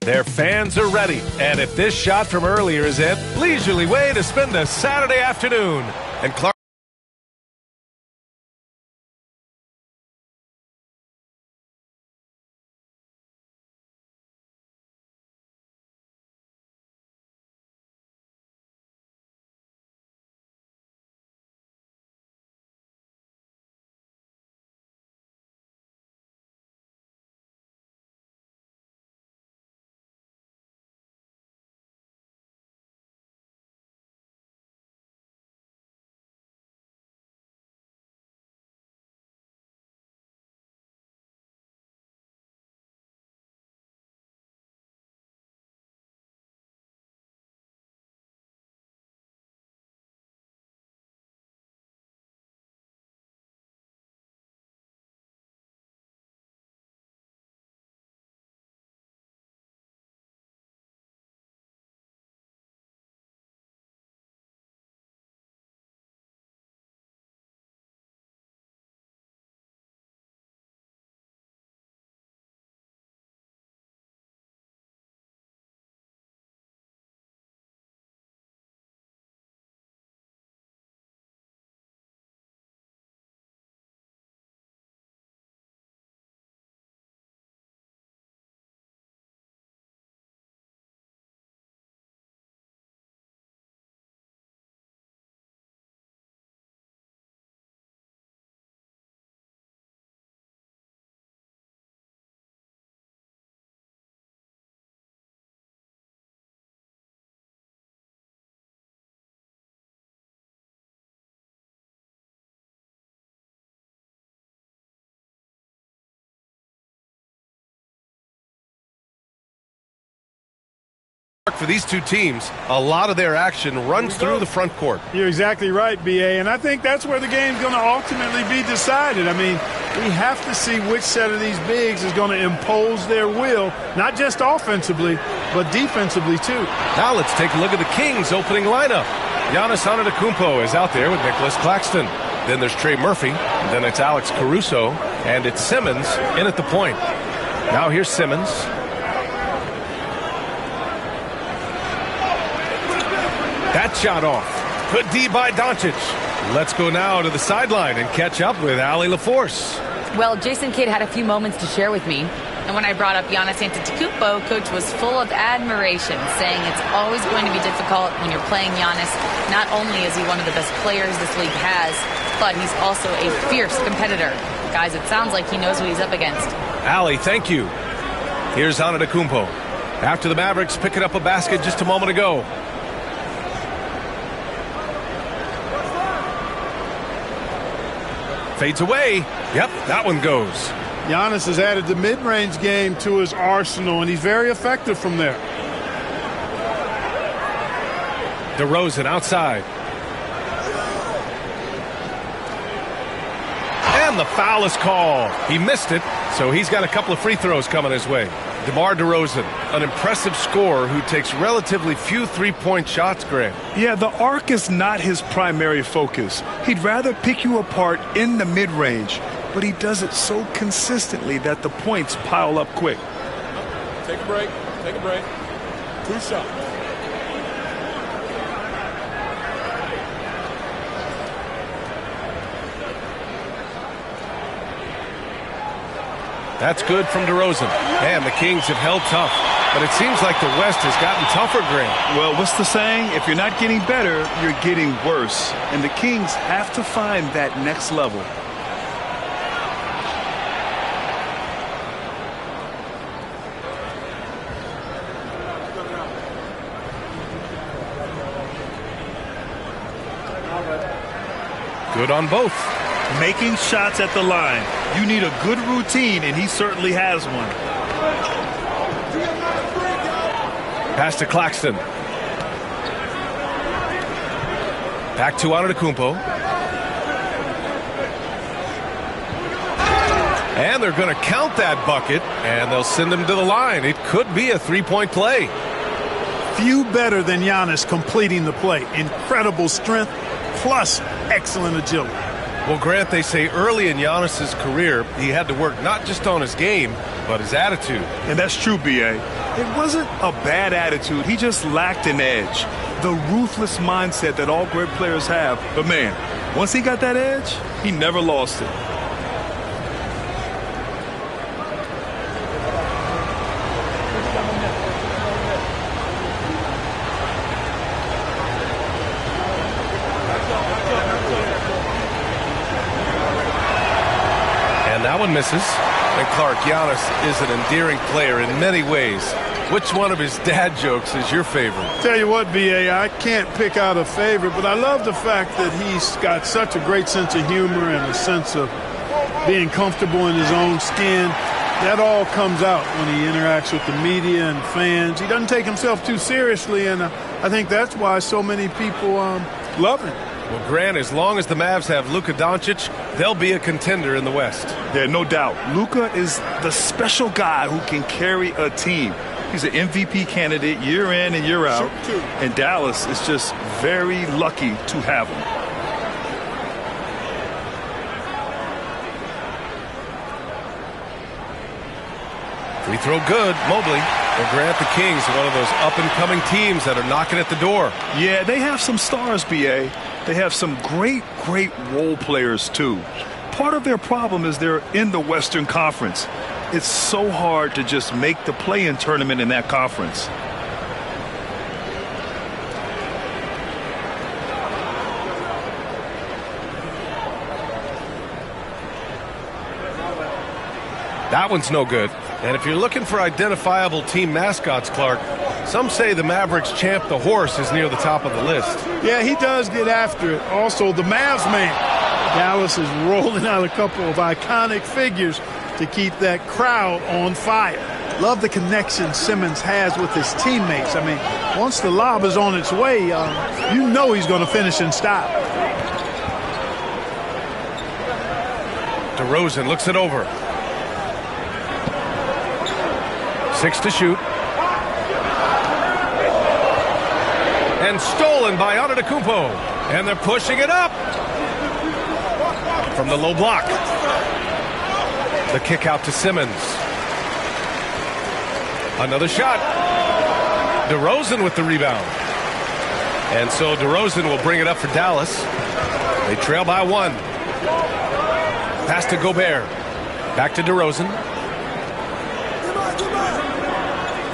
Their fans are ready, and if this shot from earlier is it, leisurely way to spend a Saturday afternoon. And Clark. For these two teams, a lot of their action runs through the front court. You're exactly right, B.A., and I think that's where the game's going to ultimately be decided. I mean, we have to see which set of these bigs is going to impose their will, not just offensively, but defensively, too. Now let's take a look at the Kings' opening lineup. Giannis Antetokounmpo is out there with Nicholas Claxton. Then there's Trey Murphy, and then it's Alex Caruso, and it's Simmons in at the point. Now here's Simmons. That shot off. Good D by Doncic. Let's go now to the sideline and catch up with Allie LaForce. Well, Jason Kidd had a few moments to share with me. And when I brought up Giannis Antetokounmpo, Coach was full of admiration, saying it's always going to be difficult when you're playing Giannis. Not only is he one of the best players this league has, but he's also a fierce competitor. Guys, it sounds like he knows what he's up against. Allie, thank you. Here's Antetokounmpo. After the Mavericks picking up a basket just a moment ago. Fades away. Yep, that one goes. Giannis has added the mid-range game to his arsenal, and he's very effective from there. DeRozan outside. And the foul is called. He missed it, so he's got a couple of free throws coming his way. DeMar DeRozan, an impressive scorer who takes relatively few three-point shots, Grant. Yeah, the arc is not his primary focus. He'd rather pick you apart in the mid-range, but he does it so consistently that the points pile up quick. Take a break. Take a break. 2 shots. That's good from DeRozan. Man, the Kings have held tough, but it seems like the West has gotten tougher, Grant. Well, what's the saying? If you're not getting better, you're getting worse. And the Kings have to find that next level. Good on both. Making shots at the line. You need a good routine, and he certainly has one. Pass to Claxton. Back to Antetokounmpo. And they're going to count that bucket, and they'll send him to the line. It could be a three-point play. Few better than Giannis completing the play. Incredible strength, plus excellent agility. Well, Grant, they say early in Giannis's career, he had to work not just on his game, but his attitude. And that's true, B.A. It wasn't a bad attitude. He just lacked an edge. The ruthless mindset that all great players have. But, man, once he got that edge, he never lost it. That one misses. And Clark, Giannis is an endearing player in many ways. Which one of his dad jokes is your favorite? Tell you what, B.A., I can't pick out a favorite, but I love the fact that he's got such a great sense of humor and a sense of being comfortable in his own skin. That all comes out when he interacts with the media and fans. He doesn't take himself too seriously, and I think that's why so many people love him. Well, Grant, as long as the Mavs have Luka Doncic, they'll be a contender in the West. Yeah, no doubt. Luka is the special guy who can carry a team. He's an MVP candidate year in and year out. And Dallas is just very lucky to have him. Free throw good. Mobley. Well, Grant, the Kings are one of those up-and-coming teams that are knocking at the door. Yeah, they have some stars, B.A. They have some great role players, too. Part of their problem is they're in the Western Conference. It's so hard to just make the play-in tournament in that conference. That one's no good. And if you're looking for identifiable team mascots, Clark, some say the Mavericks champ, the horse, is near the top of the list. Yeah, he does get after it. Also, the Mavs man. Dallas is rolling out a couple of iconic figures to keep that crowd on fire. Love the connection Simmons has with his teammates. I mean, once the lob is on its way, you know he's going to finish in style. DeRozan looks it over. 6 to shoot. And stolen by Antetokounmpo. And they're pushing it up. From the low block. The kick out to Simmons. Another shot. DeRozan with the rebound. And so DeRozan will bring it up for Dallas. They trail by 1. Pass to Gobert. Back to DeRozan.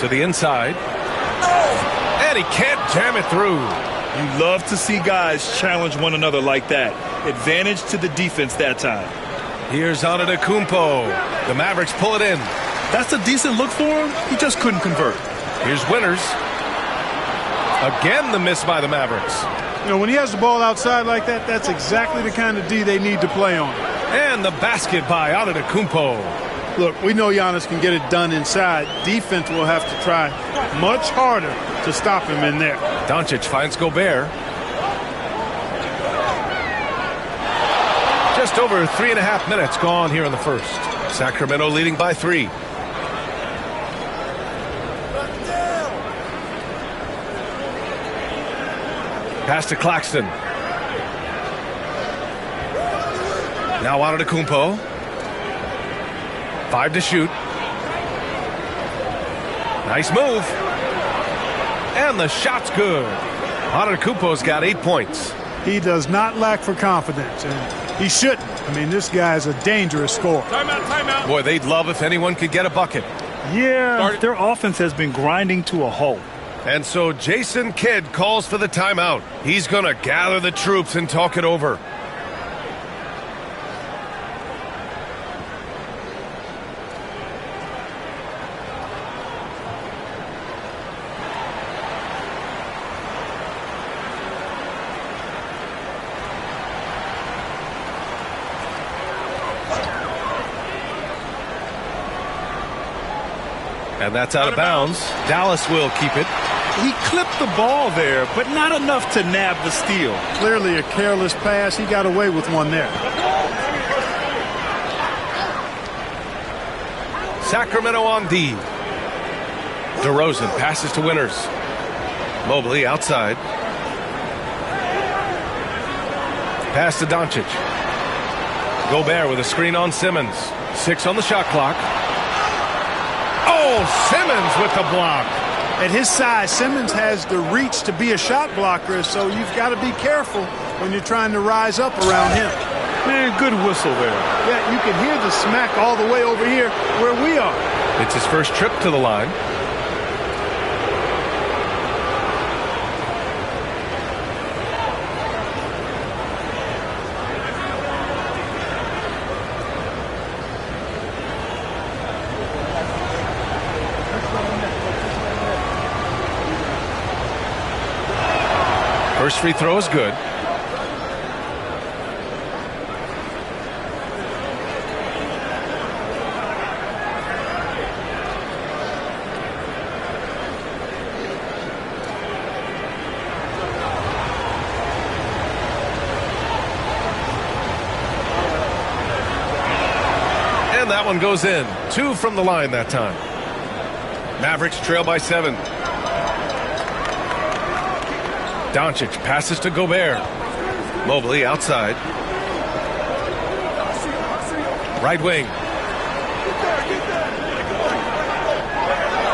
To the inside. And he can't jam it through. You love to see guys challenge one another like that. Advantage to the defense that time. Here's Antetokounmpo. The Mavericks pull it in. That's a decent look for him. He just couldn't convert. Here's Winters. Again, the miss by the Mavericks. You know, when he has the ball outside like that, that's exactly the kind of D they need to play on. And the basket by Antetokounmpo. Look, we know Giannis can get it done inside. Defense will have to try much harder to stop him in there. Doncic finds Gobert. Just over 3.5 minutes gone here in the first. Sacramento leading by 3. Pass to Claxton. Now Antetokounmpo. 5 to shoot. Nice move. And the shot's good. Antetokounmpo's got 8 points. He does not lack for confidence, and he shouldn't. I mean, this guy's a dangerous scorer. Timeout. Boy, they'd love if anyone could get a bucket. Yeah, their offense has been grinding to a halt. And so Jason Kidd calls for the timeout. He's going to gather the troops and talk it over. And that's out of bounds. Dallas will keep it. He clipped the ball there, but not enough to nab the steal. Clearly a careless pass. He got away with one there. Sacramento on D. DeRozan passes to Winters. Mobley outside. Pass to Doncic. Gobert with a screen on Simmons. 6 on the shot clock. Oh, Simmons with the block. At his size, Simmons has the reach to be a shot blocker, so you've got to be careful when you're trying to rise up around him. Man, good whistle there. Yeah, you can hear the smack all the way over here where we are. It's his first trip to the line. First free throw is good. And that one goes in. 2 from the line that time. Mavericks trail by 7. Doncic passes to Gobert. Mobley outside. Right wing.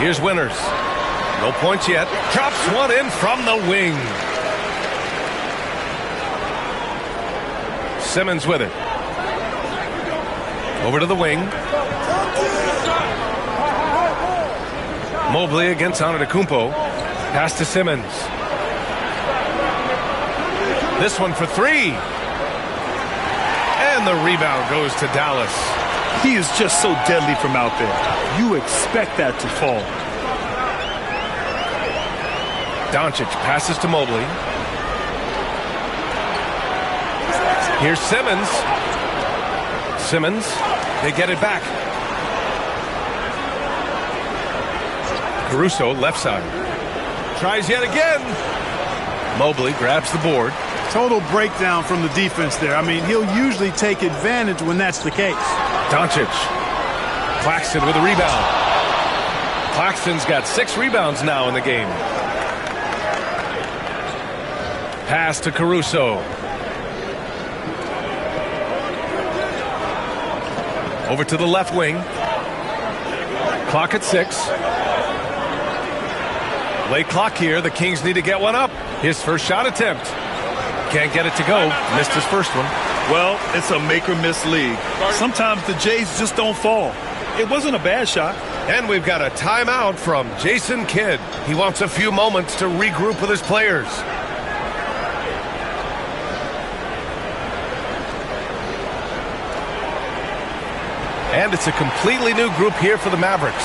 Here's Winters. No points yet. Drops one in from the wing. Simmons with it. Over to the wing. Mobley against Antetokounmpo. Pass to Simmons. This one for 3. And the rebound goes to Dallas. He is just so deadly from out there. You expect that to fall. Doncic passes to Mobley. Here's Simmons. Simmons, they get it back. Caruso, left side. Tries yet again. Mobley grabs the board. Total breakdown from the defense there. I mean, he'll usually take advantage when that's the case. Doncic. Claxton with a rebound. Claxton's got 6 rebounds now in the game. Pass to Caruso. Over to the left wing. Clock at 6. Late clock here. The Kings need to get one up. His first shot attempt. Can't get it to go. Missed his first one. Well, it's a make-or-miss league. Sometimes the Jays just don't fall. It wasn't a bad shot. And we've got a timeout from Jason Kidd. He wants a few moments to regroup with his players. And it's a completely new group here for the Mavericks.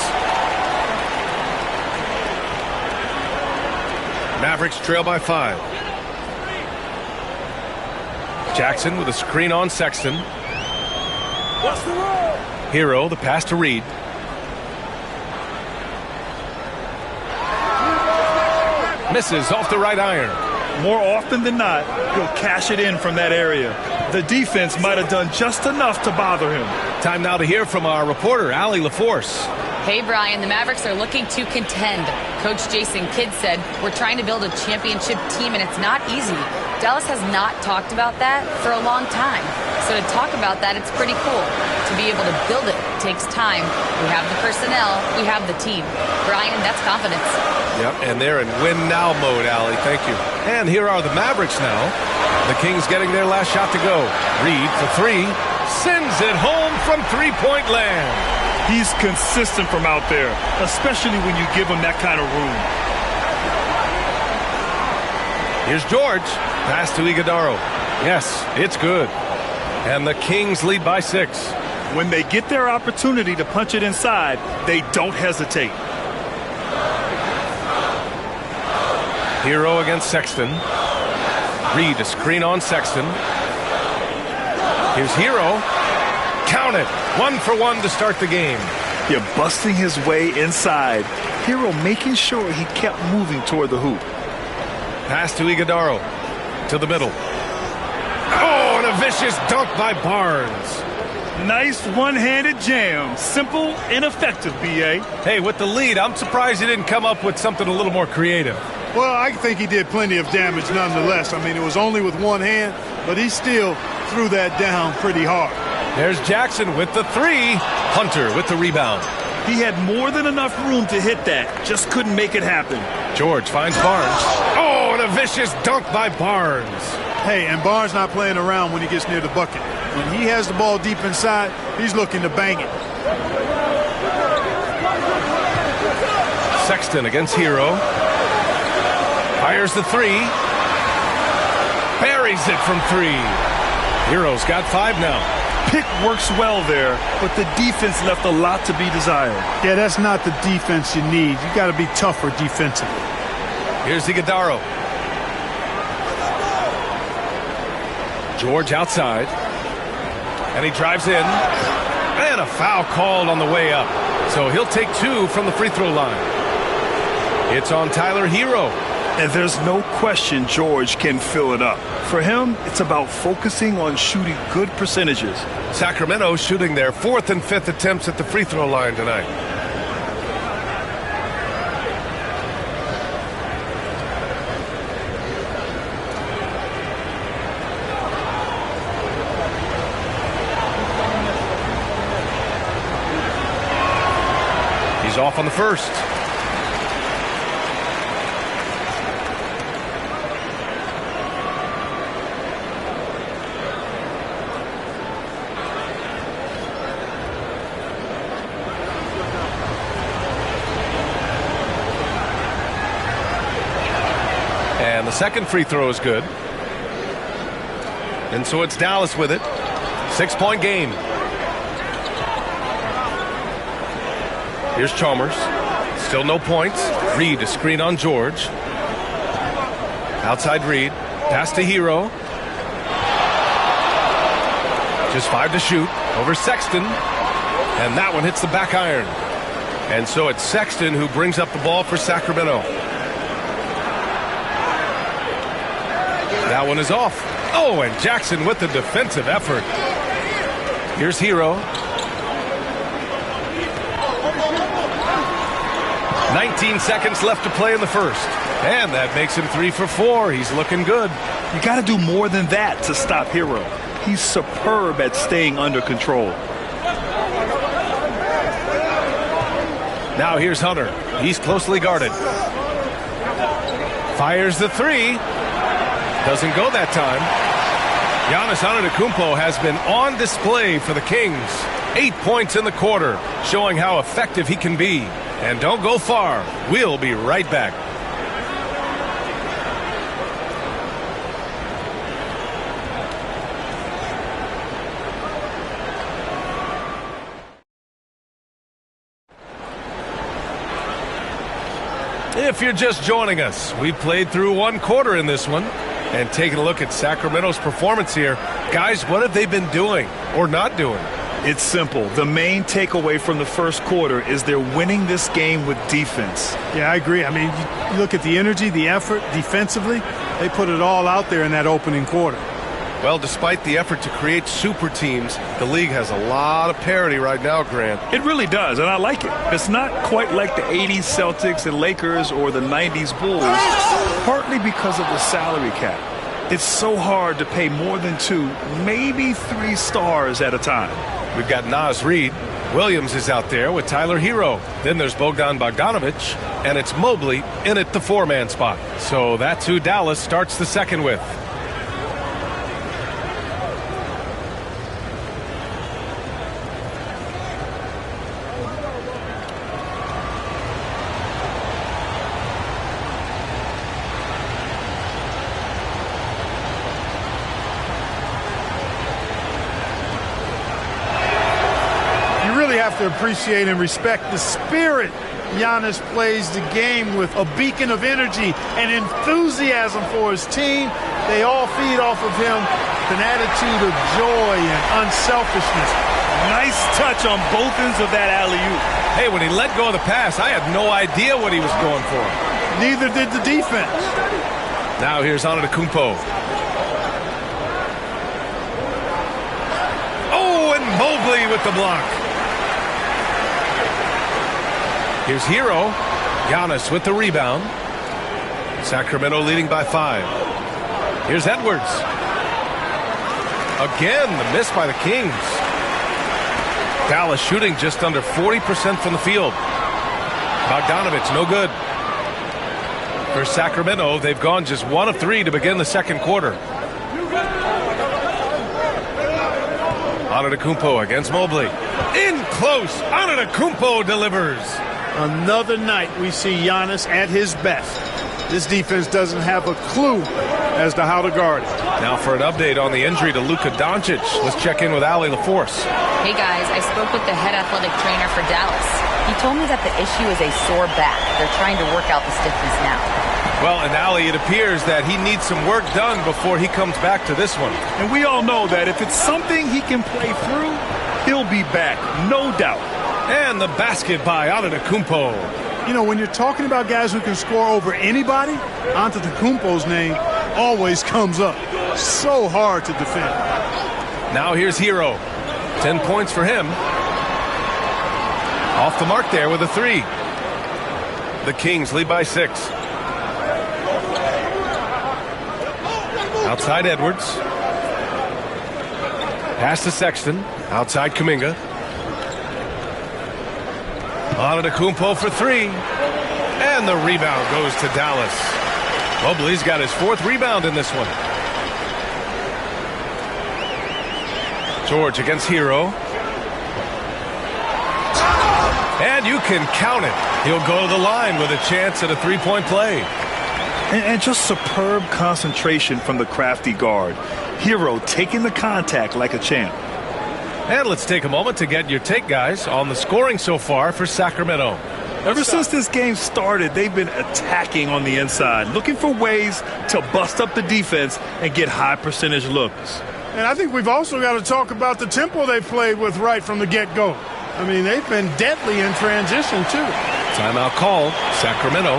Mavericks trail by 5. Jackson with a screen on Sexton. Hero, the pass to Reed. Misses off the right iron. More often than not, he'll cash it in from that area. The defense might have done just enough to bother him. Time now to hear from our reporter, Allie LaForce. Hey, Brian, the Mavericks are looking to contend. Coach Jason Kidd said, we're trying to build a championship team, and it's not easy. Dallas has not talked about that for a long time. So to talk about that, it's pretty cool. To be able to build it takes time. We have the personnel. We have the team. Brian, that's confidence. Yep, and they're in win-now mode, Allie. Thank you. And here are the Mavericks now. The Kings getting their last shot to go. Reed for 3. Sends it home from three-point land. He's consistent from out there, especially when you give him that kind of room. Here's George. Pass to Iguodaro. Yes, it's good. And the Kings lead by 6. When they get their opportunity to punch it inside, they don't hesitate. Hero against Sexton. Reed, a screen on Sexton. Here's Hero. Count it. 1 for 1 to start the game. You're busting his way inside. Hero making sure he kept moving toward the hoop. Pass to Iguodaro. To the middle. Oh, and a vicious dunk by Barnes. Nice one-handed jam. Simple and effective, B.A. Hey, with the lead, I'm surprised he didn't come up with something a little more creative. Well, I think he did plenty of damage nonetheless. I mean, it was only with one hand, but he still threw that down pretty hard. There's Jackson with the three. Hunter with the rebound. He had more than enough room to hit that. Just couldn't make it happen. George finds Barnes. Oh, and a vicious dunk by Barnes. Hey, and Barnes not playing around when he gets near the bucket. When he has the ball deep inside, he's looking to bang it. Sexton against Hero. Fires the three. Buries it from three. Hero's got 5 now. Pick works well there, but the defense left a lot to be desired. Yeah, that's not the defense you need. You got to be tougher defensively. Here's Iguodaro. George outside. And he drives in. And a foul called on the way up. So he'll take 2 from the free throw line. It's on Tyler Hero. And there's no question George can fill it up. For him, it's about focusing on shooting good percentages. Sacramento shooting their 4th and 5th attempts at the free throw line tonight. He's off on the first. The second free throw is good. And so it's Dallas with it. 6-point game. Here's Chalmers. Still no points. Reed a screen on George. Outside Reed. Pass to Hero. Just 5 to shoot. Over Sexton. And that one hits the back iron. And so it's Sexton who brings up the ball for Sacramento. That one is off. Oh, and Jackson with the defensive effort. Here's Hero. 19 seconds left to play in the first. And that makes him 3 for 4. He's looking good. You got to do more than that to stop Hero. He's superb at staying under control. Now here's Hunter. He's closely guarded. Fires the three. Doesn't go that time. Giannis Antetokounmpo has been on display for the Kings. 8 points in the quarter, showing how effective he can be. And don't go far. We'll be right back. If you're just joining us, we played through 1 quarter in this one. And taking a look at Sacramento's performance here. Guys, what have they been doing or not doing? It's simple. The main takeaway from the first quarter is they're winning this game with defense. Yeah, I agree. I mean, you look at the energy, the effort defensively, they put it all out there in that opening quarter. Well, despite the effort to create super teams, the league has a lot of parity right now, Grant. It really does, and I like it. It's not quite like the 80s Celtics and Lakers or the 90s Bulls, partly because of the salary cap. It's so hard to pay more than 2, maybe 3 stars at a time. We've got Naz Reid. Williams is out there with Tyler Hero. Then there's Bogdan Bogdanovic, and it's Mobley in at the 4-man spot. So that's who Dallas starts the second with. To appreciate and respect the spirit Giannis plays the game with, a beacon of energy and enthusiasm for his team. They all feed off of him with an attitude of joy and unselfishness. Nice touch on both ends of that alley-oop. Hey, when he let go of the pass, I had no idea what he was going for. Neither did the defense. Now here's Antetokounmpo. Oh, and Mobley with the block. Here's Hero. Giannis with the rebound. Sacramento leading by 5. Here's Edwards. Again, the miss by the Kings. Dallas shooting just under 40% from the field. Bogdanovich, no good. For Sacramento, they've gone just 1 of 3 to begin the second quarter. Antetokounmpo against Mobley. In close. Antetokounmpo delivers. Another night we see Giannis at his best. This defense doesn't have a clue as to how to guard it. Now for an update on the injury to Luka Doncic. Let's check in with Allie LaForce. Hey guys, I spoke with the head athletic trainer for Dallas. He told me that the issue is a sore back. They're trying to work out the stiffness now. Well, and Allie, it appears that he needs some work done before he comes back to this one. And we all know that if it's something he can play through, he'll be back, no doubt. And the basket by Antetokounmpo. You know, when you're talking about guys who can score over anybody, Antetokounmpo's name always comes up. So hard to defend. Now here's Hero. 10 points for him. Off the mark there with a 3. The Kings lead by 6. Outside Edwards. Pass to Sexton. Outside Kuminga. Antetokounmpo for 3. And the rebound goes to Dallas. Mobley's got his 4th rebound in this one. George against Hero. And you can count it. He'll go to the line with a chance at a 3-point play. And just superb concentration from the crafty guard. Hero taking the contact like a champ. And let's take a moment to get your take, guys, on the scoring so far for Sacramento. Ever since this game started, they've been attacking on the inside, looking for ways to bust up the defense and get high percentage looks. And I think we've also got to talk about the tempo they played with right from the get-go. I mean, they've been deadly in transition, too. Timeout called. Sacramento.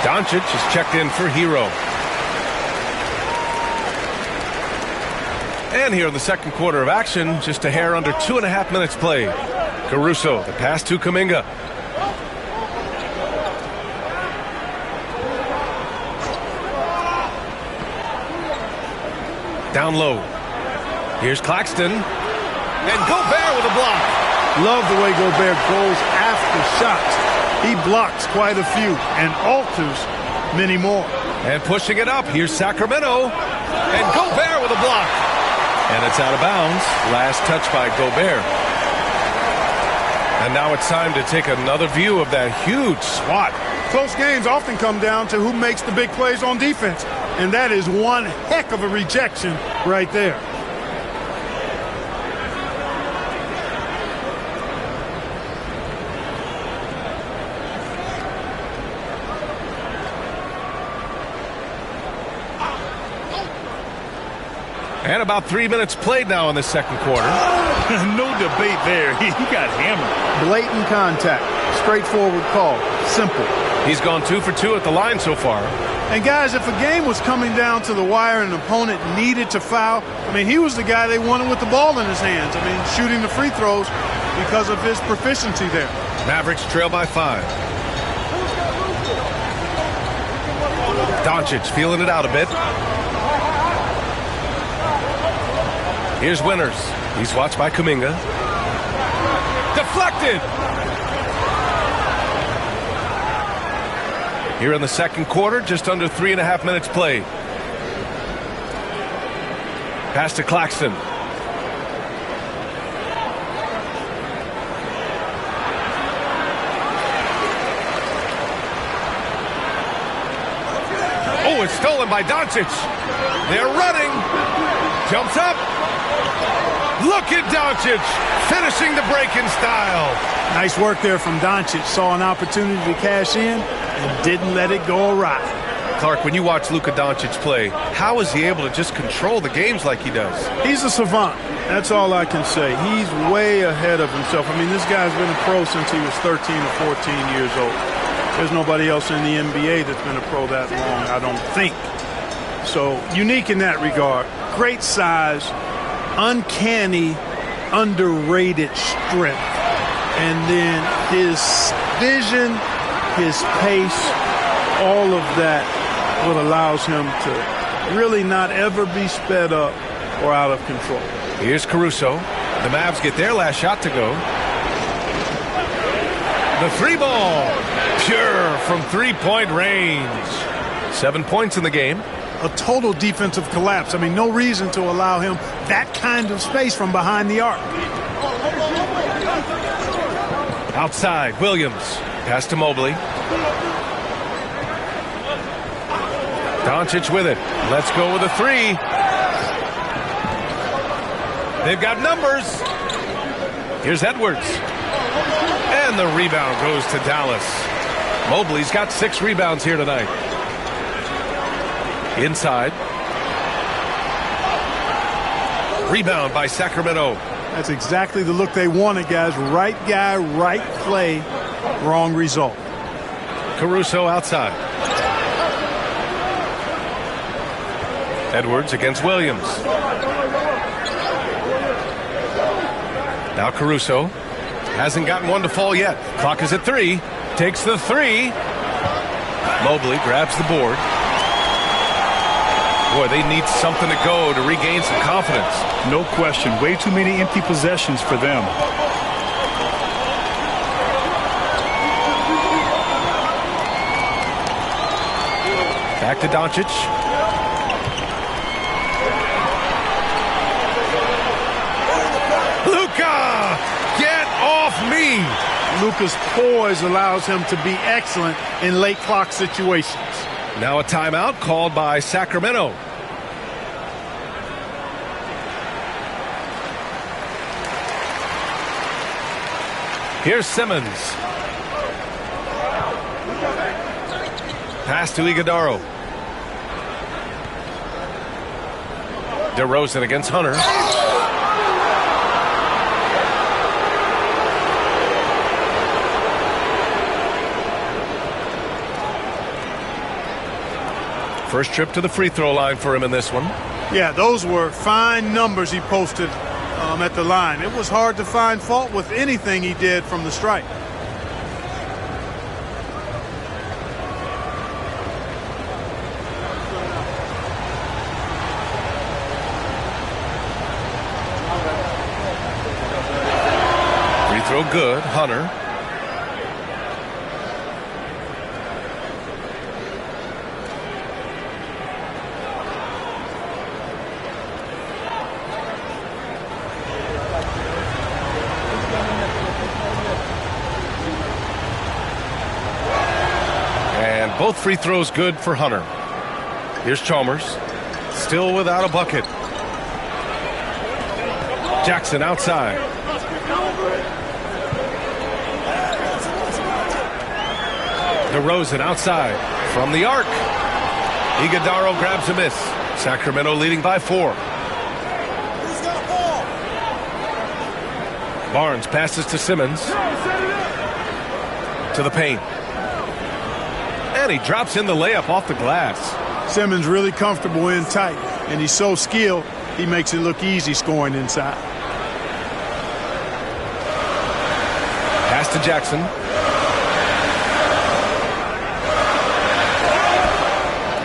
Doncic is checked in for Hero. And here in the second quarter of action, just a hair under 2.5 minutes played. Caruso, the pass to Kuminga. Down low. Here's Claxton. And Gobert with a block. Love the way Gobert goes after shots. He blocks quite a few and alters many more. And pushing it up, here's Sacramento. And Gobert with a block. And it's out of bounds. Last touch by Gobert. And now it's time to take another view of that huge swat. Close games often come down to who makes the big plays on defense. And that is one heck of a rejection right there. And about 3 minutes played now in the second quarter. No debate there. He got hammered. Blatant contact. Straightforward call. Simple. He's gone 2 for 2 at the line so far. And guys, if a game was coming down to the wire and an opponent needed to foul, I mean, he was the guy they wanted with the ball in his hands. I mean, shooting the free throws because of his proficiency there. Mavericks trail by 5. Doncic feeling it out a bit. Here's Winters. He's watched by Kuminga. Deflected! Here in the second quarter, just under 3.5 minutes played. Pass to Claxton. Oh, it's stolen by Doncic. They're running. Jumps up. Look at Doncic finishing the break in style. Nice work there from Doncic. Saw an opportunity to cash in and didn't let it go awry. Clark, when you watch Luka Doncic play, how is he able to just control the games like he does? He's a savant. That's all I can say. He's way ahead of himself. I mean, this guy's been a pro since he was 13 or 14 years old. There's nobody else in the NBA that's been a pro that long, I don't think. So, unique in that regard. Great size, uncanny, underrated strength. And then his vision his pace, all of that what allows him to really not ever be sped up or out of control. Here's Caruso. The Mavs get their last shot to go. The three ball, pure from three-point range. 7 points in the game. A total defensive collapse. I mean, no reason to allow him that kind of space from behind the arc. Outside, Williams. Pass to Mobley. Doncic with it. Let's go with a three. They've got numbers. Here's Edwards. And the rebound goes to Dallas. Mobley's got 6 rebounds here tonight. Inside. Rebound by Sacramento. That's exactly the look they wanted, guys. Right guy, right play, wrong result. Caruso outside. Edwards against Williams. Now Caruso hasn't gotten one to fall yet. Clock is at 3. Takes the 3. Mobley grabs the board. Boy, they need something to go to regain some confidence. No question. Way too many empty possessions for them. Back to Doncic. Luka! Get off me! Luka's poise allows him to be excellent in late clock situations. Now a timeout called by Sacramento. Here's Simmons. Pass to Iguodaro. DeRozan against Hunter. First trip to the free throw line for him in this one. Yeah, those were fine numbers he posted at the line. It was hard to find fault with anything he did from the stripe. Free throw good. Hunter. Both free throws good for Hunter. Here's Chalmers. Still without a bucket. Jackson outside. DeRozan outside. From the arc. Iguodaro grabs a miss. Sacramento leading by 4. Barnes passes to Simmons. To the paint. And he drops in the layup off the glass. Simmons really comfortable in tight, and he's so skilled, he makes it look easy scoring inside. Pass to Jackson.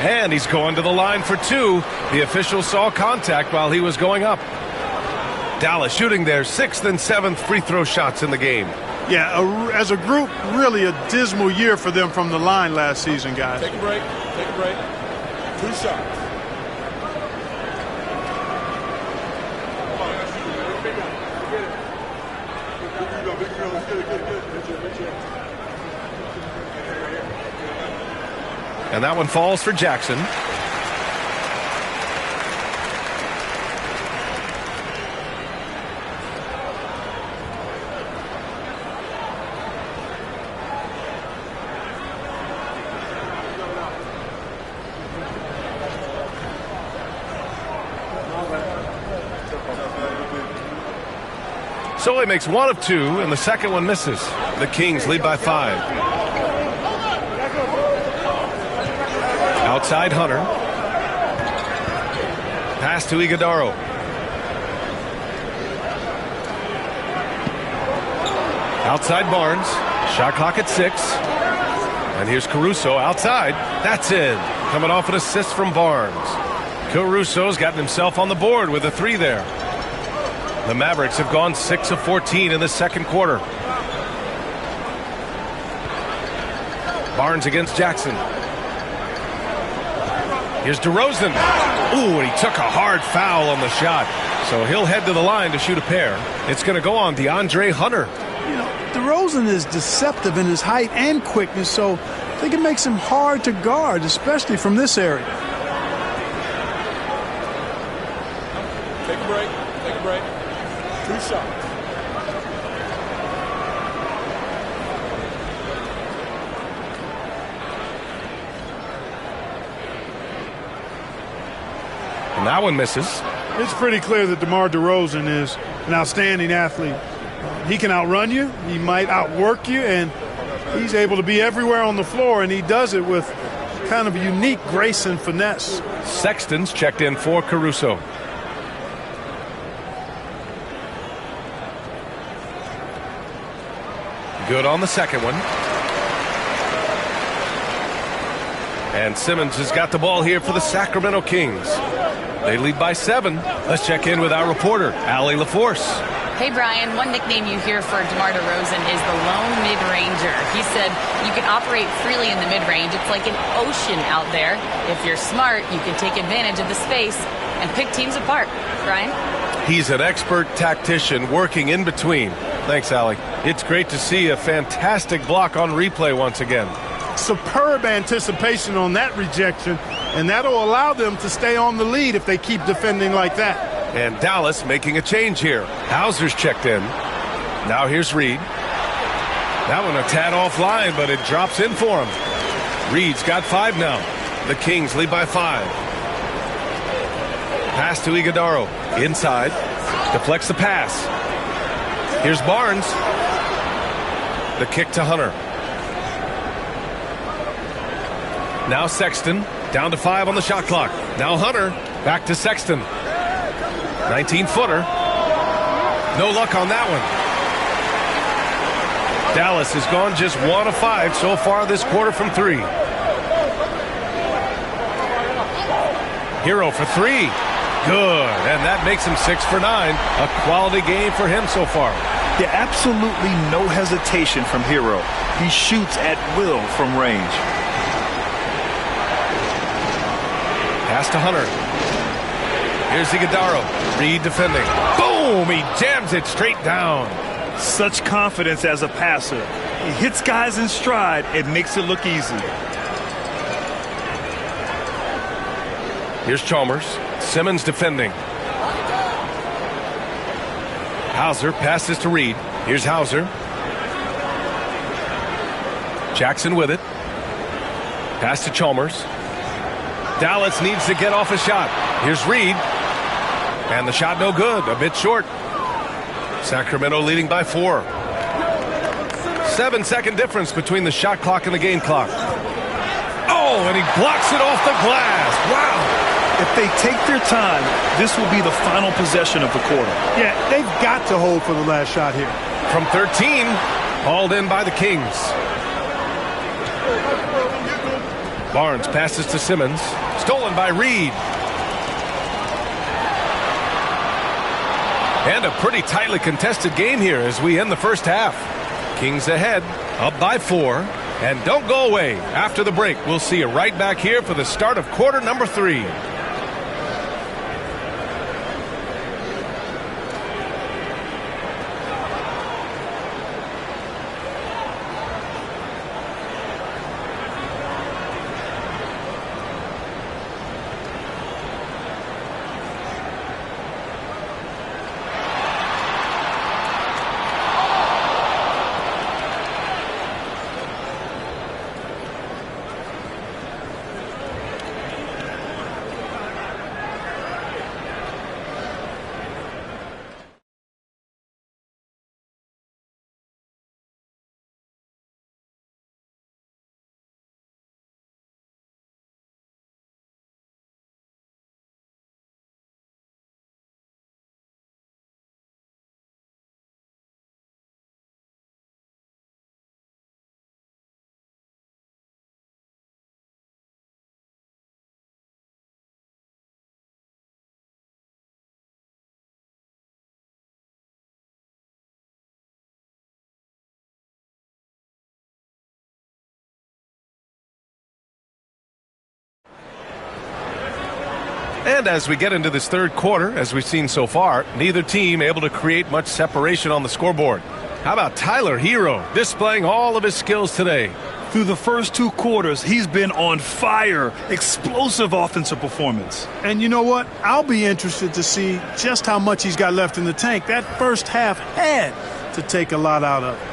And he's going to the line for 2. The official saw contact while he was going up. Dallas shooting their 6th and 7th free throw shots in the game. Yeah, as a group, really a dismal year for them from the line last season, guys. Take a break. Take a break. 2 shots. And that one falls for Jackson. Solie makes 1 of 2, and the second one misses. The Kings lead by 5. Outside Hunter. Pass to Iguodaro. Outside Barnes. Shot clock at 6. And here's Caruso outside. That's in. Coming off an assist from Barnes. Caruso's gotten himself on the board with a 3 there. The Mavericks have gone 6 of 14 in the second quarter. Barnes against Jackson. Here's DeRozan. Ooh, and he took a hard foul on the shot. So he'll head to the line to shoot a pair. It's going to go on DeAndre Hunter. You know, DeRozan is deceptive in his height and quickness, so I think it makes him hard to guard, especially from this area. Take a break. Take a break. 2 shots. And that one misses. It's pretty clear that DeMar DeRozan is an outstanding athlete. He can outrun you, he might outwork you, and he's able to be everywhere on the floor, and he does it with kind of unique grace and finesse. Sexton's checked in for Caruso. Good on the second one. And Simmons has got the ball here for the Sacramento Kings. They lead by 7. Let's check in with our reporter, Allie LaForce. Hey, Brian, one nickname you hear for DeMar DeRozan is the lone mid-ranger. He said you can operate freely in the mid-range. It's like an ocean out there. If you're smart, you can take advantage of the space and pick teams apart. Brian? He's an expert tactician working in between. Thanks, Allie. It's great to see a fantastic block on replay once again. Superb anticipation on that rejection, and that'll allow them to stay on the lead if they keep defending like that. And Dallas making a change here. Hauser's checked in. Now here's Reed. That one a tad offline, but it drops in for him. Reed's got 5 now. The Kings lead by 5. Pass to Iguodala. Inside. Deflects the pass. Here's Barnes. The kick to Hunter. Now Sexton. Down to 5 on the shot clock. Now Hunter. Back to Sexton. 19-footer. No luck on that one. Dallas has gone just 1 of 5 so far this quarter from 3. Hero for 3. Good. And that makes him 6 for 9. A quality game for him so far. Yeah, absolutely no hesitation from Hero. He shoots at will from range. Pass to Hunter. Here's Iguodala. Reed defending. Boom! He jams it straight down. Such confidence as a passer. He hits guys in stride and makes it look easy. Here's Chalmers. Simmons defending. Hauser passes to Reed. Here's Hauser. Jackson with it. Pass to Chalmers. Dallas needs to get off a shot. Here's Reed. And the shot no good. A bit short. Sacramento leading by 4. 7-second difference between the shot clock and the game clock. Oh, and he blocks it off the glass. Wow. If they take their time, this will be the final possession of the quarter. Yeah, they've got to hold for the last shot here. From 13, hauled in by the Kings. Barnes passes to Simmons. Stolen by Reed. And a pretty tightly contested game here as we end the first half. Kings ahead, up by 4. And don't go away. After the break, we'll see you right back here for the start of quarter number 3. And as we get into this third quarter, as we've seen so far, neither team able to create much separation on the scoreboard. How about Tyler Hero displaying all of his skills today? Through the first 2 quarters, he's been on fire. Explosive offensive performance. And you know what? I'll be interested to see just how much he's got left in the tank. That first half had to take a lot out of it.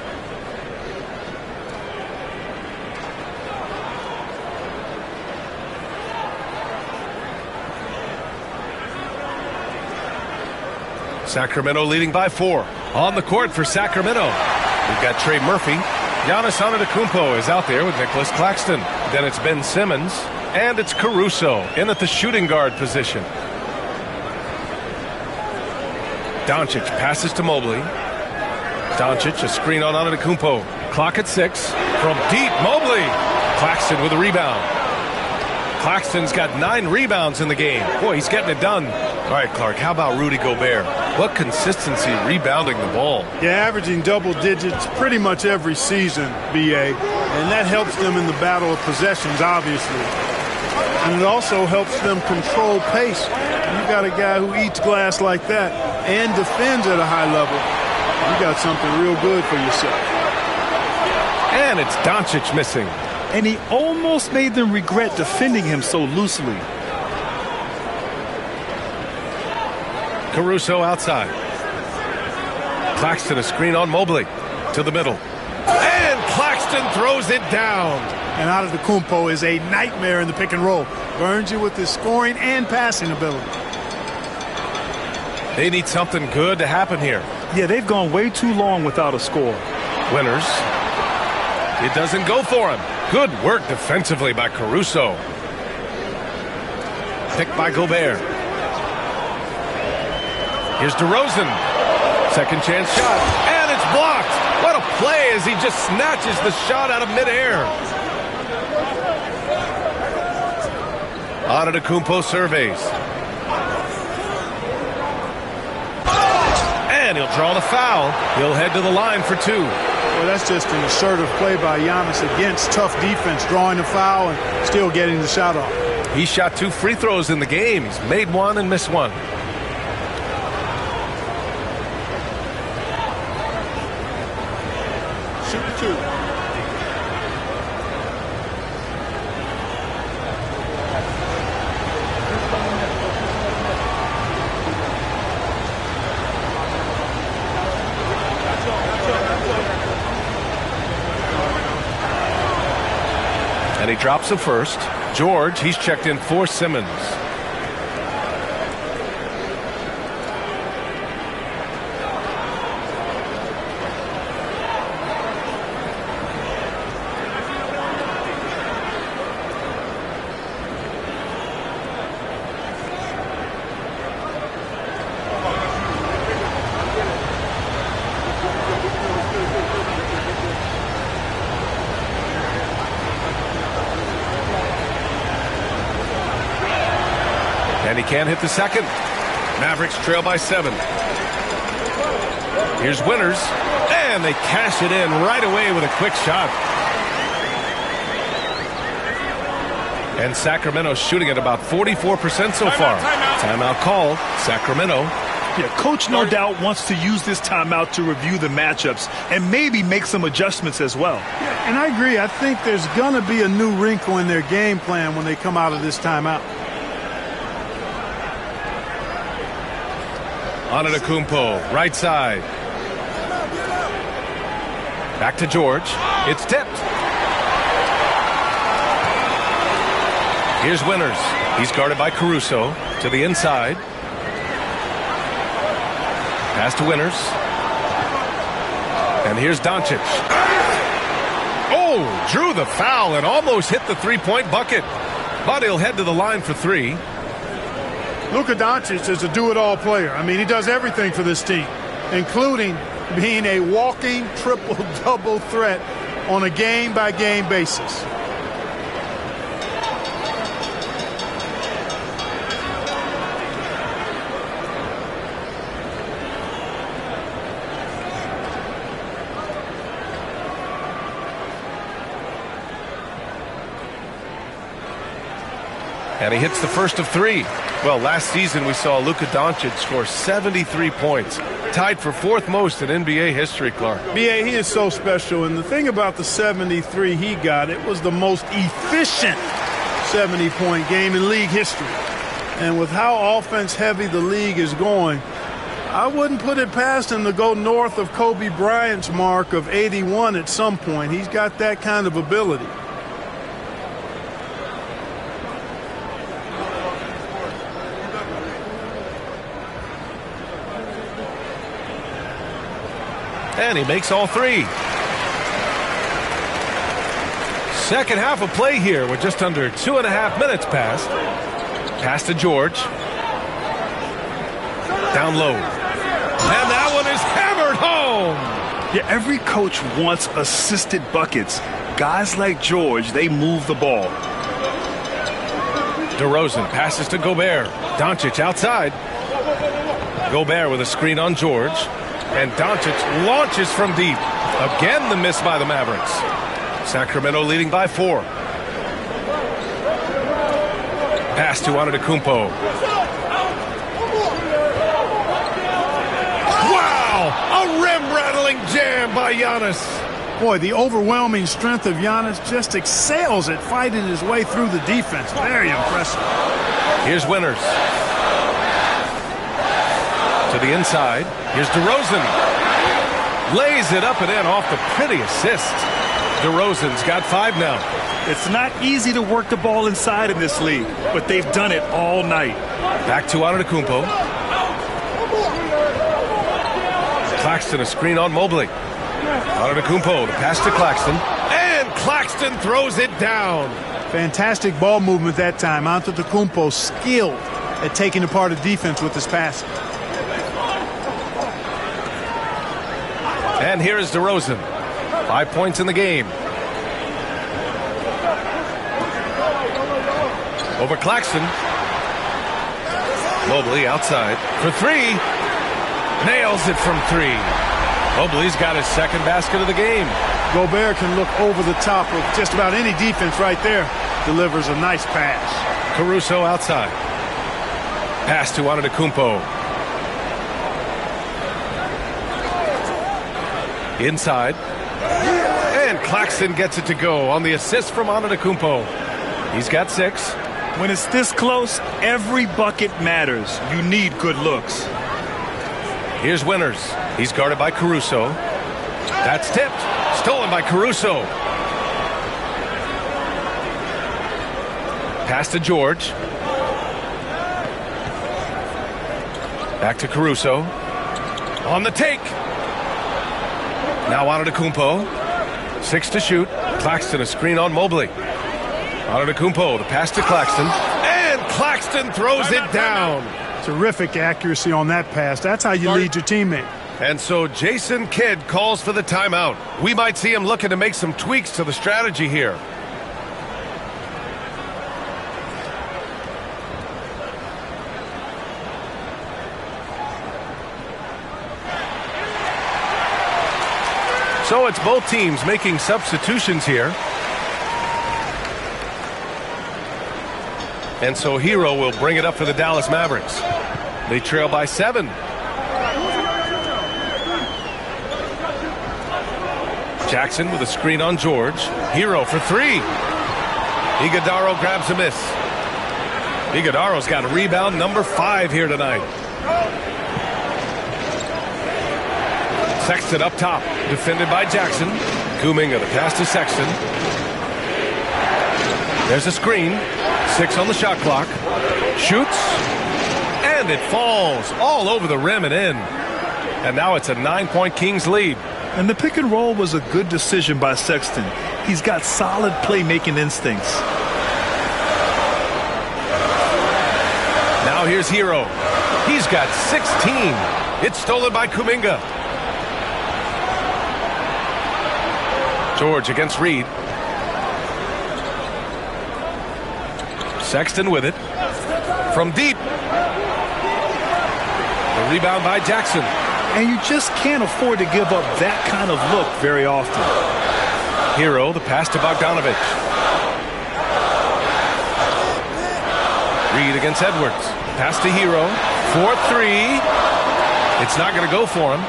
Sacramento leading by 4. On the court for Sacramento, we've got Trey Murphy. Giannis Antetokounmpo is out there with Nicholas Claxton. Then it's Ben Simmons, and it's Caruso in at the shooting guard position. Doncic passes to Mobley. Doncic, a screen on Antetokounmpo. Clock at 6. From deep, Mobley. Claxton with a rebound. Claxton's got 9 rebounds in the game. Boy, he's getting it done. All right, Clark, how about Rudy Gobert? What consistency rebounding the ball. Yeah, averaging double digits pretty much every season, B.A., and that helps them in the battle of possessions, obviously. And it also helps them control pace. You got a guy who eats glass like that and defends at a high level. You got something real good for yourself. And it's Doncic missing. And he almost made them regret defending him so loosely. Caruso outside. Claxton a screen on Mobley to the middle. And Claxton throws it down. And Antetokounmpo is a nightmare in the pick and roll. Burns you with his scoring and passing ability. They need something good to happen here. Yeah, they've gone way too long without a score. Winters. It doesn't go for him. Good work defensively by Caruso. Picked by Gobert. Here's DeRozan. Second chance shot. And it's blocked. What a play as he just snatches the shot out of midair. Antetokounmpo surveys. And he'll draw the foul. He'll head to the line for 2. Well, that's just an assertive play by Giannis against tough defense, drawing the foul and still getting the shot off. He shot 2 free throws in the game. He's made 1 and missed 1. Shoot 2. And he drops the first. George, he's checked in for Simmons. And he can't hit the second. Mavericks trail by 7. Here's Winters. And they cash it in right away with a quick shot. And Sacramento shooting at about 44% so far. Timeout called. Sacramento. Yeah, coach no doubt wants to use this timeout to review the matchups and maybe make some adjustments as well. Yeah, and I agree. I think there's going to be a new wrinkle in their game plan when they come out of this timeout. Antetokounmpo, right side. Back to George. It's tipped. Here's Winters. He's guarded by Caruso to the inside. Pass to Winters. And here's Doncic. Oh, drew the foul and almost hit the three-point bucket. But he'll head to the line for 3. Luka Doncic is a do-it-all player. I mean, he does everything for this team, including being a walking triple-double threat on a game-by-game basis. And he hits the first of 3. Well, last season we saw Luka Doncic score 73 points. Tied for 4th most in NBA history, Clark. B.A., he is so special. And the thing about the 73 he got, it was the most efficient 70-point game in league history. And with how offense-heavy the league is going, I wouldn't put it past him to go north of Kobe Bryant's mark of 81 at some point. He's got that kind of ability. And he makes all 3. Second half of play here with just under 2.5 minutes passed. Pass to George. Down low. And that one is hammered home. Yeah, every coach wants assisted buckets. Guys like George, they move the ball. DeRozan passes to Gobert. Doncic outside. Gobert with a screen on George. And Doncic launches from deep. Again, the miss by the Mavericks. Sacramento leading by 4. Pass to Antetokounmpo. Wow! A rim-rattling jam by Giannis. Boy, the overwhelming strength of Giannis just excels at fighting his way through the defense. Very impressive. Here's Winters. To the inside. Here's DeRozan. Lays it up and in off the pretty assist. DeRozan's got 5 now. It's not easy to work the ball inside in this league, but they've done it all night. Back to Antetokounmpo. Claxton a screen on Mobley. Antetokounmpo, the pass to Claxton. And Claxton throws it down. Fantastic ball movement that time. Antetokounmpo skilled at taking apart a defense with his passing. And here is DeRozan. 5 points in the game. Over Claxton. Mobley outside for 3. Nails it from 3. Mobley's got his second basket of the game. Gobert can look over the top of just about any defense right there. Delivers a nice pass. Caruso outside. Pass to Antetokounmpo. Inside. And Claxton gets it to go on the assist from Antetokounmpo. He's got 6. When it's this close, every bucket matters. You need good looks. Here's Winters. He's guarded by Caruso. That's tipped. Stolen by Caruso. Pass to George. Back to Caruso. On the take. Now Antetokounmpo. 6 to shoot. Claxton a screen on Mobley. Antetokounmpo, the pass to Claxton. And Claxton throws it down. Terrific accuracy on that pass. That's how you lead your teammate. And so Jason Kidd calls for the timeout. We might see him looking to make some tweaks to the strategy here. So it's both teams making substitutions here. And so Hero will bring it up for the Dallas Mavericks. They trail by 7. Jackson with a screen on George. Hero for 3. Iguodaro grabs a miss. Iguodaro's got a rebound number 5 here tonight. Sexton up top, defended by Jackson. Kuminga, the pass to Sexton. There's a screen. 6 on the shot clock. Shoots. And it falls all over the rim and in. And now it's a 9-point Kings lead. And the pick and roll was a good decision by Sexton. He's got solid playmaking instincts. Now here's Hero. He's got 16. It's stolen by Kuminga. George against Reed. Sexton with it. From deep. The rebound by Jackson. And you just can't afford to give up that kind of look very often. Hero, the pass to Bogdanović. Reed against Edwards. Pass to Hero. 4-3. It's not going to go for him.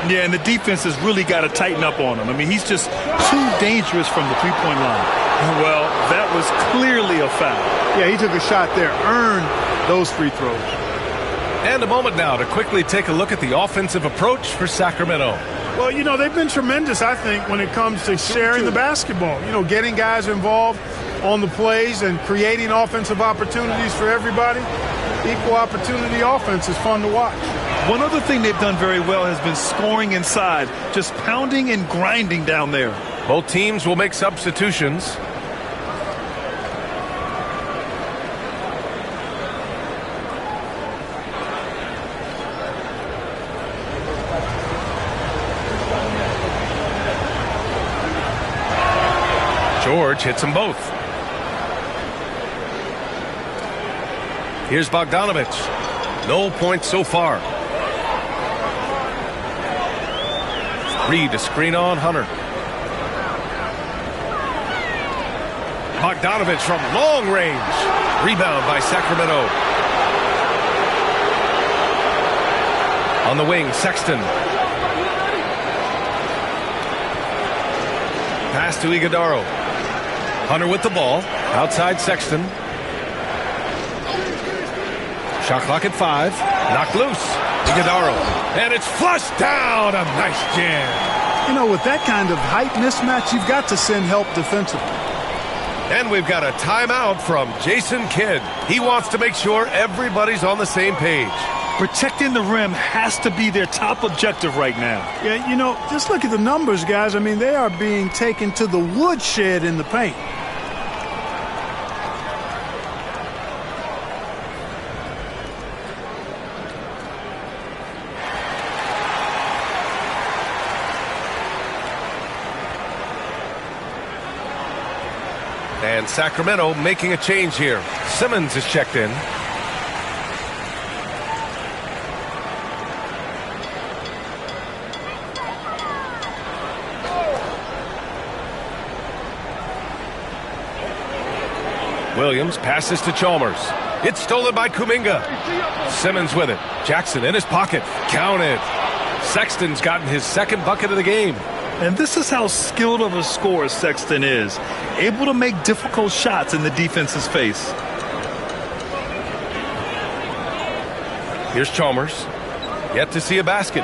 Yeah, and the defense has really got to tighten up on him. I mean, he's just too dangerous from the three-point line. Well, that was clearly a foul. Yeah, he took a shot there, earned those free throws. And a moment now to quickly take a look at the offensive approach for Sacramento. Well, you know, they've been tremendous, I think, when it comes to sharing the basketball. You know, getting guys involved on the plays and creating offensive opportunities for everybody. Equal opportunity offense is fun to watch. One other thing they've done very well has been scoring inside, just pounding and grinding down there. Both teams will make substitutions. George hits them both. Here's Bogdanovich. No points so far. Reed to screen on Hunter. Bogdanovich from long range. Rebound by Sacramento. On the wing, Sexton. Pass to Iguodaro. Hunter with the ball. Outside Sexton. Shot clock at 5. Knocked loose. Iguodaro. And it's flushed down. A nice jam. You know, with that kind of height mismatch, you've got to send help defensively. And we've got a timeout from Jason Kidd. He wants to make sure everybody's on the same page. Protecting the rim has to be their top objective right now. Yeah, you know, just look at the numbers, guys. I mean, they are being taken to the woodshed in the paint. And Sacramento making a change here. Simmons is checked in. Williams passes to Chalmers. It's stolen by Kuminga. Simmons with it. Jackson in his pocket. Counted. Sexton's gotten his second bucket of the game. And this is how skilled of a scorer Sexton is. Able to make difficult shots in the defense's face. Here's Chalmers. Yet to see a basket.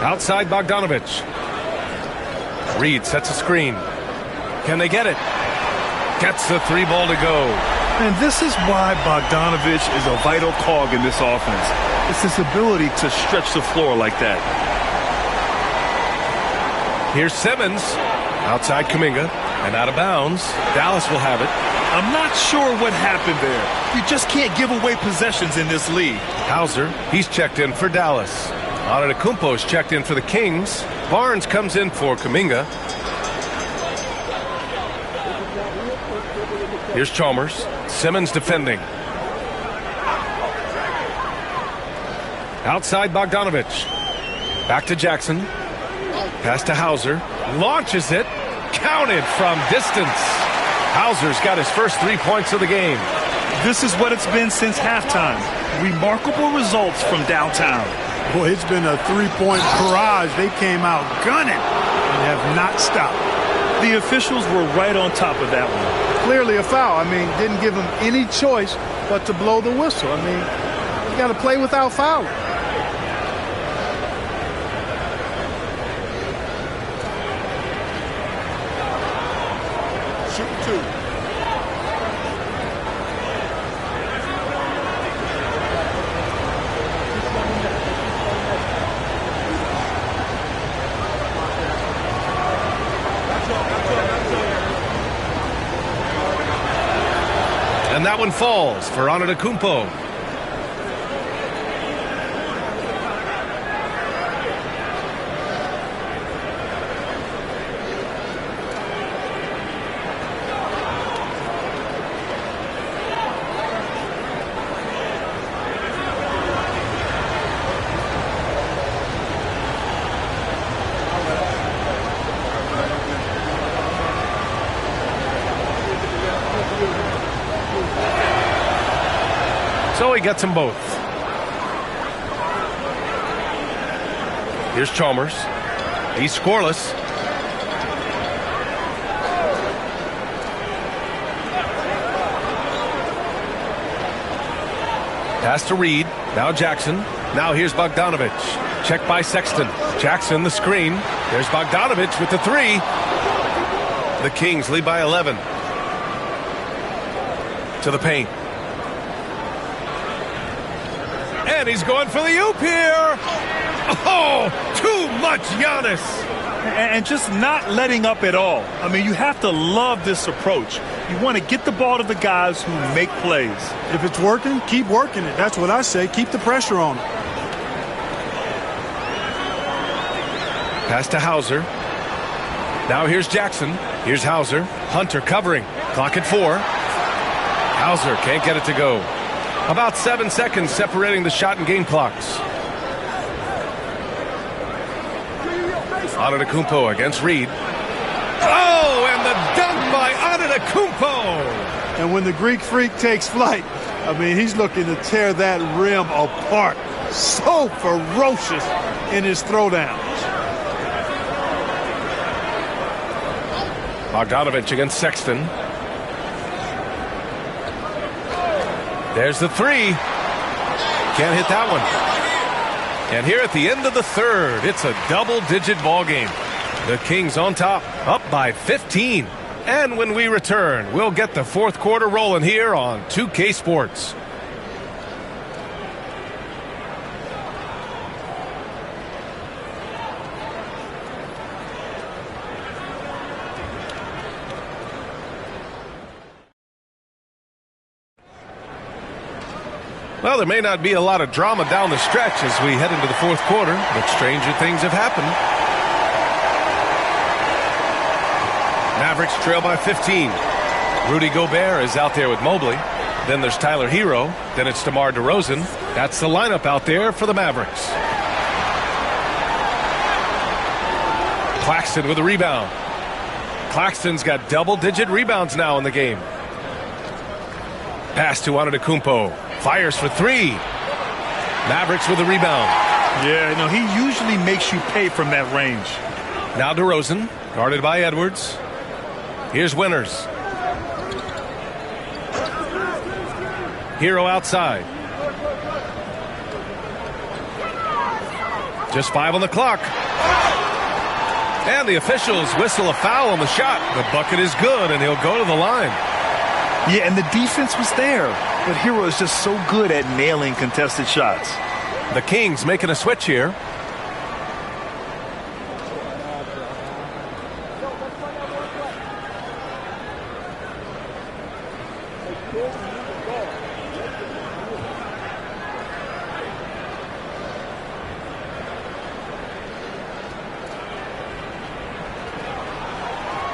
Outside Bogdanovich. Reed sets a screen. Can they get it? Gets the 3 ball to go. And this is why Bogdanovich is a vital cog in this offense. It's his ability to stretch the floor like that. Here's Simmons. Outside Kuminga. And out of bounds. Dallas will have it. I'm not sure what happened there. You just can't give away possessions in this league. Hauser, he's checked in for Dallas. Antetokounmpo's checked in for the Kings. Barnes comes in for Kuminga. Here's Chalmers. Simmons defending. Outside Bogdanovich. Back to Jackson. Pass to Hauser. Launches it. Counted from distance. Hauser's got his first 3 points of the game. This is what it's been since halftime. Remarkable results from downtown. Boy, it's been a three-point barrage. They came out gunning and have not stopped. The officials were right on top of that one. Clearly a foul. I mean, didn't give them any choice but to blow the whistle. I mean, you got to play without fouling. Shoot 2. And that one falls for Antetokounmpo. So he gets them both. Here's Chalmers. He's scoreless. Pass to Reed. Now Jackson. Now here's Bogdanovich. Check by Sexton. Jackson the screen. There's Bogdanovich with the three. The Kings lead by 11. To the paint. And he's going for the oop here. Oh, too much Giannis. And just not letting up at all. I mean, you have to love this approach. You want to get the ball to the guys who make plays. If it's working, keep working it. That's what I say. Keep the pressure on it. Pass to Hauser. Now here's Jackson. Here's Hauser. Hunter covering. Clock at 4. Hauser can't get it to go. About 7 seconds separating the shot and game clocks. Antetokounmpo against Reed. Oh, and the dunk by Antetokounmpo. And when the Greek Freak takes flight, I mean, he's looking to tear that rim apart. So ferocious in his throwdowns. Bogdanovich against Sexton. There's the three. Can't hit that one. And here at the end of the third, it's a double-digit ball game. The Kings on top, up by 15. And when we return, we'll get the fourth quarter rolling here on 2K Sports. Well, there may not be a lot of drama down the stretch as we head into the fourth quarter, but stranger things have happened. Mavericks trail by 15. Rudy Gobert is out there with Mobley. Then there's Tyler Hero. Then it's DeMar DeRozan. That's the lineup out there for the Mavericks. Claxton with a rebound. Claxton's got double-digit rebounds now in the game. Pass to Antetokounmpo. Fires for three. Mavericks with a rebound. Yeah, no, he usually makes you pay from that range. Now DeRozan, guarded by Edwards. Here's Winters. Hero outside. Just 5 on the clock. And the officials whistle a foul on the shot. The bucket is good, and he'll go to the line. Yeah, and the defense was there. But Hero is just so good at nailing contested shots. The Kings making a switch here.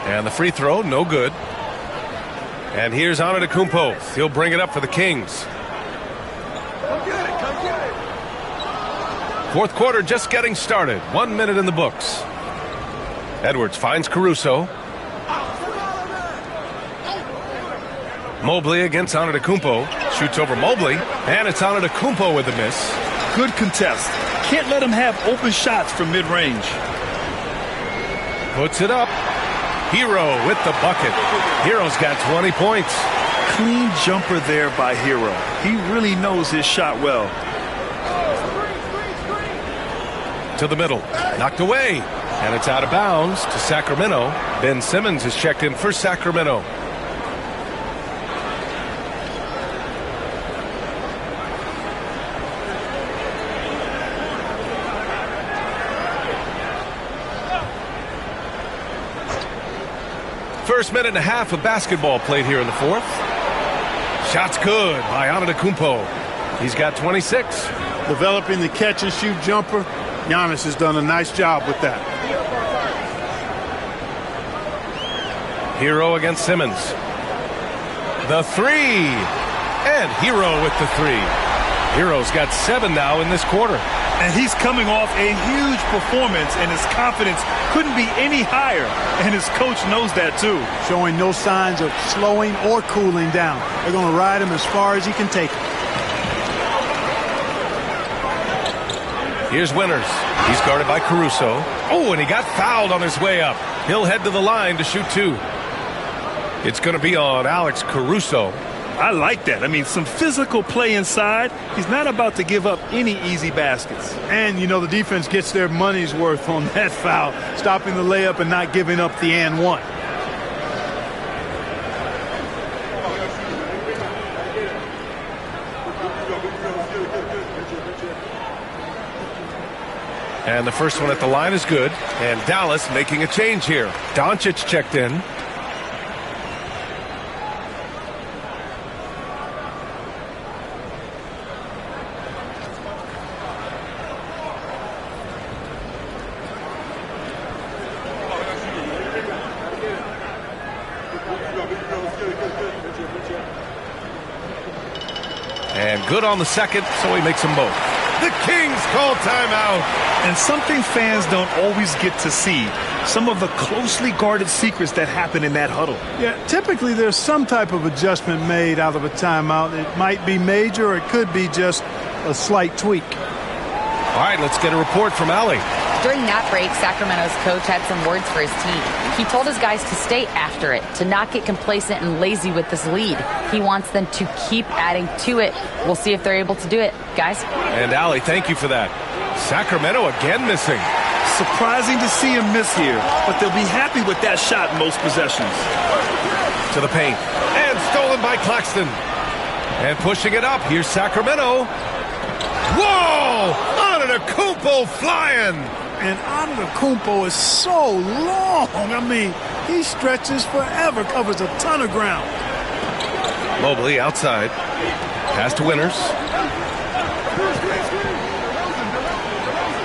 And the free throw, no good. And here's Antetokounmpo. He'll bring it up for the Kings. Come get it, come get it. Fourth quarter just getting started. 1 minute in the books. Edwards finds Caruso. Mobley against Antetokounmpo. Shoots over Mobley. And it's Antetokounmpo with the miss. Good contest. Can't let him have open shots from mid-range. Puts it up. Hero with the bucket. Hero's got 20 points. Clean jumper there by Hero. He really knows his shot well. To the middle. Knocked away. And it's out of bounds to Sacramento. Ben Simmons is checked in for Sacramento. First minute and a half of basketball played here in the fourth. Shot's good by Antetokounmpo. He's got 26. Developing the catch-and-shoot jumper. Giannis has done a nice job with that. Hero against Simmons. The three. And Hero with the three. Hero's got 7 now in this quarter. And he's coming off a huge performance, and his confidence couldn't be any higher. And his coach knows that, too. Showing no signs of slowing or cooling down. They're going to ride him as far as he can take him. Here's Winters. He's guarded by Caruso. Oh, and he got fouled on his way up. He'll head to the line to shoot 2. It's going to be on Alex Caruso. I like that. I mean, some physical play inside. He's not about to give up any easy baskets. And, you know, the defense gets their money's worth on that foul, stopping the layup and not giving up the and one. And the first one at the line is good. And Dallas making a change here. Doncic checked in. And good on the second, so he makes them both. The Kings call timeout. And something fans don't always get to see, some of the closely guarded secrets that happen in that huddle. Yeah, typically there's some type of adjustment made out of a timeout. It might be major or it could be just a slight tweak. All right, let's get a report from Allie. During that break, Sacramento's coach had some words for his team. He told his guys to stay after it, to not get complacent and lazy with this lead. He wants them to keep adding to it. We'll see if they're able to do it, guys. And Allie, thank you for that. Sacramento again missing. Surprising to see him miss here, but they'll be happy with that shot most possessions. To the paint. And stolen by Claxton. And pushing it up. Here's Sacramento. Whoa! Antetokounmpo flying. And Antetokounmpo is so long. I mean, he stretches forever, covers a ton of ground. Mobley outside. Pass to Winters.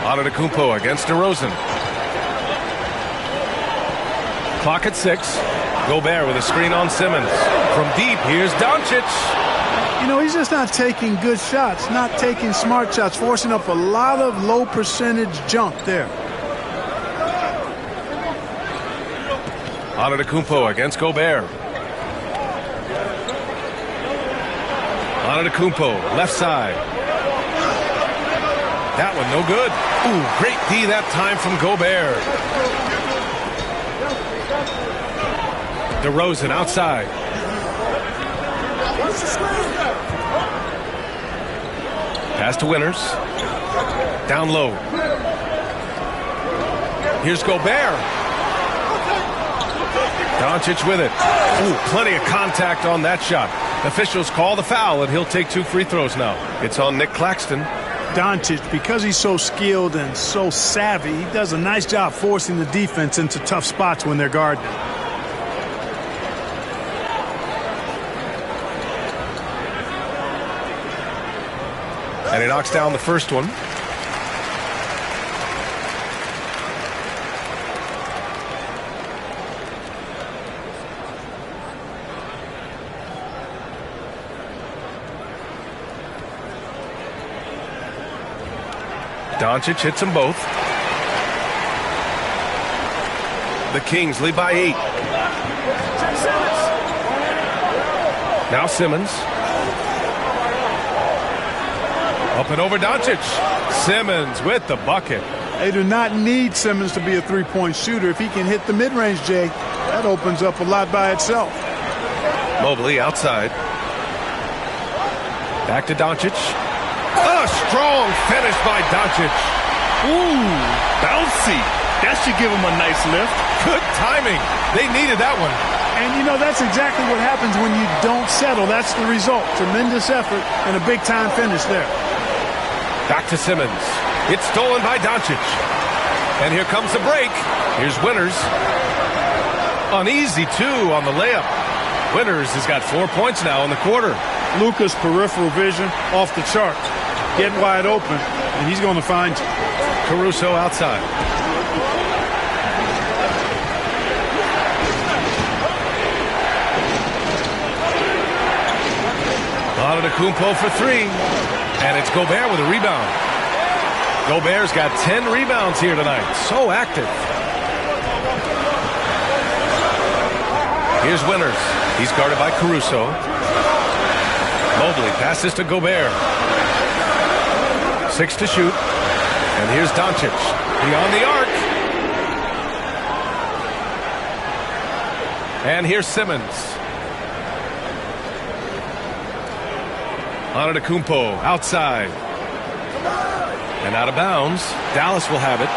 Antetokounmpo against DeRozan. Clock at 6. Gobert with a screen on Simmons. From deep, here's Doncic. You know, he's just not taking good shots, not taking smart shots, forcing up a lot of low percentage jump there. Antetokounmpo against Gobert. Antetokounmpo, left side. That one no good. Ooh, great D that time from Gobert. DeRozan outside. Pass to Winters. Down low. Here's Gobert. Doncic with it. Ooh, plenty of contact on that shot. Officials call the foul, and he'll take 2 free throws now. It's on Nick Claxton. Doncic, because he's so skilled and so savvy, he does a nice job forcing the defense into tough spots when they're guarding. And he knocks down the first one. Doncic hits them both. The Kings lead by 8. Now Simmons. Up and over Doncic. Simmons with the bucket. They do not need Simmons to be a three-point shooter. If he can hit the mid-range, Jay, that opens up a lot by itself. Mobley outside. Back to Doncic. A strong finish by Doncic. Ooh, bouncy. That should give him a nice lift. Good timing. They needed that one. And, you know, that's exactly what happens when you don't settle. That's the result. Tremendous effort and a big-time finish there. Back to Simmons. It's stolen by Doncic. And here comes the break. Here's Winters. An easy 2 on the layup. Winters has got 4 points now in the quarter. Luka's peripheral vision off the chart. Get wide open, and he's going to find you. Caruso outside. Antetokounmpo for 3. And it's Gobert with a rebound. Gobert's got 10 rebounds here tonight. So active. Here's Winters. He's guarded by Caruso. Mobley passes to Gobert. 6 to shoot. And here's Doncic beyond the arc. And here's Simmons. Antetokounmpo outside. And out of bounds. Dallas will have it.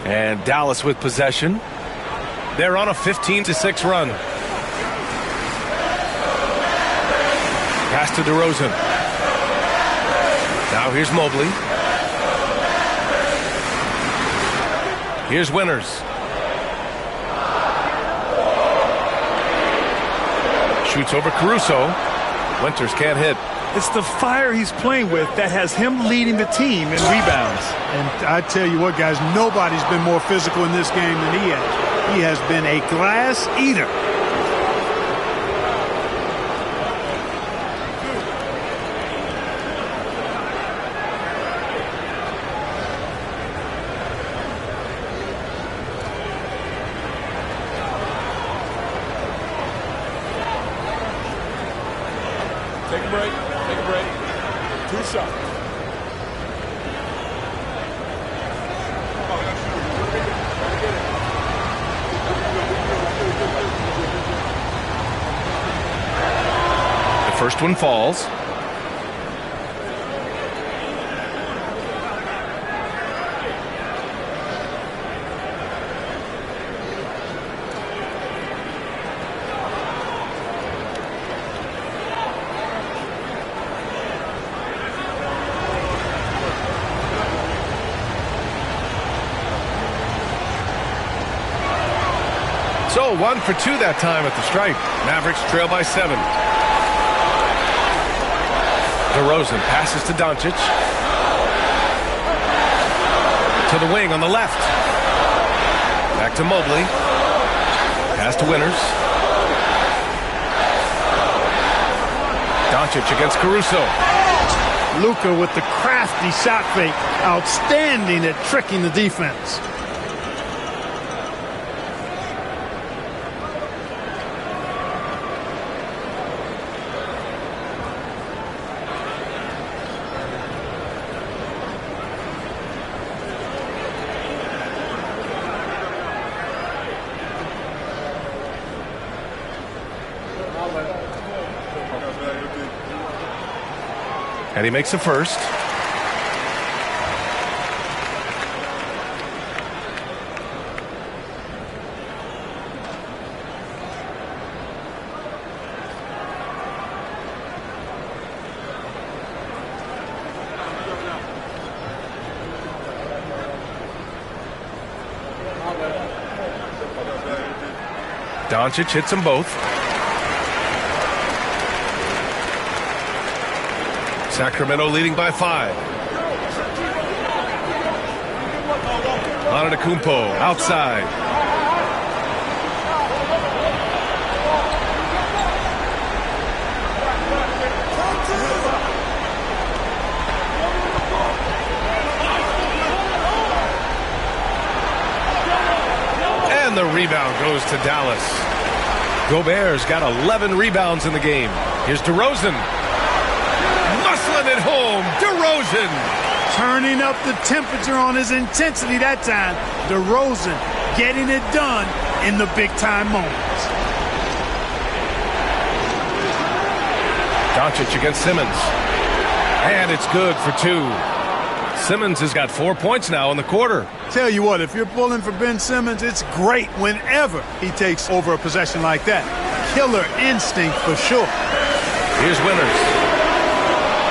And Dallas with possession. They're on a 15-6 run. Pass to DeRozan. Now here's Mobley. Here's Winters. Shoots over Caruso. Winters can't hit. It's the fire he's playing with that has him leading the team in rebounds. And I tell you what, guys, nobody's been more physical in this game than he has. He has been a glass eater. Take a break. Take a break. 2 shots. The first one falls. So 1 for 2 that time at the stripe. Mavericks trail by 7. DeRozan passes to Doncic. To the wing on the left. Back to Mobley. Pass to Winters. Doncic against Caruso. Luka with the crafty shot fake. Outstanding at tricking the defense. And he makes a first. Doncic hits them both. Sacramento leading by 5. Antetokounmpo outside. And the rebound goes to Dallas. Gobert's got 11 rebounds in the game. Here's DeRozan. Muscling it home. DeRozan. Turning up the temperature on his intensity that time. DeRozan getting it done in the big-time moments. Doncic against Simmons. And it's good for 2. Simmons has got 4 points now in the quarter. Tell you what, if you're pulling for Ben Simmons, it's great whenever he takes over a possession like that. Killer instinct for sure. Here's Winters.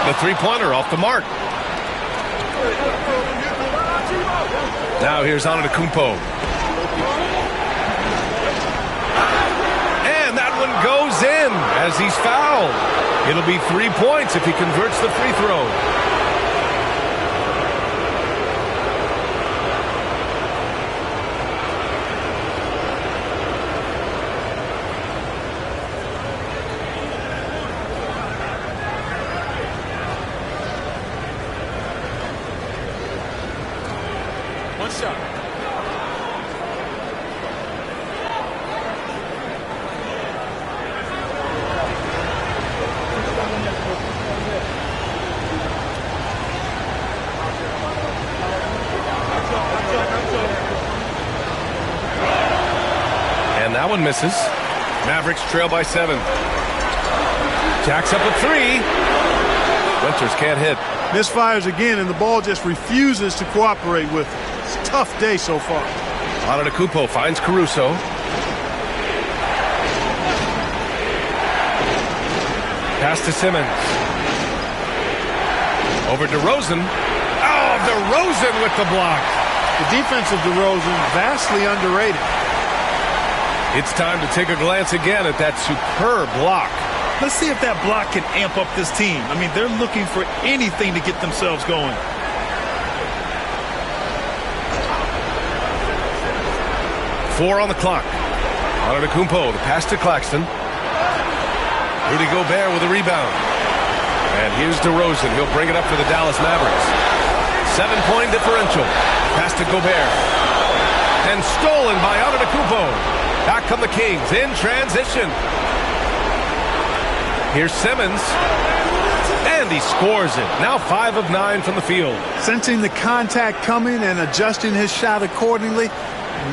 The three-pointer off the mark. Now here's Antetokounmpo. And that one goes in as he's fouled. It'll be 3 points if he converts the free throw. one misses. Mavericks trail by 7. Jacks up a 3. Winters can't hit. Misfires again, and the ball just refuses to cooperate with it. It's a tough day so far. Antetokounmpo finds Caruso. Pass to Simmons. Over DeRozan. Oh, DeRozan with the block. The defense of DeRozan vastly underrated. It's time to take a glance again at that superb block. Let's see if that block can amp up this team. I mean, they're looking for anything to get themselves going. Four on the clock. Antetokounmpo, the pass to Claxton. Rudy Gobert with a rebound. And here's DeRozan. He'll bring it up for the Dallas Mavericks. 7-point differential. Pass to Gobert. And stolen by Antetokounmpo. Back come the Kings in transition. Here's Simmons. And he scores it. Now 5 of 9 from the field. Sensing the contact coming and adjusting his shot accordingly.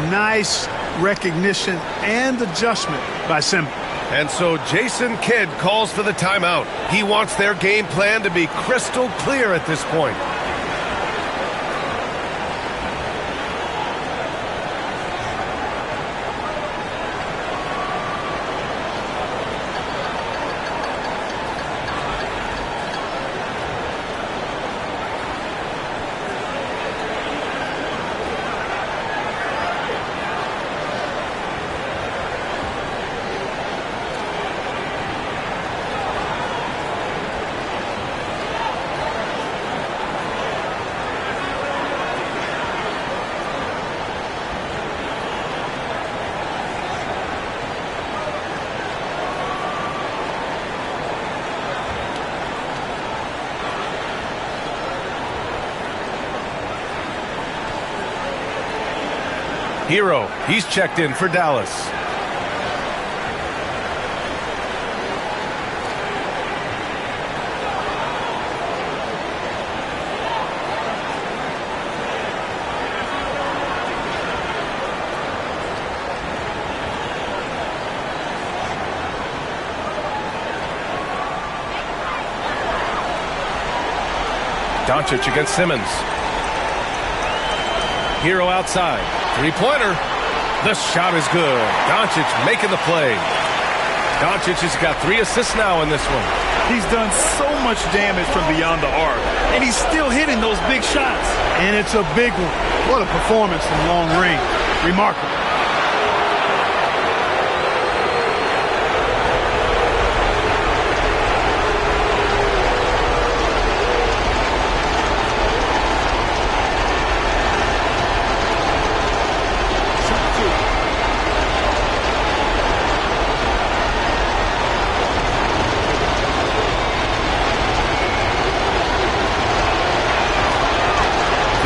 Nice recognition and adjustment by Simmons. And so Jason Kidd calls for the timeout. He wants their game plan to be crystal clear at this point. Hero, he's checked in for Dallas. Doncic against Simmons. Hero outside. Three-pointer. The shot is good. Doncic making the play. Doncic has got 3 assists now in this one. He's done so much damage from beyond the arc, and he's still hitting those big shots. And it's a big one. What a performance from long range. Remarkable.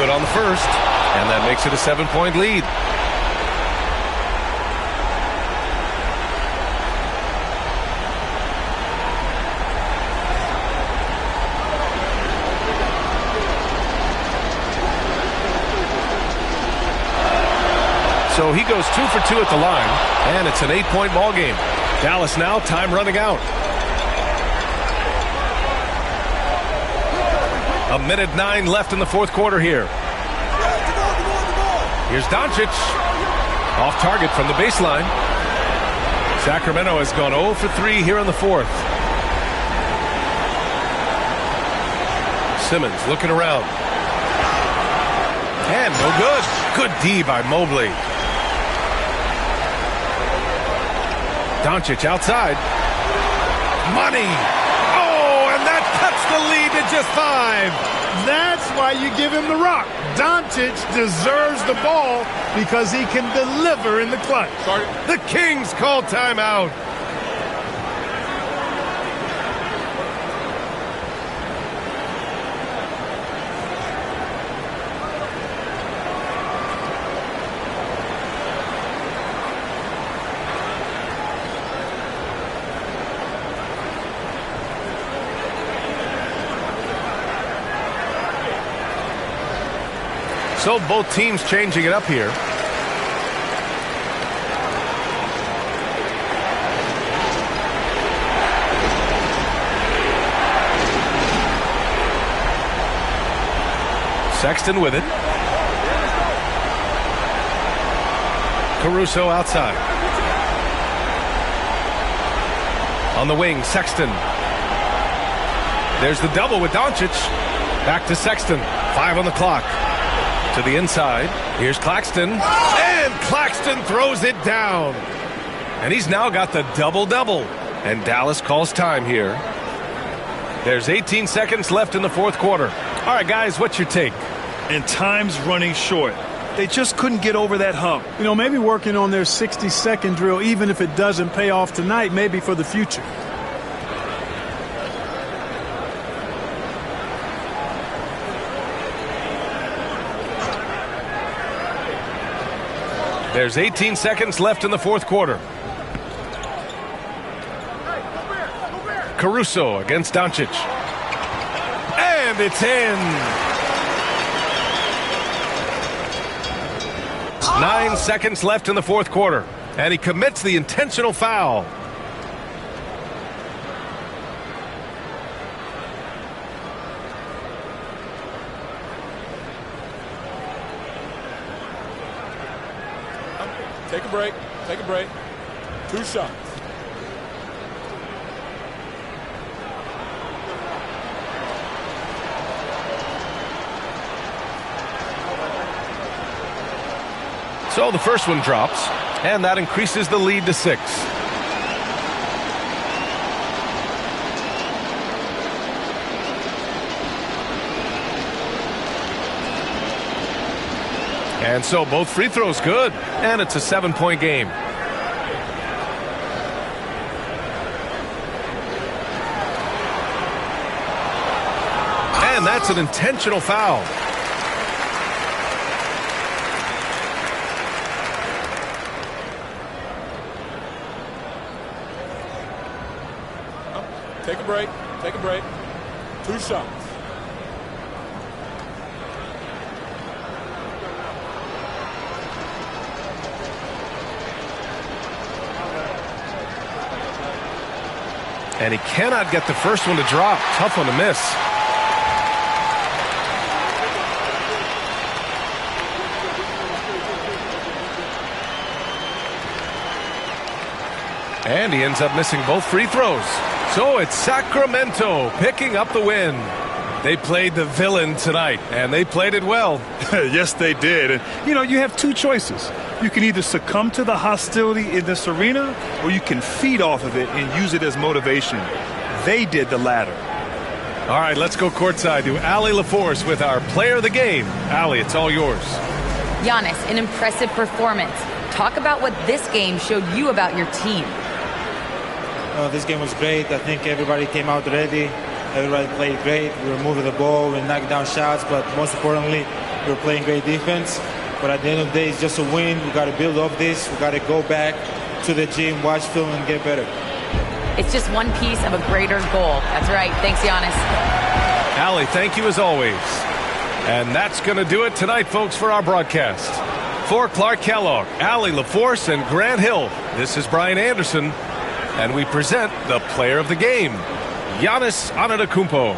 On the first, and that makes it a 7-point lead. So he goes 2 for 2 at the line, and it's an 8-point ball game. Dallas now, time running out. A minute 9 left in the fourth quarter here. Here's Doncic. Off target from the baseline. Sacramento has gone 0 for 3 here in the fourth. Simmons looking around. And no good. Good D by Mobley. Doncic outside. Money. Oh, and that cuts the lead to just 5. That's why you give him the rock. Doncic deserves the ball because he can deliver in the clutch. Sorry. The Kings call timeout. So both teams changing it up here. Sexton with it. Caruso outside. On the wing, Sexton. There's the double with Doncic. Back to Sexton. 5 on the clock. To the inside. Here's Claxton. And Claxton throws it down. And he's now got the double-double. And Dallas calls time here. There's 18 seconds left in the fourth quarter. All right, guys, what's your take? And time's running short. They just couldn't get over that hump. You know, maybe working on their 60-second drill, even if it doesn't pay off tonight, maybe for the future. There's 18 seconds left in the fourth quarter. Caruso against Doncic. And it's in. 9 seconds left in the fourth quarter. And he commits the intentional foul. Take a break. Take a break. 2 shots. So the first one drops, and that increases the lead to 6. And so both free throws good, and it's a 7-point game. And that's an intentional foul. Take a break. Take a break. 2 shots. And he cannot get the first one to drop. Tough one to miss. And he ends up missing both free throws. So it's Sacramento picking up the win. They played the villain tonight, and they played it well. Yes, they did. And, you know, you have 2 choices. You can either succumb to the hostility in this arena, or you can feed off of it and use it as motivation. They did the latter. All right, let's go courtside to Allie LaForce with our player of the game. Allie, it's all yours. Giannis, an impressive performance. Talk about what this game showed you about your team. This game was great. I think everybody came out ready. Everybody played great. We were moving the ball, we knocked down shots, but most importantly, we were playing great defense. But at the end of the day, it's just a win. We got to build off this. We got to go back to the gym, watch film, and get better. It's just one piece of a greater goal. That's right. Thanks, Giannis. Allie, thank you as always. And that's going to do it tonight, folks, for our broadcast. For Clark Kellogg, Allie LaForce, and Grant Hill, this is Brian Anderson, and we present the player of the game, Giannis Antetokounmpo.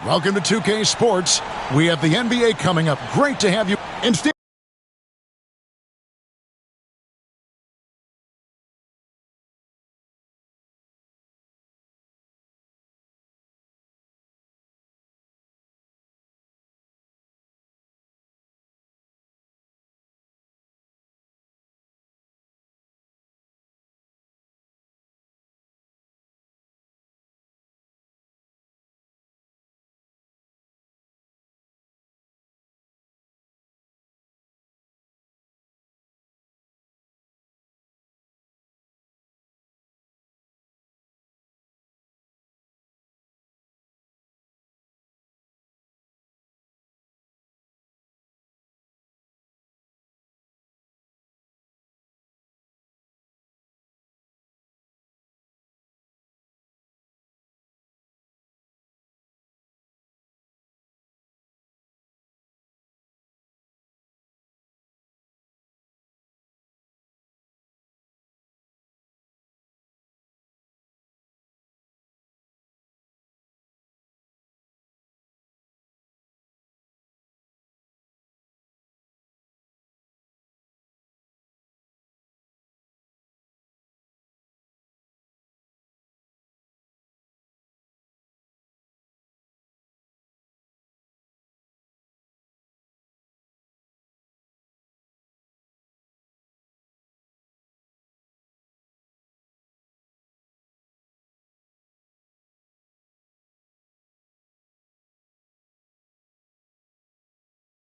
Welcome to 2K Sports. We have the NBA coming up. Great to have you.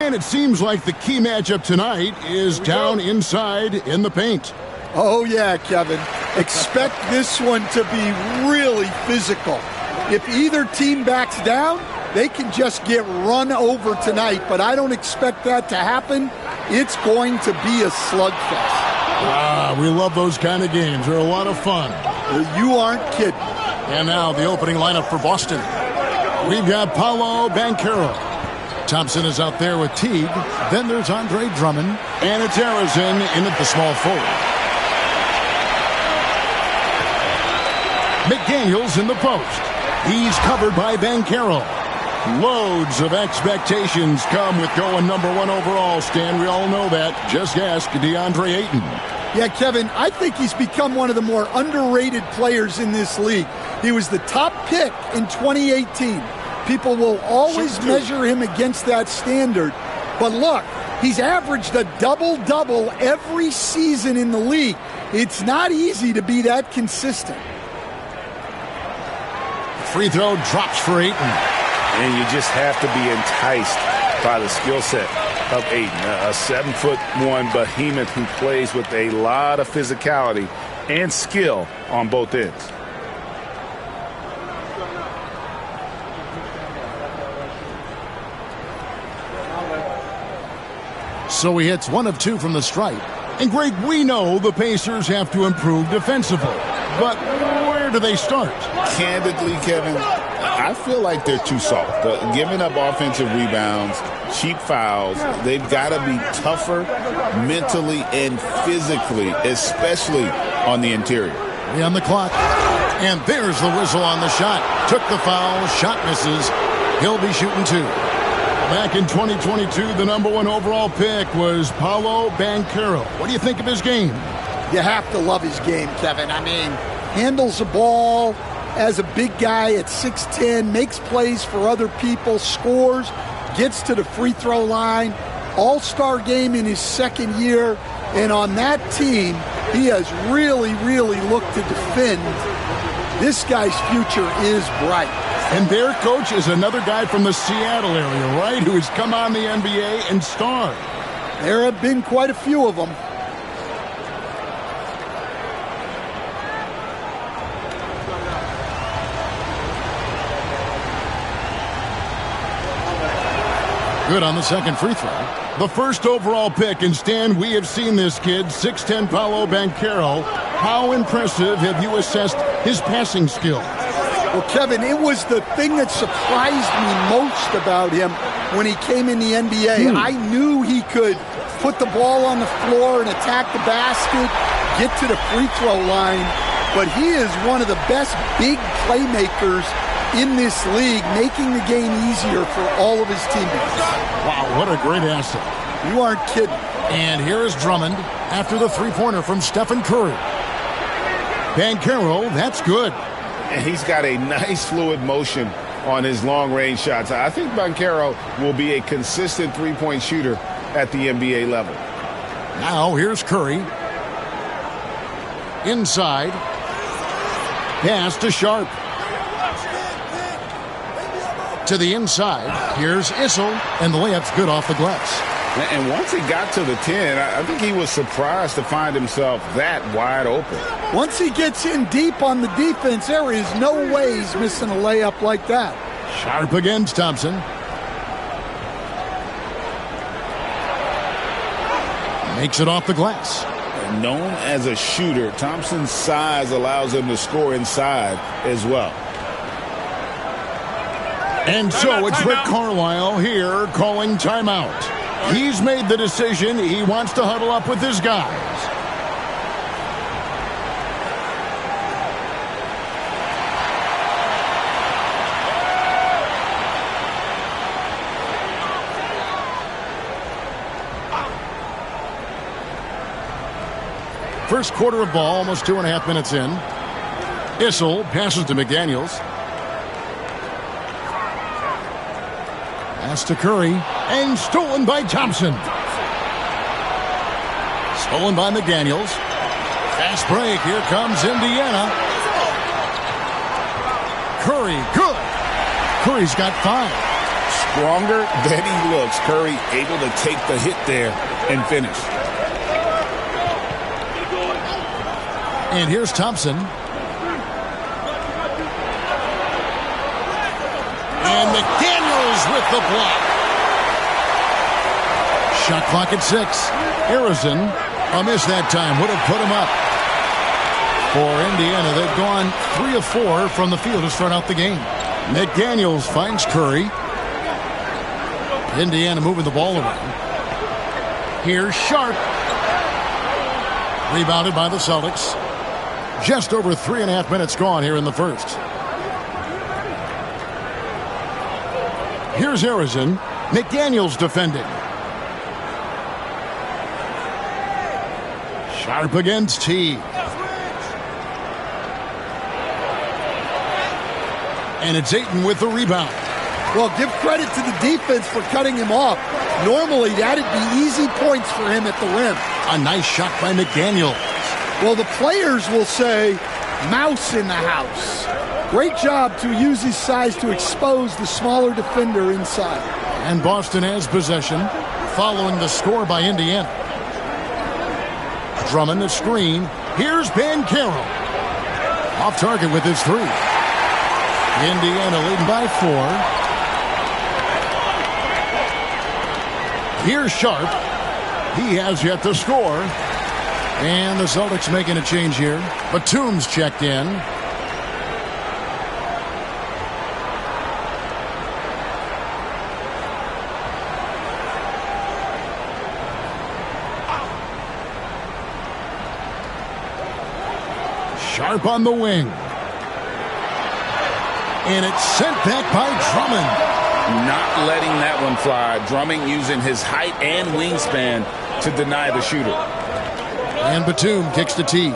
And it seems like the key matchup tonight is down inside in the paint. Oh, yeah, Kevin. Expect this one to be really physical. If either team backs down, they can just get run over tonight, but I don't expect that to happen. It's going to be a slugfest. We love those kind of games. They're a lot of fun. You aren't kidding. And now the opening lineup for Boston. We've got Paolo Banchero. Thompson is out there with Teague. Then there's Andre Drummond. And it's Arizin in at the small forward. McDaniels in the post. He's covered by Banchero. Loads of expectations come with going #1 overall, Stan. We all know that. Just ask DeAndre Ayton. Yeah, Kevin, I think he's become one of the more underrated players in this league. He was the top pick in 2018. People will always measure him against that standard. But look, he's averaged a double-double every season in the league. It's not easy to be that consistent. Free throw drops for Ayton. And you just have to be enticed by the skill set of Ayton. A 7'1" behemoth who plays with a lot of physicality and skill on both ends. So he hits 1 of 2 from the stripe. And Greg, we know the Pacers have to improve defensively. But where do they start? Candidly, Kevin, I feel like they're too soft. Giving up offensive rebounds, cheap fouls, they've got to be tougher mentally and physically, especially on the interior. 3 on the clock. And there's the whistle on the shot. Took the foul, shot misses. He'll be shooting 2. Back in 2022, the #1 overall pick was Paolo Banchero. What do you think of his game? You have to love his game, Kevin. I mean, handles the ball as a big guy at 6'10", makes plays for other people, scores, gets to the free throw line. All-star game in his second year. And on that team, he has really, really looked to defend. This guy's future is bright. And their coach is another guy from the Seattle area, right, who has come on the NBA and starred. There have been quite a few of them. Good on the second free throw. The first overall pick, and Stan, we have seen this kid, 6'10" Paolo Banchero. How impressive have you assessed his passing skill? Well, Kevin, it was the thing that surprised me most about him when he came in the NBA. I knew he could put the ball on the floor and attack the basket, get to the free throw line, but he is one of the best big playmakers in this league, making the game easier for all of his teammates. Wow, what a great asset. You aren't kidding. And here is Drummond after the three-pointer from Stephen Curry. Banchero, that's good. And he's got a nice fluid motion on his long-range shots. I think Banchero will be a consistent three-point shooter at the NBA level. Now here's Curry. Inside. Pass to Sharp. To the inside. Here's Issel, and the layup's good off the glass. And once he got to the 10, I think he was surprised to find himself that wide open. Once he gets in deep on the defense, there is no way he's missing a layup like that. Sharp against Thompson. Makes it off the glass. Known as a shooter, Thompson's size allows him to score inside as well. And so it's Rick Carlisle here calling timeout. He's made the decision. He wants to huddle up with his guys. First quarter of ball, almost 2.5 minutes in. Issel passes to McDaniels. Pass to Curry. And stolen by Thompson. Stolen by McDaniels. Fast break. Here comes Indiana. Curry, good. Curry's got 5. Stronger than he looks. Curry able to take the hit there and finish. And here's Thompson. And McDaniels with the block. Shot clock at 6. Arizon, a miss that time, would have put him up. For Indiana, they've gone 3 of 4 from the field to start out the game. McDaniels finds Curry. Indiana moving the ball around. Here's Sharp. Rebounded by the Celtics. Just over 3.5 minutes gone here in the first. Here's Arizon. McDaniels defending. Sharp against Teague. And it's Ayton with the rebound. Well, give credit to the defense for cutting him off. Normally, that'd be easy points for him at the rim. A nice shot by McDaniels. Well, the players will say, mouse in the house. Great job to use his size to expose the smaller defender inside. And Boston has possession, following the score by Indiana. Drummond the screen. Here's Banchero. Off target with his 3. Indiana leading by 4. Here's Sharp. He has yet to score. And the Celtics making a change here. Batum's checked in. Sharp on the wing. And it's sent back by Drummond. Not letting that one fly. Drummond using his height and wingspan to deny the shooter. And Batum kicks to Teague.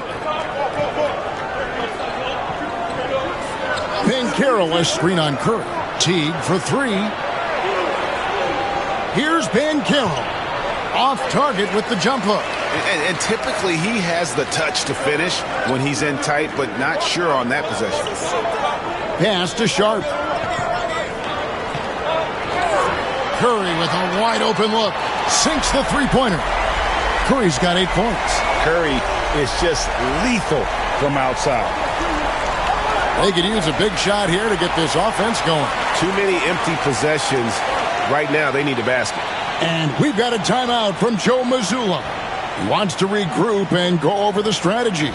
Banchero a screen on Curry. Teague for 3. Here's Banchero. Off target with the jump hook. And typically he has the touch to finish when he's in tight, but not sure on that possession. Pass to Sharp. Curry with a wide open look. Sinks the three-pointer. Curry's got 8 points. Curry is just lethal from outside. They could use a big shot here to get this offense going. Too many empty possessions. Right now, they need a basket. And we've got a timeout from Joe Mazzulla. He wants to regroup and go over the strategy.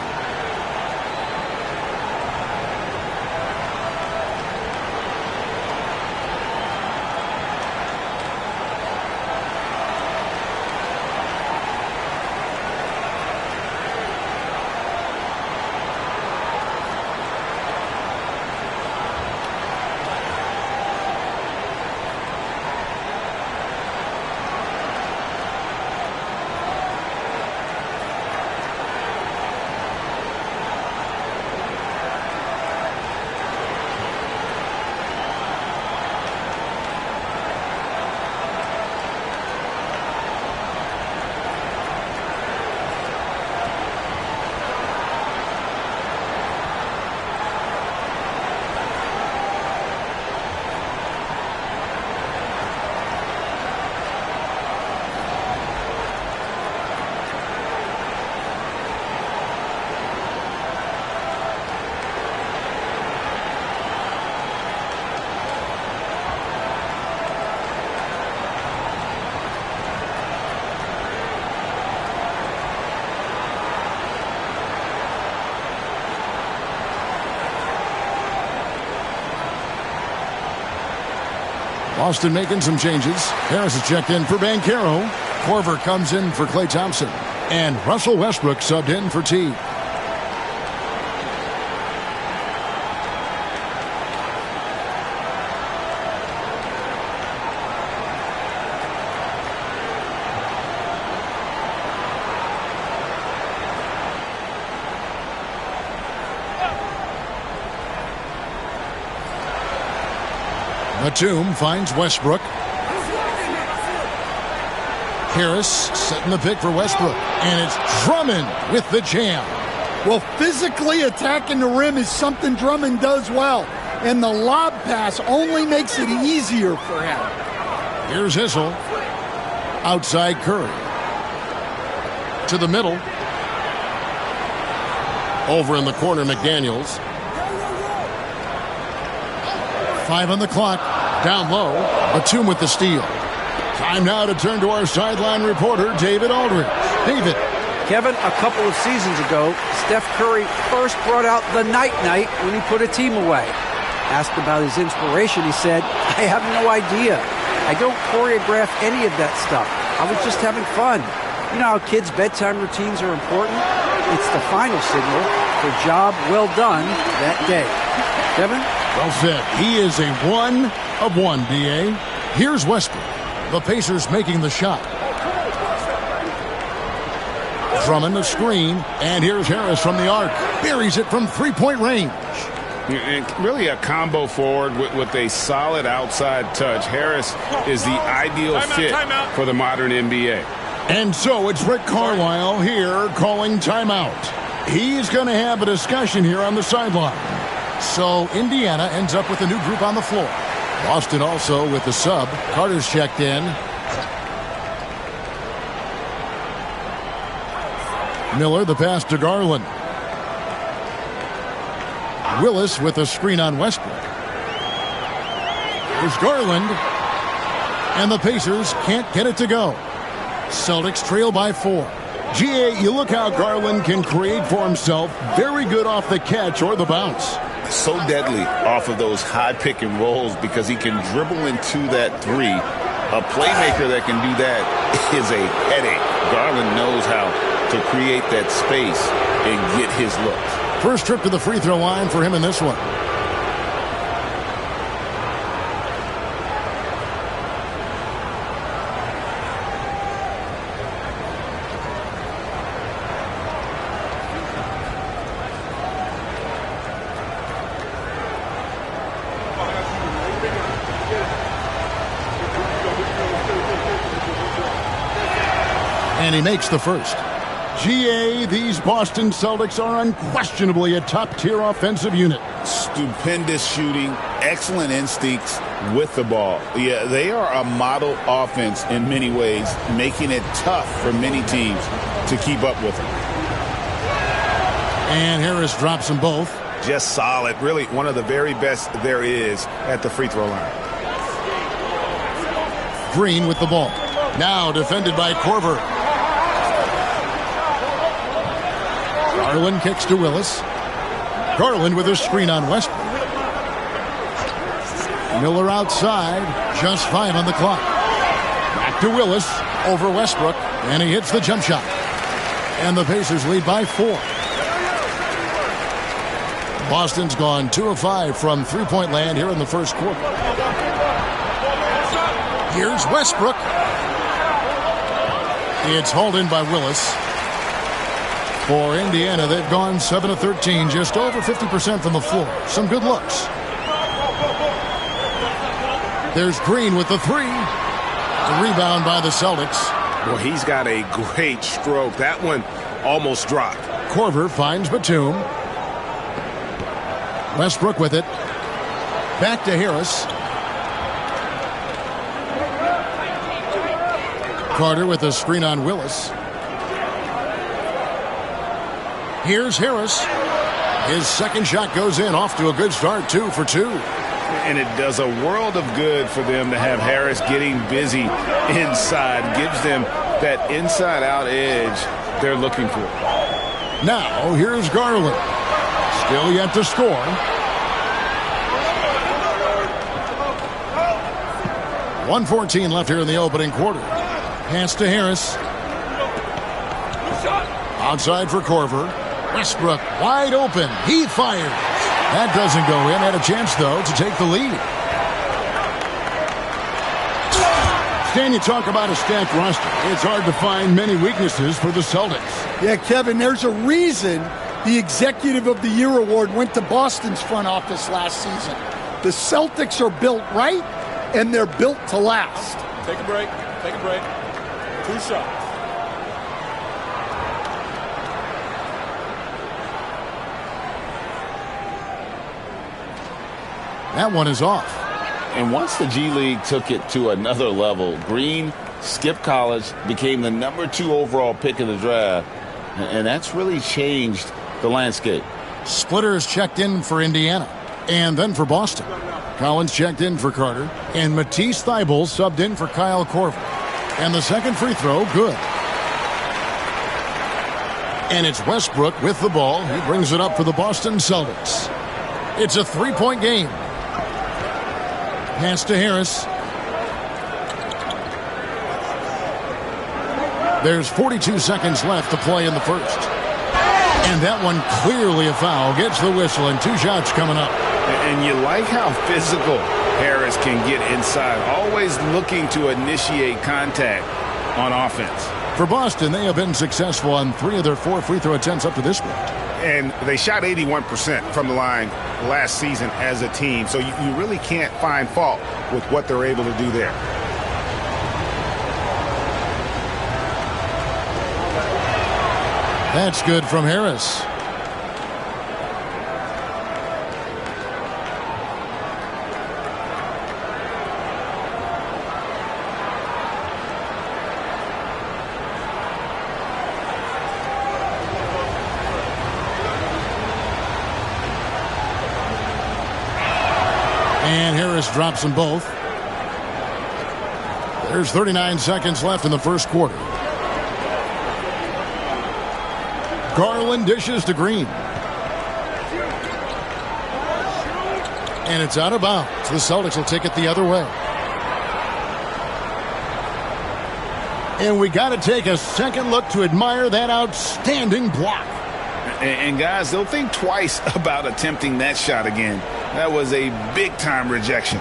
Boston making some changes. Harris is checked in for Banchero. Korver comes in for Klay Thompson. And Russell Westbrook subbed in for Teague. Batum finds Westbrook. Harris setting the pick for Westbrook. And it's Drummond with the jam. Well, physically attacking the rim is something Drummond does well. And the lob pass only makes it easier for him. Here's Issel. Outside Curry. To the middle. Over in the corner, McDaniels. 5 on the clock. Down low. Batum with the steal. Time now to turn to our sideline reporter, David Aldridge. David. Kevin, a couple of seasons ago, Steph Curry first brought out the night-night when he put a team away. Asked about his inspiration, he said, I have no idea. I don't choreograph any of that stuff. I was just having fun. You know how kids' bedtime routines are important? It's the final signal for job well done that day. Kevin? Well said. He is a 1 of 1, B.A. Here's Westbrook. The Pacers making the shot. Drummond the screen. And here's Harris from the arc. Buries it from three-point range. And really a combo forward with a solid outside touch. Harris is the ideal fit for the modern NBA. And so it's Rick Carlisle here calling timeout. He's going to have a discussion here on the sideline. So Indiana ends up with a new group on the floor. Boston also with the sub. Carter's checked in. Miller the pass to Garland. Willis with a screen on Westbrook. There's Garland. And the Pacers can't get it to go. Celtics trail by 4. GA, you look how Garland can create for himself. Very good off the catch or the bounce. So deadly off of those high pick and rolls because he can dribble into that three. A playmaker that can do that is a headache. Garland knows how to create that space and get his looks. First trip to the free throw line for him in this one. And he makes the first. GA, these Boston Celtics are unquestionably a top-tier offensive unit. Stupendous shooting, excellent instincts with the ball. Yeah, they are a model offense in many ways, making it tough for many teams to keep up with them. And Harris drops them both. Just solid, really one of the very best there is at the free throw line. Green with the ball. Now defended by Korver. Garland kicks to Willis. Garland with a screen on Westbrook. Miller outside. Just 5 on the clock. Back to Willis over Westbrook. And he hits the jump shot. And the Pacers lead by 4. Boston's gone 2 of 5 from three-point land here in the first quarter. Here's Westbrook. It's hauled in by Willis. For Indiana, they've gone 7 of 13, just over 50% from the floor. Some good looks. There's Green with the 3. The rebound by the Celtics. Well, he's got a great stroke. That one almost dropped. Korver finds Batum. Westbrook with it. Back to Harris. Carter with a screen on Willis. Here's Harris. His second shot goes in, off to a good start, 2 for 2. And it does a world of good for them to have Harris getting busy inside. Gives them that inside-out edge they're looking for. Now, here's Garland. Still yet to score. 1:14 left here in the opening quarter. Pass to Harris. Outside for Korver. Westbrook wide open. He fires. That doesn't go in. Had a chance, though, to take the lead. Stan, you talk about a stacked roster. It's hard to find many weaknesses for the Celtics. Yeah, Kevin, there's a reason the Executive of the Year award went to Boston's front office last season. The Celtics are built right, and they're built to last. Take a break. Take a break. 2 shots. That one is off. And once the G League took it to another level, Green skipped college, became the #2 overall pick of the draft, and that's really changed the landscape. Splitters checked in for Indiana, and then for Boston. Collins checked in for Carter, and Matisse Thybulle subbed in for Kyle Korver. And the second free throw, good. And it's Westbrook with the ball. He brings it up for the Boston Celtics. It's a 3-point game. Pass to Harris. There's 42 seconds left to play in the first. And that one clearly a foul. Gets the whistle, and 2 shots coming up. And you like how physical Harris can get inside, always looking to initiate contact on offense. For Boston, they have been successful on 3 of their 4 free throw attempts up to this point. And they shot 81% from the line last season as a team, so you really can't find fault with what they're able to do there. That's good from Harris. And Harris drops them both. There's 39 seconds left in the first quarter. Garland dishes to Green. And it's out of bounds. The Celtics will take it the other way. And we got to take a second look to admire that outstanding block. And guys, they'll think twice about attempting that shot again. That was a big-time rejection.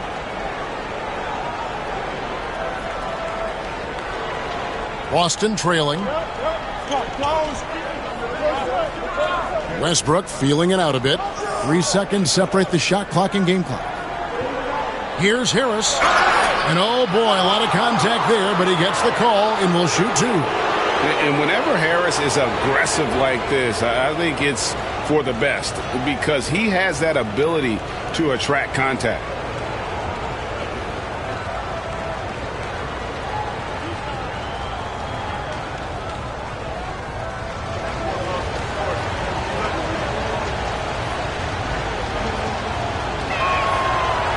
Boston trailing. Westbrook feeling it out a bit. 3 seconds separate the shot clock and game clock. Here's Harris. And oh boy, a lot of contact there, but he gets the call and will shoot 2. And whenever Harris is aggressive like this, I think it's for the best because he has that ability to attract contact.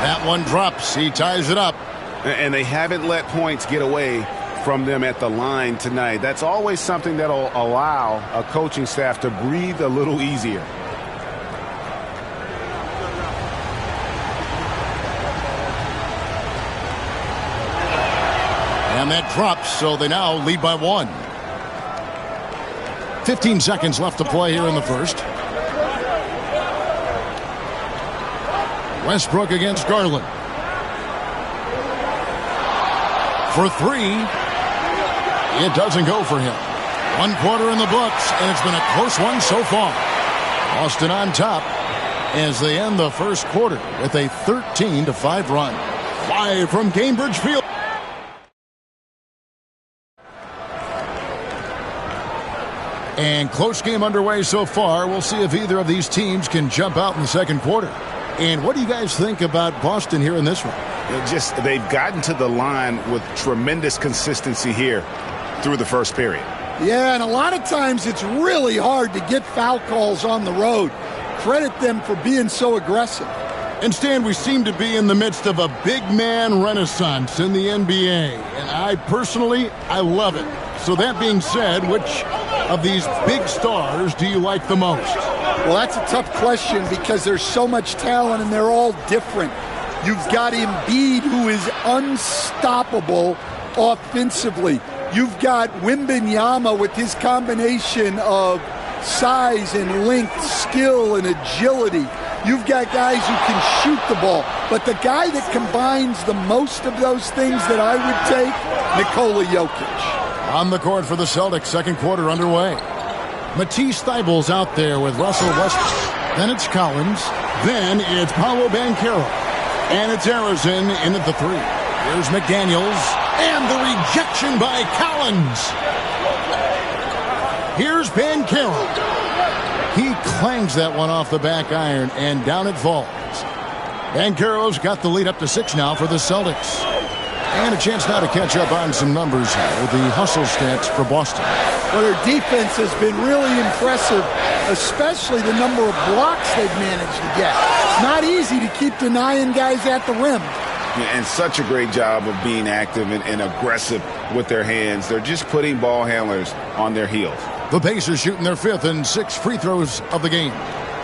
That one drops. He ties it up. And they haven't let points get away from them at the line tonight. That's always something that'll allow a coaching staff to breathe a little easier. And that drops, so they now lead by 1. 15 seconds left to play here in the first. Westbrook against Garland. For 3. It doesn't go for him. 1 quarter in the books, and it's been a close one so far. Boston on top as they end the first quarter with a 13-5 run. Live from Cambridge Field. And close game underway so far. We'll see if either of these teams can jump out in the second quarter. And what do you guys think about Boston here in this one? They've gotten to the line with tremendous consistency here through the first period. Yeah, and a lot of times it's really hard to get foul calls on the road. Credit them for being so aggressive. And Stan, we seem to be in the midst of a big man renaissance in the NBA. And I love it. So that being said, which of these big stars do you like the most? Well, that's a tough question because there's so much talent and they're all different. You've got Embiid, who is unstoppable offensively. You've got Wembanyama with his combination of size and length, skill and agility. You've got guys who can shoot the ball. But the guy that combines the most of those things that I would take, Nikola Jokic. On the court for the Celtics, second quarter underway. Matisse Thybulle's out there with Russell Westbrook. Then it's Collins. Then it's Paolo Banchero. And it's Harrison in at the three. Here's McDaniels. And the rejection by Collins. Here's Banchero. He clangs that one off the back iron, and down it falls. Banchero's got the lead up to 6 now for the Celtics. And a chance now to catch up on some numbers here with the hustle stats for Boston. Well, their defense has been really impressive, especially the number of blocks they've managed to get. It's not easy to keep denying guys at the rim. Yeah, and such a great job of being active and aggressive with their hands. They're just putting ball handlers on their heels. The Pacers shooting their 5th and 6th free throws of the game.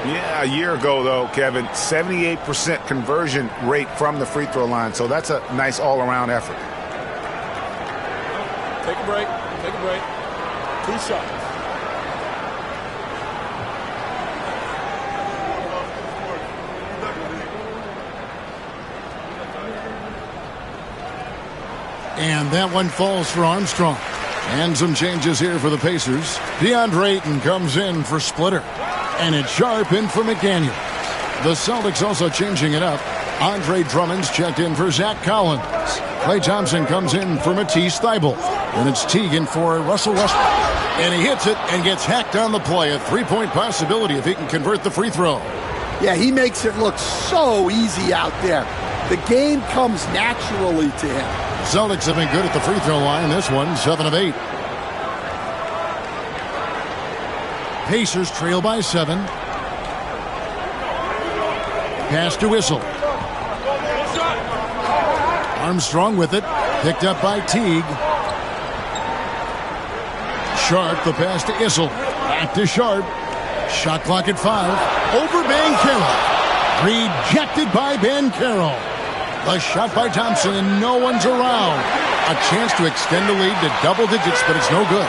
Yeah, a year ago, though, Kevin, 78% conversion rate from the free throw line. So that's a nice all-around effort. Take a break. Take a break. 2 shots. And that one falls for Armstrong. And some changes here for the Pacers. DeAndre Ayton comes in for Splitter. And it's Sharp in for McDaniel. The Celtics also changing it up. Andre Drummond's checked in for Zach Collins. Klay Thompson comes in for Matisse Thybulle. And it's Teague for Russell Westbrook. And he hits it and gets hacked on the play. A 3-point possibility if he can convert the free throw. Yeah, he makes it look so easy out there. The game comes naturally to him. Celtics have been good at the free throw line. This one, 7 of 8. Pacers trail by 7. Pass to Whistle. Armstrong with it. Picked up by Teague. Sharp, the pass to Issel. Back to Sharp. Shot clock at 5. Over Banchero. Rejected by Banchero. The shot by Thompson, and no one's around. A chance to extend the lead to double digits, but it's no good.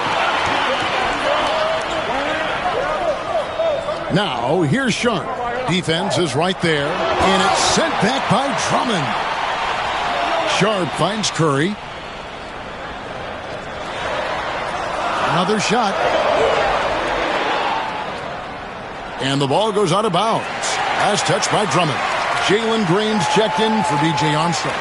Now, here's Sharp. Defense is right there, and it's sent back by Drummond. Sharp finds Curry. Another shot. And the ball goes out of bounds. Last touch by Drummond. Jalen Green's checked in for B.J. Armstrong.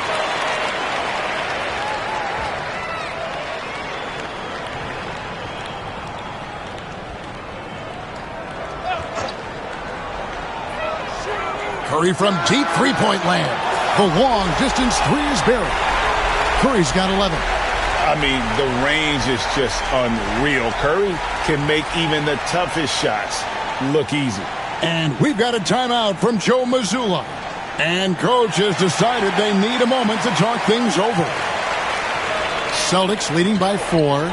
Curry from deep three-point land. The long distance 3 is buried. Curry's got 11. I mean, the range is just unreal. Curry can make even the toughest shots look easy. And we've got a timeout from Joe Mazzulla. And coach has decided they need a moment to talk things over. Celtics leading by 4.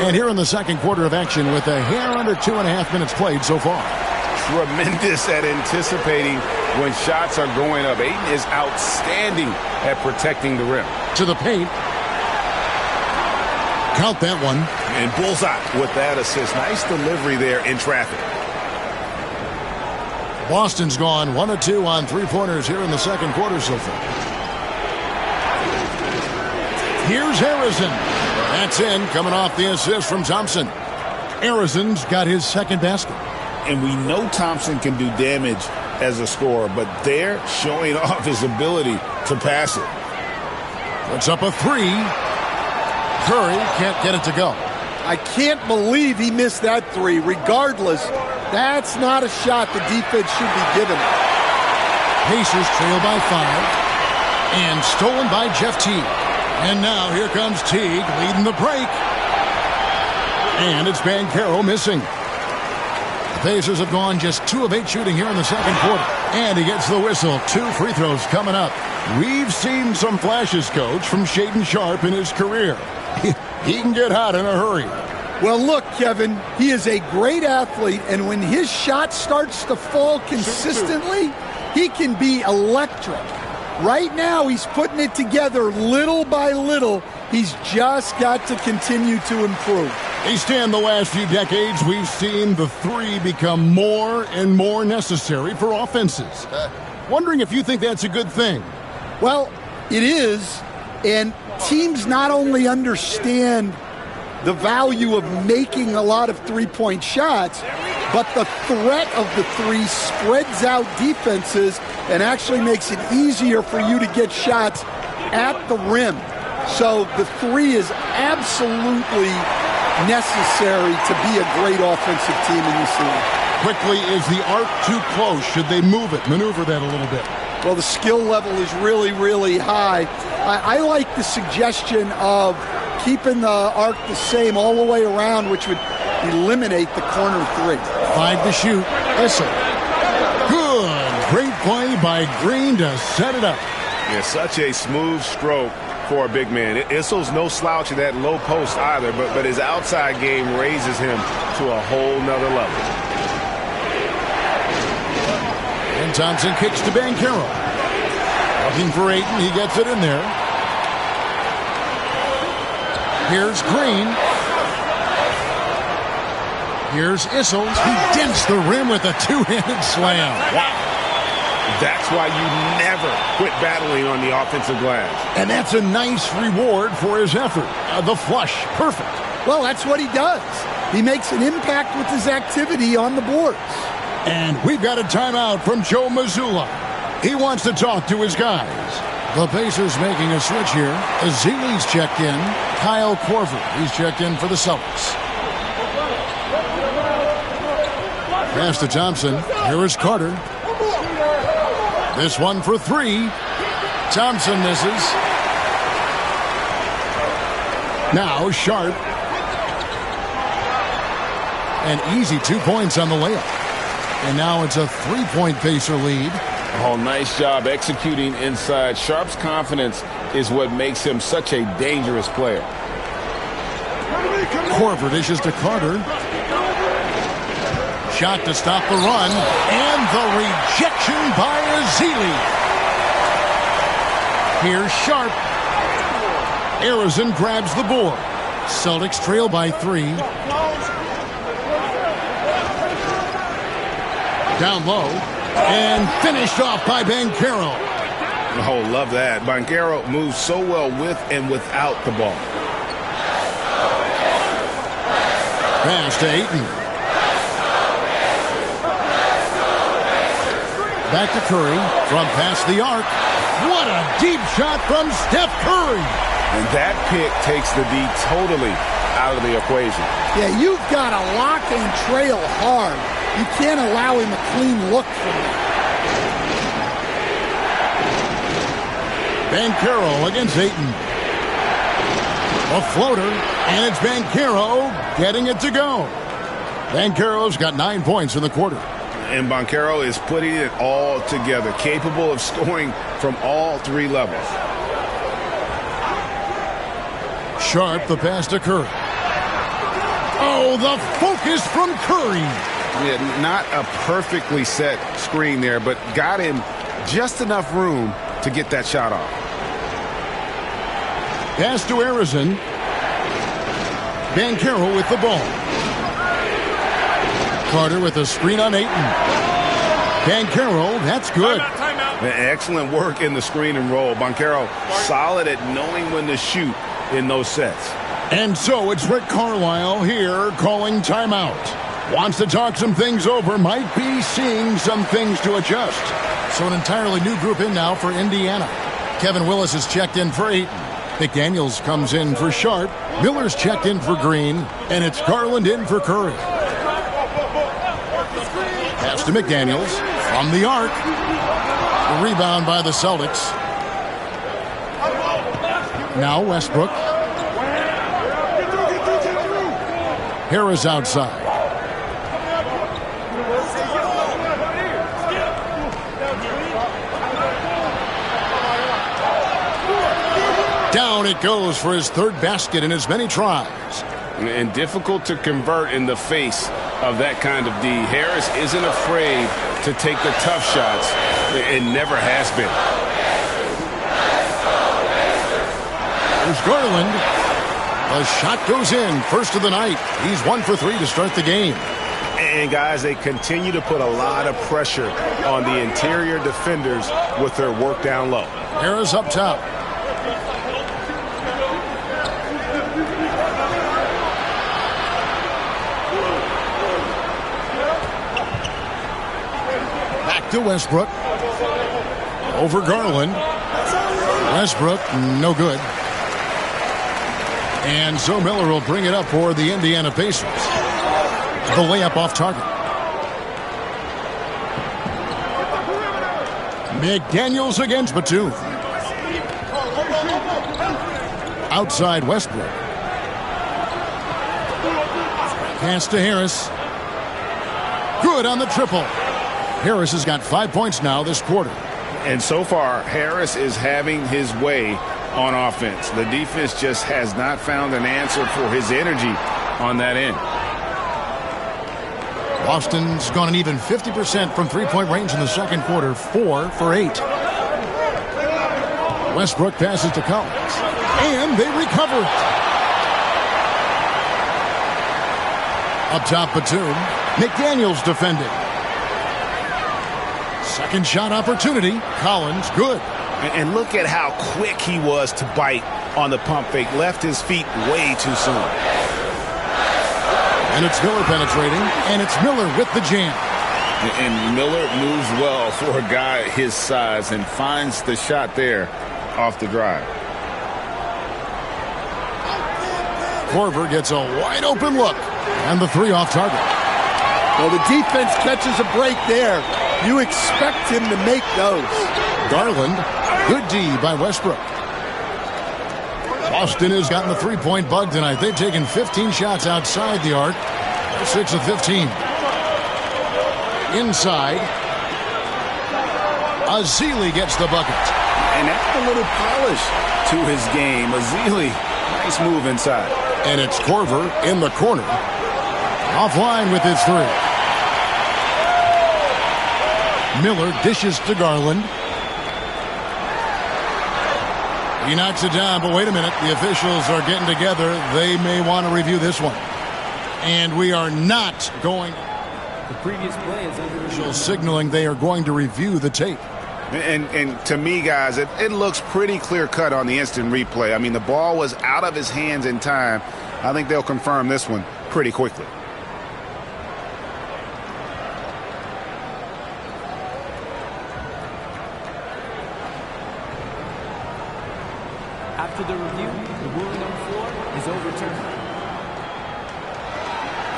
And here in the second quarter of action with a hair under 2.5 minutes played so far. Tremendous at anticipating when shots are going up. Ayton is outstanding at protecting the rim. To the paint. Count that one. And bullseye with that assist. Nice delivery there in traffic. Boston's gone 1 of 2 on 3-pointers here in the second quarter so far. Here's Harrison. That's in, coming off the assist from Thompson. Harrison's got his second basket. And we know Thompson can do damage as a scorer, but they're showing off his ability to pass it. Puts up a 3. Curry can't get it to go. I can't believe he missed that 3. Regardless, that's not a shot the defense should be given. Pacers trail by 5. And stolen by Jeff Teague. And now here comes Teague leading the break. And it's Banchero missing. The Pacers have gone just 2 of 8 shooting here in the second quarter. And he gets the whistle. 2 free throws coming up. We've seen some flashes, Coach, from Shaedon Sharpe in his career. He can get hot in a hurry. Well, look, Kevin, he is a great athlete, and when his shot starts to fall consistently, he can be electric. Right now, he's putting it together little by little. He's just got to continue to improve. Stan, the last few decades, we've seen the three become more and more necessary for offenses. Wondering if you think that's a good thing. Well, it is, and teams not only understand the value of making a lot of three-point shots, but the threat of the three spreads out defenses and actually makes it easier for you to get shots at the rim. So the three is absolutely necessary to be a great offensive team in this league. Quickly, is the arc too close? Should they move it, maneuver that a little bit? Well, the skill level is really, really high. I like the suggestion of keeping the arc the same all the way around, which would eliminate the corner three. 5 to shoot. Issel. Good. Great play by Green to set it up. Yeah, such a smooth stroke for a big man. Issel's no slouch at that low post either, but his outside game raises him to a whole nother level. And Thompson kicks to Banchero. Looking for Ayton. He gets it in there. Here's Green. Here's Issel. He dents the rim with a two-handed slam. Wow. That's why you never quit battling on the offensive glass. And that's a nice reward for his effort. The flush. Perfect. Well, that's what he does. He makes an impact with his activity on the boards. And we've got a timeout from Joe Mazzulla. He wants to talk to his guys. The Pacers making a switch here. Ezeli's checked in. Kyle Korver, he's checked in for the Celtics. Pass to Thompson. Here is Carter. This one for three. Thompson misses. Now Sharp. An easy 2 points on the layup. And now it's a three-point Pacer lead. Oh, nice job executing inside. Sharp's confidence is what makes him such a dangerous player. Korver dishes to Carter. Shot to stop the run. And the rejection by Ezeli. Here's Sharp. Arizon grabs the board. Celtics trail by 3. Down low. And finished off by Banchero. Oh, love that. Banchero moves so well with and without the ball. Pass to Ayton. Back to Curry from past the arc. What a deep shot from Steph Curry. And that pick takes the D totally out of the equation. Yeah, you've got to lock and trail hard. You can't allow him a clean look from that. Banchero against Ayton. A floater, and it's Banchero getting it to go. Banchero's got 9 points in the quarter. And Banchero is putting it all together, capable of scoring from all 3 levels. Sharp, the pass to Curry. Oh, the focus from Curry. Yeah, not a perfectly set screen there, but got him just enough room to get that shot off. Pass to Arizon. Banchero with the ball. Carter with a screen on Ayton. Banchero, that's good. Excellent work in the screen and roll. Banchero solid at knowing when to shoot in those sets. And so it's Rick Carlisle here calling timeout. Wants to talk some things over, might be seeing some things to adjust. So an entirely new group in now for Indiana. Kevin Willis is checked in for Ayton. McDaniels comes in for Sharp. Miller's checked in for Green. And it's Garland in for Curry. Pass to McDaniels from the arc. The rebound by the Celtics. Now Westbrook. Harris outside. Down it goes for his third basket in as many tries. and difficult to convert in the face of that kind of D. Harris isn't afraid to take the tough shots. It never has been. There's Garland. The shot goes in. First of the night. He's 1 for 3 to start the game. And, guys, they continue to put a lot of pressure on the interior defenders with their work down low. Harris up top. Back to Westbrook. Over Garland. Westbrook, no good. And so Miller will bring it up for the Indiana Pacers. The layup off target. McDaniels against Batum. Outside Westbrook. Pass to Harris. Good on the triple. Harris has got 5 points now this quarter. And so far, Harris is having his way on offense. The defense just has not found an answer for his energy on that end. Boston's gone an even 50% from three-point range in the second quarter, 4 for 8. Westbrook passes to Collins, and they recover it. Up top, Batum. McDaniels defending. Second shot opportunity. Collins, good. And look at how quick he was to bite on the pump fake. Left his feet way too soon. And it's Miller penetrating, and it's Miller with the jam. And Miller moves well for a guy his size and finds the shot there off the drive. Korver gets a wide open look, and the three off target. Well, the defense catches a break there. You expect him to make those. Garland, good D by Westbrook. Boston has gotten the three-point bug tonight. They've taken 15 shots outside the arc. 6 of 15. Inside. Ezeli gets the bucket. And that's a little polish to his game. Ezeli, nice move inside. And it's Korver in the corner. Offline with his three. Miller dishes to Garland. He knocks it down, but wait a minute. The officials are getting together. They may want to review this one. And we are not going. The previous play is under officials signaling they are going to review the tape. And to me, guys, it looks pretty clear-cut on the instant replay. I mean, the ball was out of his hands in time. I think they'll confirm this one pretty quickly. After the review, the ruling on the floor is overturned.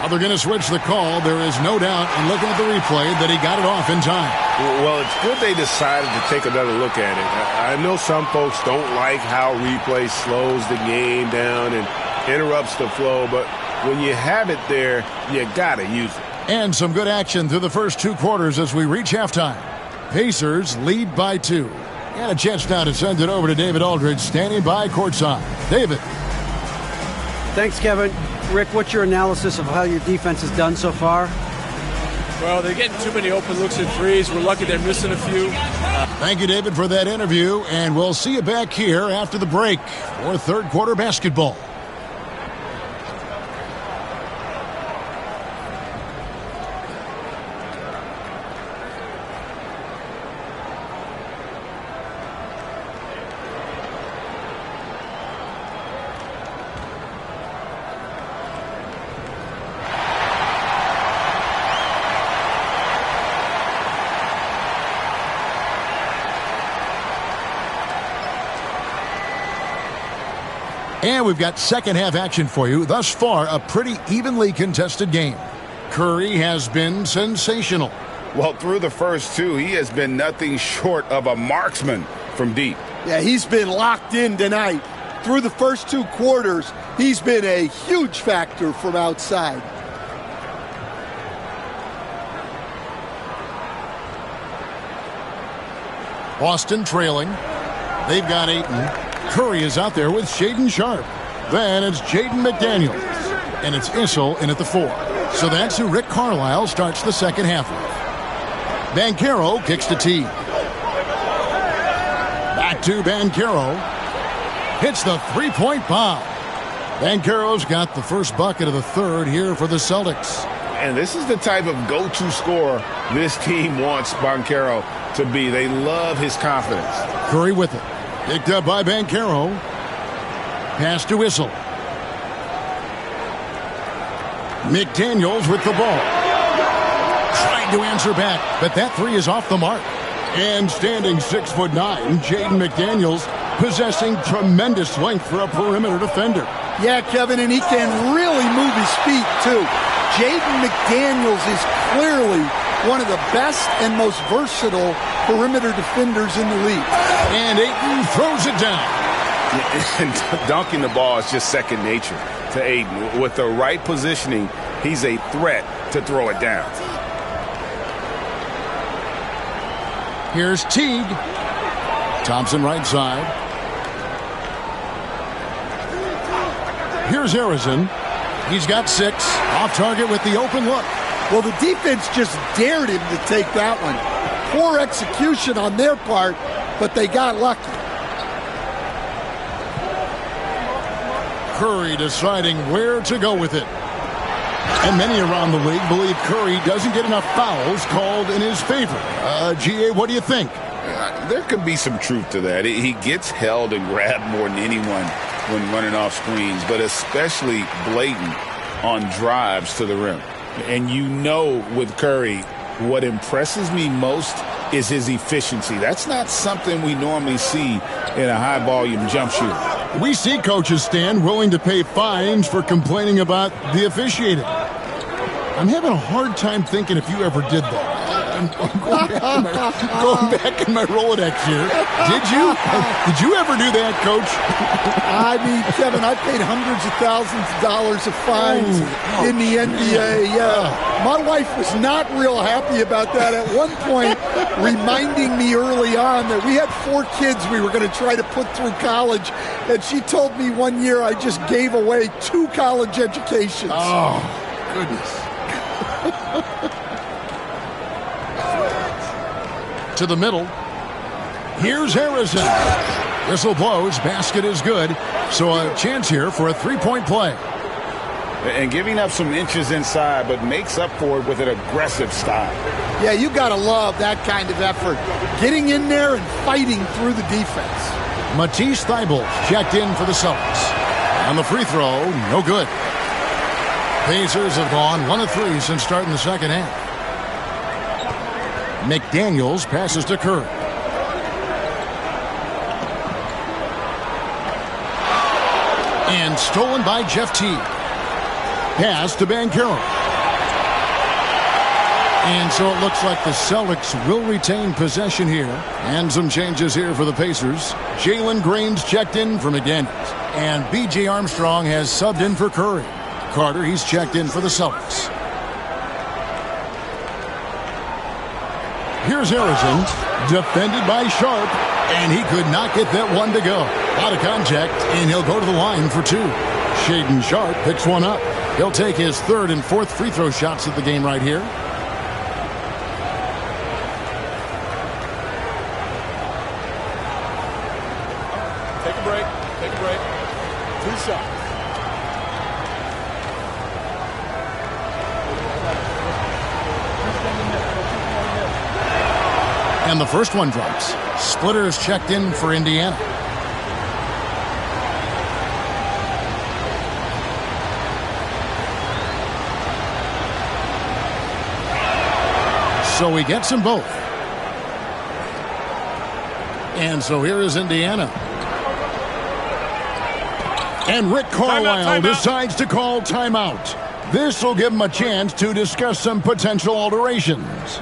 Well, they're going to switch the call. There is no doubt in looking at the replay that he got it off in time. Well, it's good they decided to take another look at it. I know some folks don't like how replay slows the game down and interrupts the flow, but when you have it there, you got to use it. And some good action through the first two quarters as we reach halftime. Pacers lead by 2. And a chance now to send it over to David Aldridge, standing by courtside. David. Thanks, Kevin. Rick, what's your analysis of how your defense has done so far? Well, they're getting too many open looks and threes. We're lucky they're missing a few. Thank you, David, for that interview. And we'll see you back here after the break for third quarter basketball. And we've got second half action for you. Thus far, a pretty evenly contested game. Curry has been sensational. Well, through the first two, he has been nothing short of a marksman from deep. Yeah, he's been locked in tonight. Through the first two quarters, he's been a huge factor from outside. Boston trailing. They've got Ayton. Curry is out there with Shaedon Sharpe. Then it's Jaden McDaniels. and it's Issel in at the 4. So that's who Rick Carlisle starts the second half with. Banchero kicks to T. Back to Banchero. Hits the three-point bomb. Banchero's got the first bucket of the third here for the Celtics. And this is the type of go-to scorer this team wants Banchero to be. They love his confidence. Curry with it. Picked up by Banchero. Pass to Issel. McDaniels with the ball. Trying to answer back, but that three is off the mark. And standing 6'9", Jaden McDaniels, possessing tremendous length for a perimeter defender. Yeah, Kevin, and he can really move his feet, too. Jaden McDaniels is clearly one of the best and most versatile perimeter defenders in the league. And Ayton throws it down. And dunking the ball is just second nature to Ayton. With the right positioning, he's a threat to throw it down. Here's Teague. Thompson right side. Here's Harrison. He's got 6. Off target with the open look. Well, the defense just dared him to take that one. Poor execution on their part, but they got lucky. Curry deciding where to go with it. And many around the league believe Curry doesn't get enough fouls called in his favor. GA, what do you think? There could be some truth to that. He gets held and grabbed more than anyone when running off screens, but especially blatant on drives to the rim. And you know with Curry, what impresses me most is his efficiency. That's not something we normally see in a high-volume jump shooter. We see coaches, Stan, willing to pay fines for complaining about the officiating. I'm having a hard time thinking if you ever did that. I'm going back in my Rolodex here. Did you? Did you ever do that, Coach? I mean, Kevin, I paid hundreds of thousands of dollars of fines in the NBA. Yeah, my wife was not real happy about that. At one point, reminding me early on that we had 4 kids we were going to try to put through college, and she told me one year I just gave away 2 college educations. Oh, goodness. To the middle. Here's Harrison. Whistle blows. Basket is good. So a chance here for a three-point play. And giving up some inches inside, but makes up for it with an aggressive style. Yeah, you got to love that kind of effort. Getting in there and fighting through the defense. Matisse Thybulle checked in for the Celtics. On the free throw, no good. Pacers have gone 1 of 3 since starting the second half. McDaniels passes to Curry. And stolen by Jeff Teague. Pass to Banchero. And so it looks like the Celtics will retain possession here. And some changes here for the Pacers. Jalen Green's checked in for McDaniels. And B.J. Armstrong has subbed in for Curry. Carter, he's checked in for the Celtics. Here's Harrison, defended by Sharp, and he could not get that one to go. Out of contact, and he'll go to the line for 2. Shaedon Sharp picks one up. He'll take his 3rd and 4th free throw shots of the game right here. Take a break. Take a break. 2 shots. And the first one drops. Splitters checked in for Indiana. So he gets them both. And so here is Indiana. And Rick Carlisle decides to call timeout. This will give him a chance to discuss some potential alterations.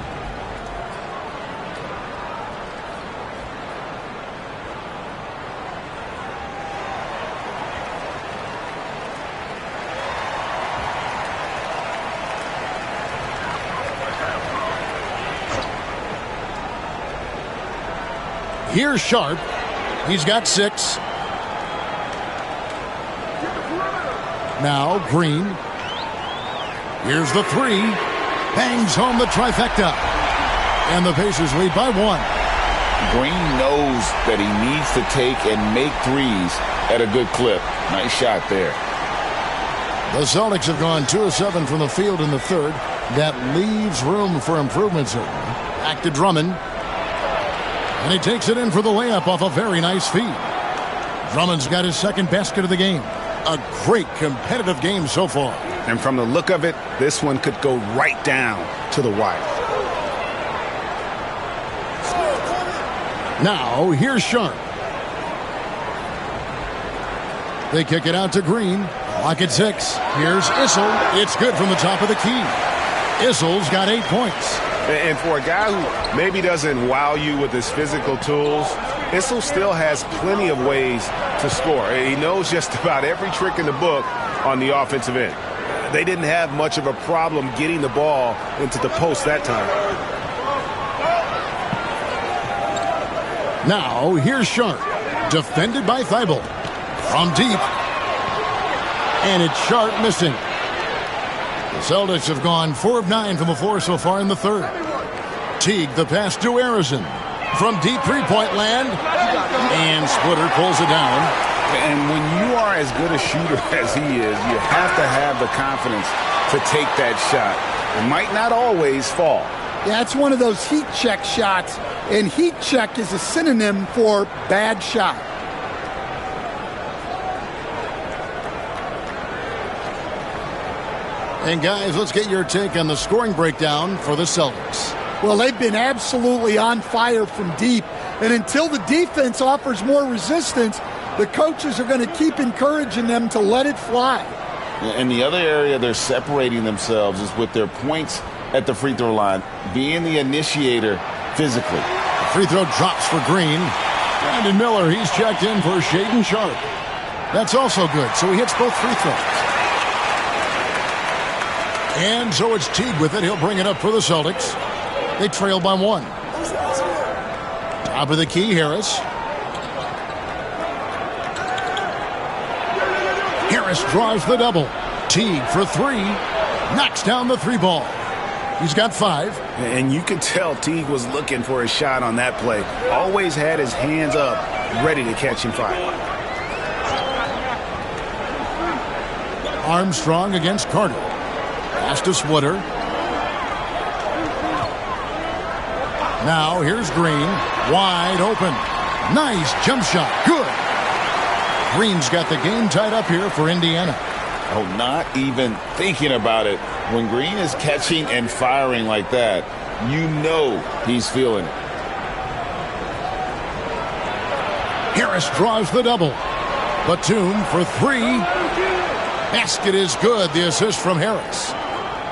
Here's Sharp. He's got 6. Now Green Here's the three. Bangs home the trifecta. And the Pacers lead by 1. Green knows that he needs to take and make threes at a good clip. Nice shot there. The Celtics have gone 2 of 7 from the field in the third. That leaves room for improvement, certainly. Back to Drummond. And he takes it in for the layup off a very nice feed. Drummond's got his second basket of the game. A great competitive game so far. And from the look of it, this one could go right down to the wire. Now, here's Sharp. They kick it out to Green. Clock at 6. Here's Issel. It's good from the top of the key. Issel's got 8 points. And for a guy who maybe doesn't wow you with his physical tools, Issel still has plenty of ways to score. He knows just about every trick in the book on the offensive end. They didn't have much of a problem getting the ball into the post that time. Now, here's Sharp. Defended by Thibault. From deep. And it's Sharp missing. The Celtics have gone 4 of 9 from the floor so far in the third. Teague, the pass to Arison. From deep three-point land. And Splitter pulls it down. And when you are as good a shooter as he is, you have to have the confidence to take that shot. It might not always fall. Yeah, it's one of those heat check shots. And heat check is a synonym for bad shot. And guys, let's get your take on the scoring breakdown for the Celtics. Well, they've been absolutely on fire from deep. And until the defense offers more resistance, the coaches are going to keep encouraging them to let it fly. And the other area they're separating themselves is with their points at the free throw line, being the initiator physically. The free throw drops for Green. Brandon Miller, he's checked in for Shaedon Sharp. That's also good, so he hits both free throws. And so it's Teague with it. He'll bring it up for the Celtics. They trail by 1. Top of the key, Harris. Harris draws the double. Teague for 3. Knocks down the 3 ball. He's got 5. And you can tell Teague was looking for a shot on that play. Always had his hands up, ready to catch him fire. Armstrong against Carter. Pass to Splitter. Now here's Green. Wide open. Nice jump shot. Good. Green's got the game tied up here for Indiana. Oh, not even thinking about it. When Green is catching and firing like that, you know he's feeling it. Harris draws the double. Batum for 3. Basket is good. The assist from Harris.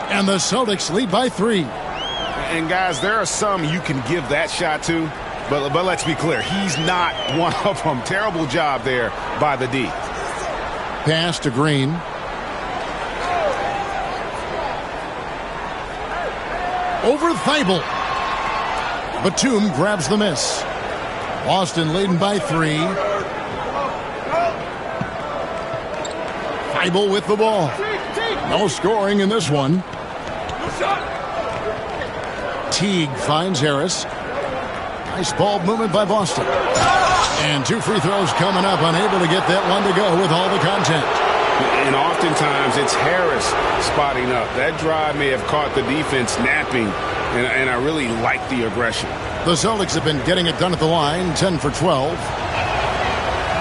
And the Celtics lead by 3. And guys, there are some you can give that shot to, but let's be clear, he's not one of them. Terrible job there by the D. Pass to Green. Over Thibault. Batum grabs the miss. Boston leading by 3. Thibault with the ball. No scoring in this one. Teague finds Harris. Nice ball movement by Boston. And 2 free throws coming up, unable to get that one to go with all the content. And oftentimes it's Harris spotting up. That drive may have caught the defense napping, and I really like the aggression. The Celtics have been getting it done at the line, 10 for 12.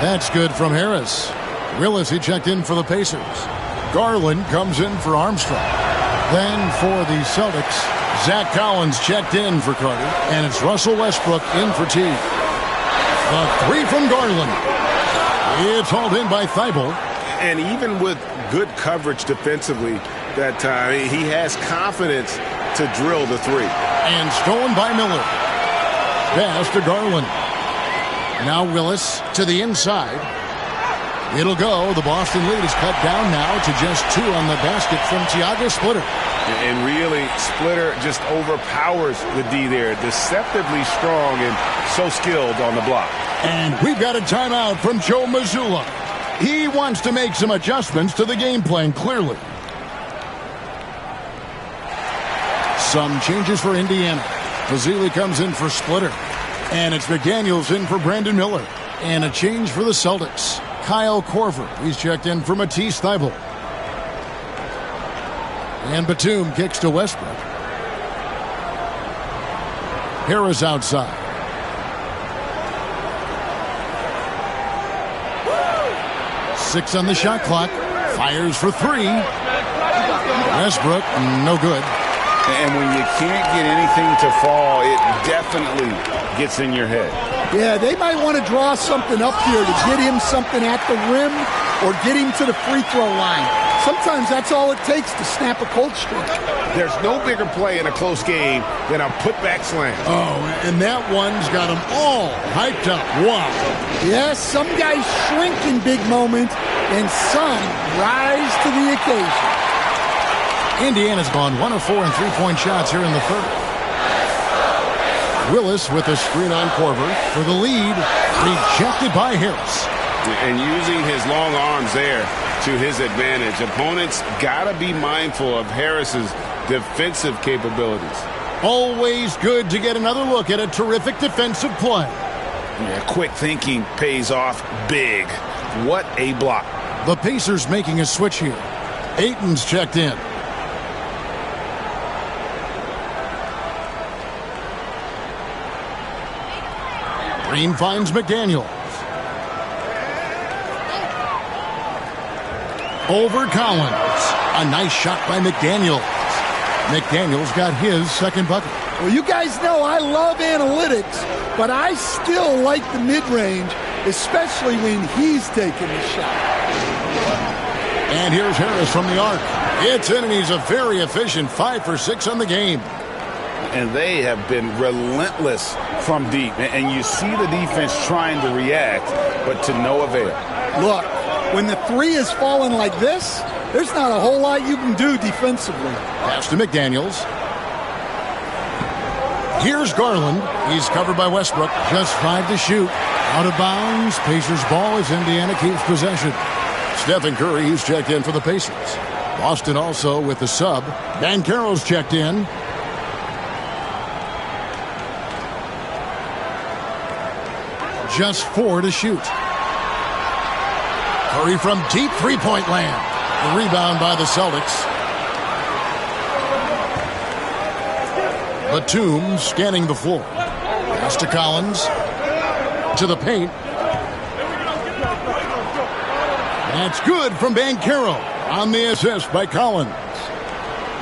That's good from Harris. Willis, he checked in for the Pacers. Garland comes in for Armstrong. Then for the Celtics, Zach Collins checked in for Carter. And it's Russell Westbrook in for Teague. The 3 from Garland. It's hauled in by Thibault. And even with good coverage defensively that time, he has confidence to drill the 3. And stolen by Miller. Pass to Garland. Now Willis to the inside. It'll go. The Boston lead is cut down now to just 2 on the basket from Thiago Splitter. And really, Splitter just overpowers the D there. Deceptively strong and so skilled on the block. And we've got a timeout from Joe Mazzulla. He wants to make some adjustments to the game plan, clearly. Some changes for Indiana. Bazili comes in for Splitter. And it's McDaniels in for Brandon Miller. And a change for the Celtics. Kyle Korver. He's checked in for Matisse Thybulle. And Batum kicks to Westbrook. Harris outside. Six on the shot clock. Fires for three. Westbrook, no good. And when you can't get anything to fall, it definitely gets in your head. Yeah, they might want to draw something up here to get him something at the rim or get him to the free throw line. Sometimes that's all it takes to snap a cold streak. There's no bigger play in a close game than a putback slam. Oh, and that one's got them all hyped up. Wow. Yes, some guys shrink in big moments, and some rise to the occasion. Indiana's gone 1 of 4 in three-point shots here in the third. Willis with a screen on Korver for the lead. Rejected by Harris. And using his long arms there to his advantage. Opponents got to be mindful of Harris's defensive capabilities. Always good to get another look at a terrific defensive play. Yeah, quick thinking pays off big. What a block. The Pacers making a switch here. Ayton's checked in. Green finds McDaniels. Over Collins. A nice shot by McDaniels. McDaniels got his second bucket. Well, you guys know I love analytics, but I still like the mid-range, especially when he's taking the shot. And here's Harris from the arc. It's in, and he's a very efficient 5 for 6 on the game. And they have been relentless from deep. And you see the defense trying to react, but to no avail. Look, when the three is falling like this, there's not a whole lot you can do defensively. Pass to McDaniels. Here's Garland. He's covered by Westbrook. Just 5 to shoot. Out of bounds. Pacers ball as Indiana keeps possession. Stephen Curry, he's checked in for the Pacers. Boston also with the sub. Banchero's checked in. Just 4 to shoot. Curry from deep three-point land. The rebound by the Celtics. Batum scanning the floor. Pass to Collins. To the paint. That's good from Banchero on the assist by Collins.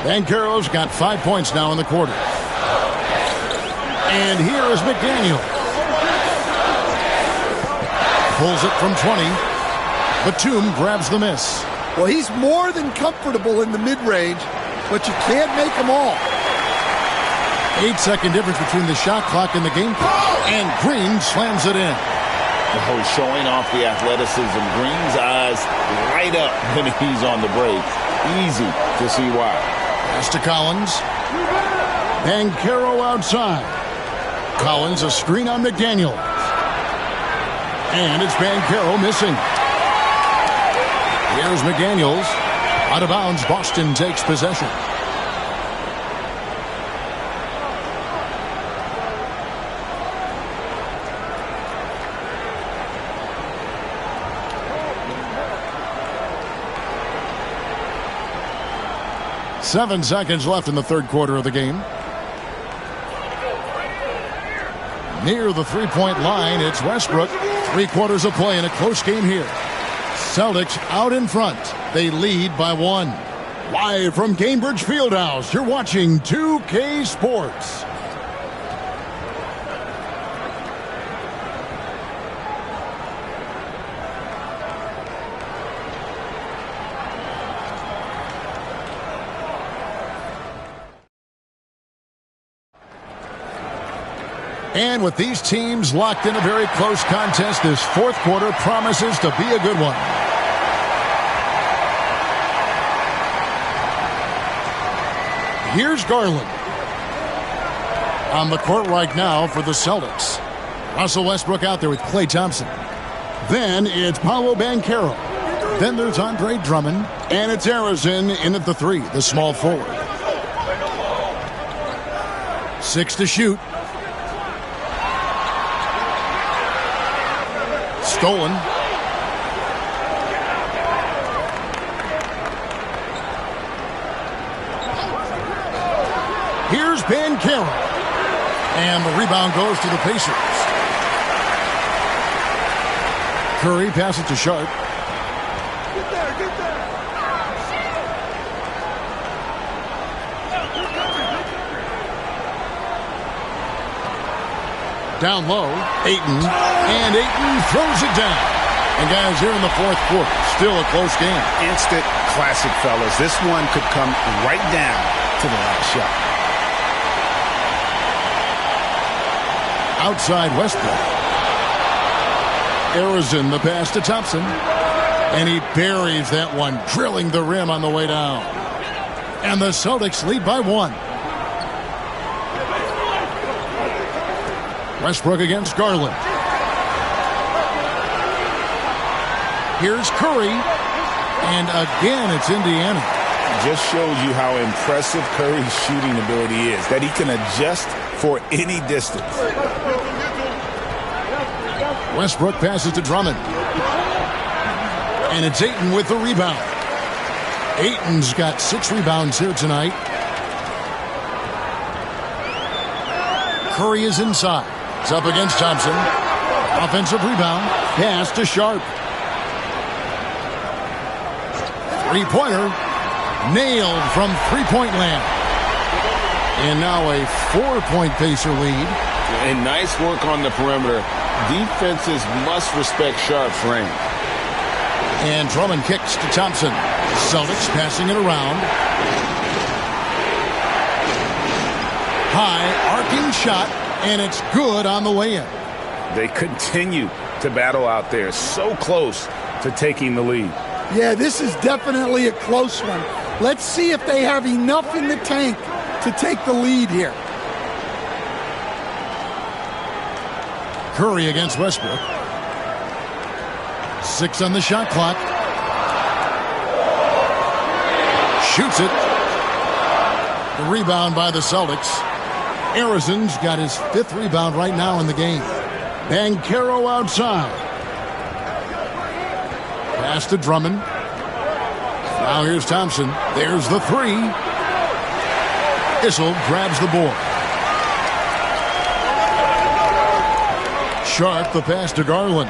Banchero's got 5 points now in the quarter. And here is McDaniel. Pulls it from 20. Batum grabs the miss. Well, he's more than comfortable in the mid-range, but you can't make them all. 8-second difference between the shot clock and the game clock. And Green slams it in. Oh, showing off the athleticism. Green's eyes light up when he's on the break. Easy to see why. Pass to Collins. Banchero outside. Collins a screen on McDaniel. And it's Banchero missing. Here's McDaniels. Out of bounds, Boston takes possession. Seven seconds left in the third quarter of the game. Near the three-point line, it's Westbrook. 3 quarters of play in a close game here. Celtics out in front. They lead by 1. Live from Cambridge Fieldhouse, you're watching 2K Sports. And with these teams locked in a very close contest, this fourth quarter promises to be a good one. Here's Garland. On the court right now for the Celtics. Russell Westbrook out there with Klay Thompson. Then it's Paolo Banchero. Then there's Andre Drummond. And it's Harrison in at the 3, the small forward. 6 to shoot. Stolen. Here's Banchero. And the rebound goes to the Pacers. Curry passes to Sharp. Get there, get there. Down low, Ayton. And Ayton throws it down. And guys, here in the fourth quarter, still a close game. Instant classic, fellas. This one could come right down to the last shot. Outside Westbrook. Arizon, the pass to Thompson. And he buries that one, drilling the rim on the way down. And the Celtics lead by 1. Westbrook against Garland. Here's Curry. And again, it's Indiana. Just shows you how impressive Curry's shooting ability is, that he can adjust for any distance. Westbrook passes to Drummond. And it's Ayton with the rebound. Ayton's got 6 rebounds here tonight. Curry is inside. It's up against Thompson. Offensive rebound. Pass to Sharp. Three-pointer. Nailed from three-point land. And now a 4-point Pacer lead. And nice work on the perimeter. Defenses must respect Sharp's range. And Drummond kicks to Thompson. Celtics passing it around. High arcing shot, and it's good on the way in. They continue to battle out there, so close to taking the lead. Yeah, this is definitely a close one. Let's see if they have enough in the tank to take the lead here. Curry against Westbrook. 6 on the shot clock. Shoots it. The rebound by the Celtics. Arizon's got his 5th rebound right now in the game. Banchero outside. Pass to Drummond. Now here's Thompson. There's the 3. Issel grabs the board. Sharp the pass to Garland.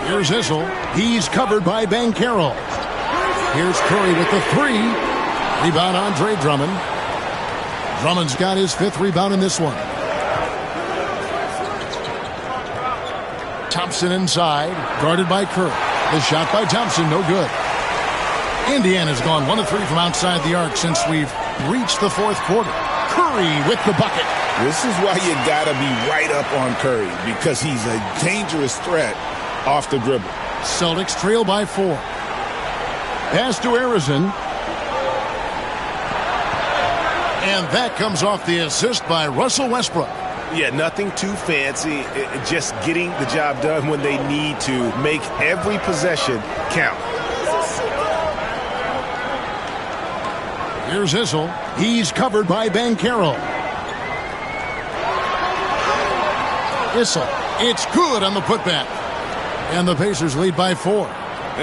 Here's Issel. He's covered by Banchero. Here's Curry with the 3. Rebound Andre Drummond. Drummond's got his 5th rebound in this one. Thompson inside, guarded by Curry. The shot by Thompson, no good. Indiana's gone 1 of 3 from outside the arc since we've reached the fourth quarter. Curry with the bucket. This is why you gotta be right up on Curry, because he's a dangerous threat off the dribble. Celtics trail by 4. Pass to Arizon. And that comes off the assist by Russell Westbrook. Yeah, nothing too fancy. Just getting the job done when they need to. Make every possession count. Here's Issel. He's covered by Banchero. Issel. It's good on the putback. And the Pacers lead by 4.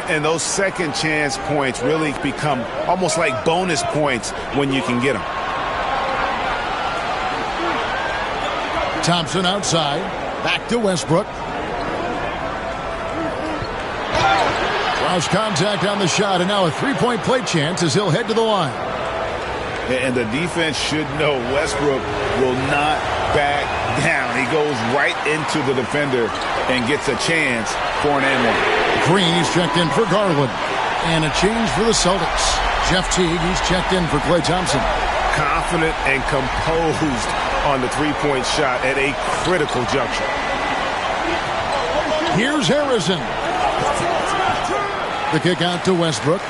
And those second chance points really become almost like bonus points when you can get them. Thompson outside. Back to Westbrook. Draws contact on the shot, and now a 3-point play chance as he'll head to the line. And the defense should know Westbrook will not back down. He goes right into the defender and gets a chance for an and one. Green, he's checked in for Garland. And a change for the Celtics. Jeff Teague, he's checked in for Klay Thompson. Confident and composed on the three-point shot at a critical juncture. Here's Harrison. The kick out to Westbrook.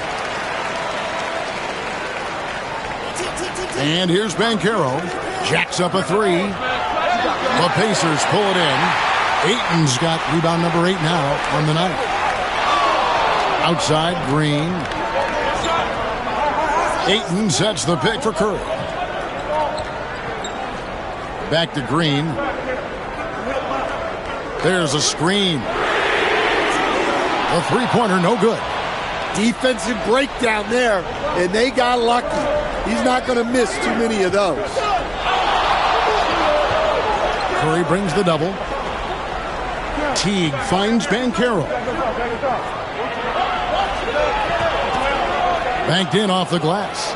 And here's Banchero. Jacks up a 3. The Pacers pull it in. Ayton's got rebound number 8 now on the night. Outside, Green. Ayton sets the pick for Curry. Back to Green. There's a screen. The three-pointer, no good. Defensive breakdown there, and they got lucky. He's not going to miss too many of those. Curry brings the double. Teague finds Banchero. Banked in off the glass.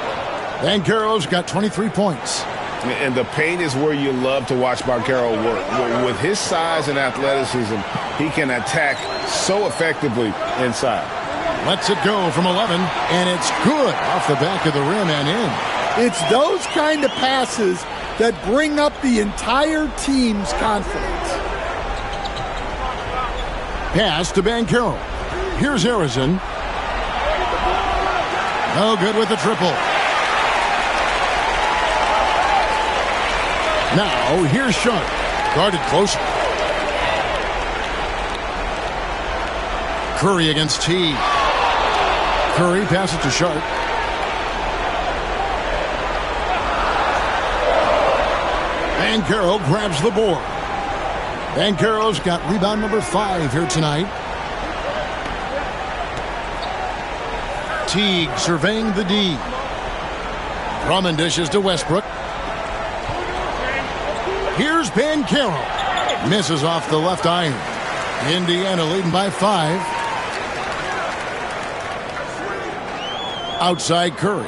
Banchero's got 23 points. And the paint is where you love to watch Banchero work. With his size and athleticism, he can attack so effectively inside. Lets it go from 11, and it's good off the back of the rim and in. It's those kind of passes that bring up the entire team's confidence. Pass to Banchero. Here's Harrison. No good with the triple. Now, here's Sharp. Guarded close. Curry against T. Curry passes to Sharp. Banchero grabs the board. Banchero's got rebound number 5 here tonight. Teague surveying the D. Drummond dishes to Westbrook. Here's Banchero. Misses off the left iron. Indiana leading by 5. Outside Curry.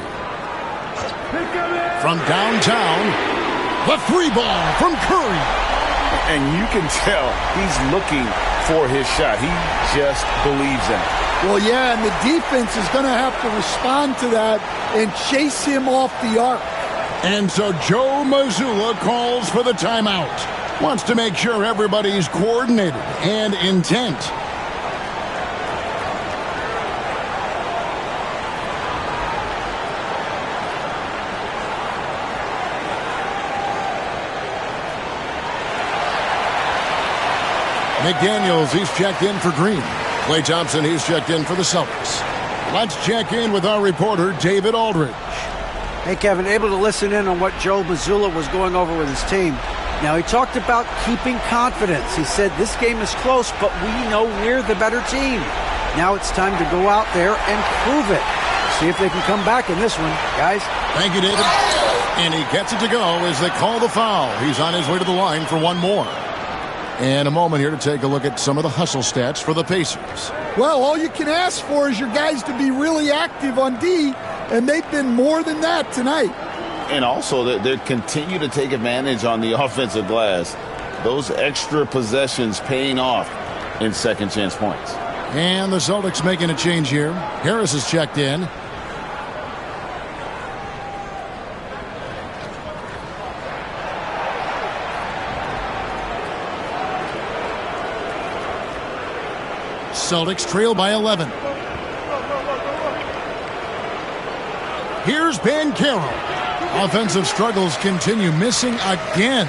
From downtown, the 3-ball from Curry. And you can tell he's looking for his shot. He just believes in it. Well, yeah, and the defense is going to have to respond to that and chase him off the arc. And so Joe Mazzulla calls for the timeout. Wants to make sure everybody's coordinated and intent. McDaniels, he's checked in for Green. Klay Thompson, he's checked in for the Celtics. Let's check in with our reporter, David Aldridge. Hey, Kevin, able to listen in on what Joe Mazzulla was going over with his team. Now, he talked about keeping confidence. He said this game is close, but we know we're the better team. Now it's time to go out there and prove it. See if they can come back in this one, guys. Thank you, David. And he gets it to go as they call the foul. He's on his way to the line for one more. And a moment here to take a look at some of the hustle stats for the Pacers. Well, all you can ask for is your guys to be really active on D, and they've been more than that tonight. And also, they continue to take advantage on the offensive glass. Those extra possessions paying off in second chance points. And the Celtics making a change here. Harris is checked in. Celtics trail by 11. Here's Banchero. Offensive struggles continue, missing again.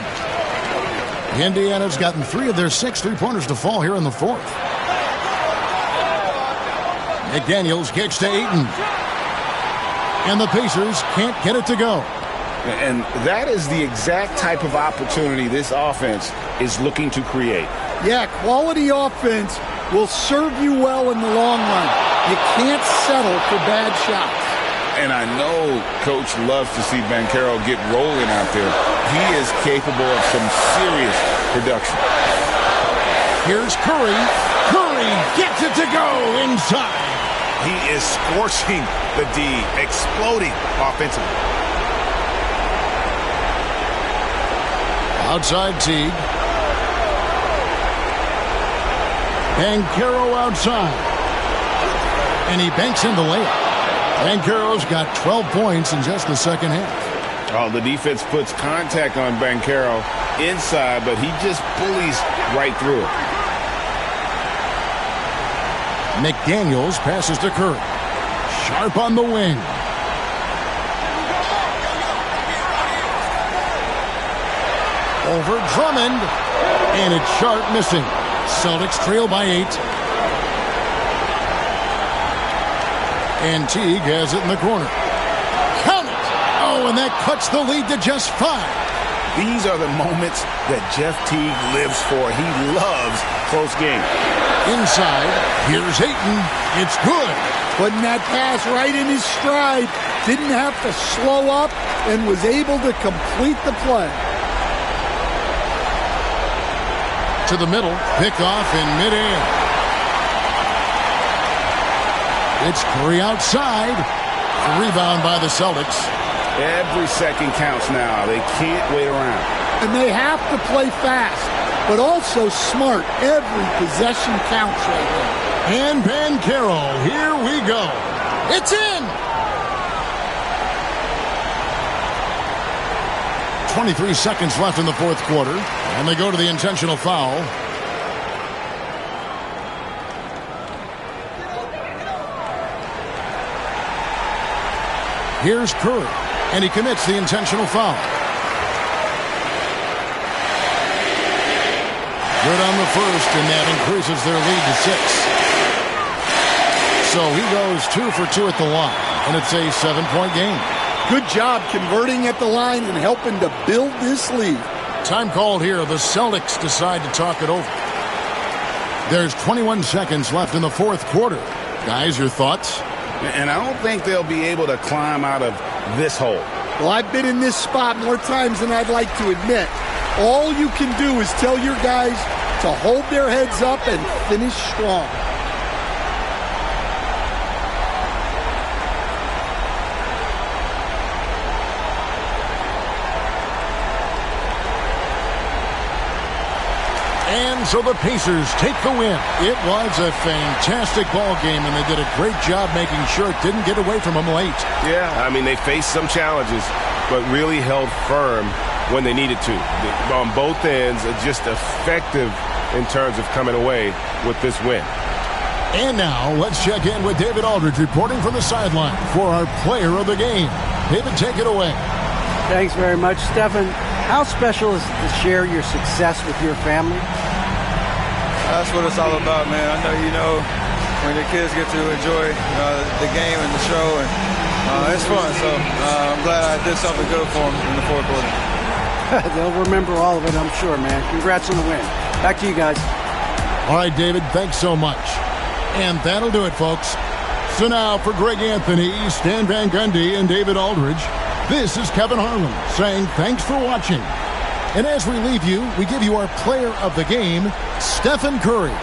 Indiana's gotten 3 of their 6 three-pointers to fall here in the 4th. McDaniels kicks to Ayton. And the Pacers can't get it to go. And that is the exact type of opportunity this offense is looking to create. Yeah, quality offense will serve you well in the long run. You can't settle for bad shots. And I know Coach loves to see Banchero get rolling out there. He is capable of some serious production. Here's Curry. Curry gets it to go inside. He is scorching the D, exploding offensively. Outside Teague. Banchero outside. And he banks in the layup. Banchero's got 12 points in just the second half. Oh, the defense puts contact on Banchero inside, but he just bullies right through it. McDaniels passes to Curry. Sharp on the wing. Over Drummond. And it's Sharp missing. Celtics trail by 8. And Teague has it in the corner. Oh, and that cuts the lead to just 5. These are the moments that Jeff Teague lives for. He loves close games. Inside, here's Ayton. It's good. Putting that pass right in his stride. Didn't have to slow up and was able to complete the play. To the middle, pick off in midair. It's Curry outside. Rebound by the Celtics. Every second counts now. They can't wait around. And they have to play fast, but also smart. Every possession counts right now. And Banchero, here we go. It's in! 23 seconds left in the fourth quarter, and they go to the intentional foul. Here's Curry, and he commits the intentional foul. Good on the first, and that increases their lead to 6. So he goes 2 for 2 at the line, and it's a 7-point game. Good job converting at the line and helping to build this lead. Time called here. The Celtics decide to talk it over. There's 21 seconds left in the fourth quarter. Guys, your thoughts? And I don't think they'll be able to climb out of this hole. Well, I've been in this spot more times than I'd like to admit. All you can do is tell your guys to hold their heads up and finish strong. And so the Pacers take the win. It was a fantastic ball game, and they did a great job making sure it didn't get away from them late. Yeah, I mean, they faced some challenges, but really held firm when they needed to. On both ends, just effective in terms of coming away with this win. And now, let's check in with David Aldridge reporting from the sideline for our player of the game. David, take it away. Thanks very much, Stephen. How special is it to share your success with your family? That's what it's all about, man. I know you know when your kids get to enjoy the game and the show, and it's fun. So I'm glad I did something good for them in the fourth quarter. They'll remember all of it, I'm sure, man. Congrats on the win. Back to you guys. All right, David, thanks so much. And that'll do it, folks. So now for Greg Anthony, Stan Van Gundy, and David Aldridge, this is Kevin Harlan saying thanks for watching. And as we leave you, we give you our player of the game, Stephen Curry.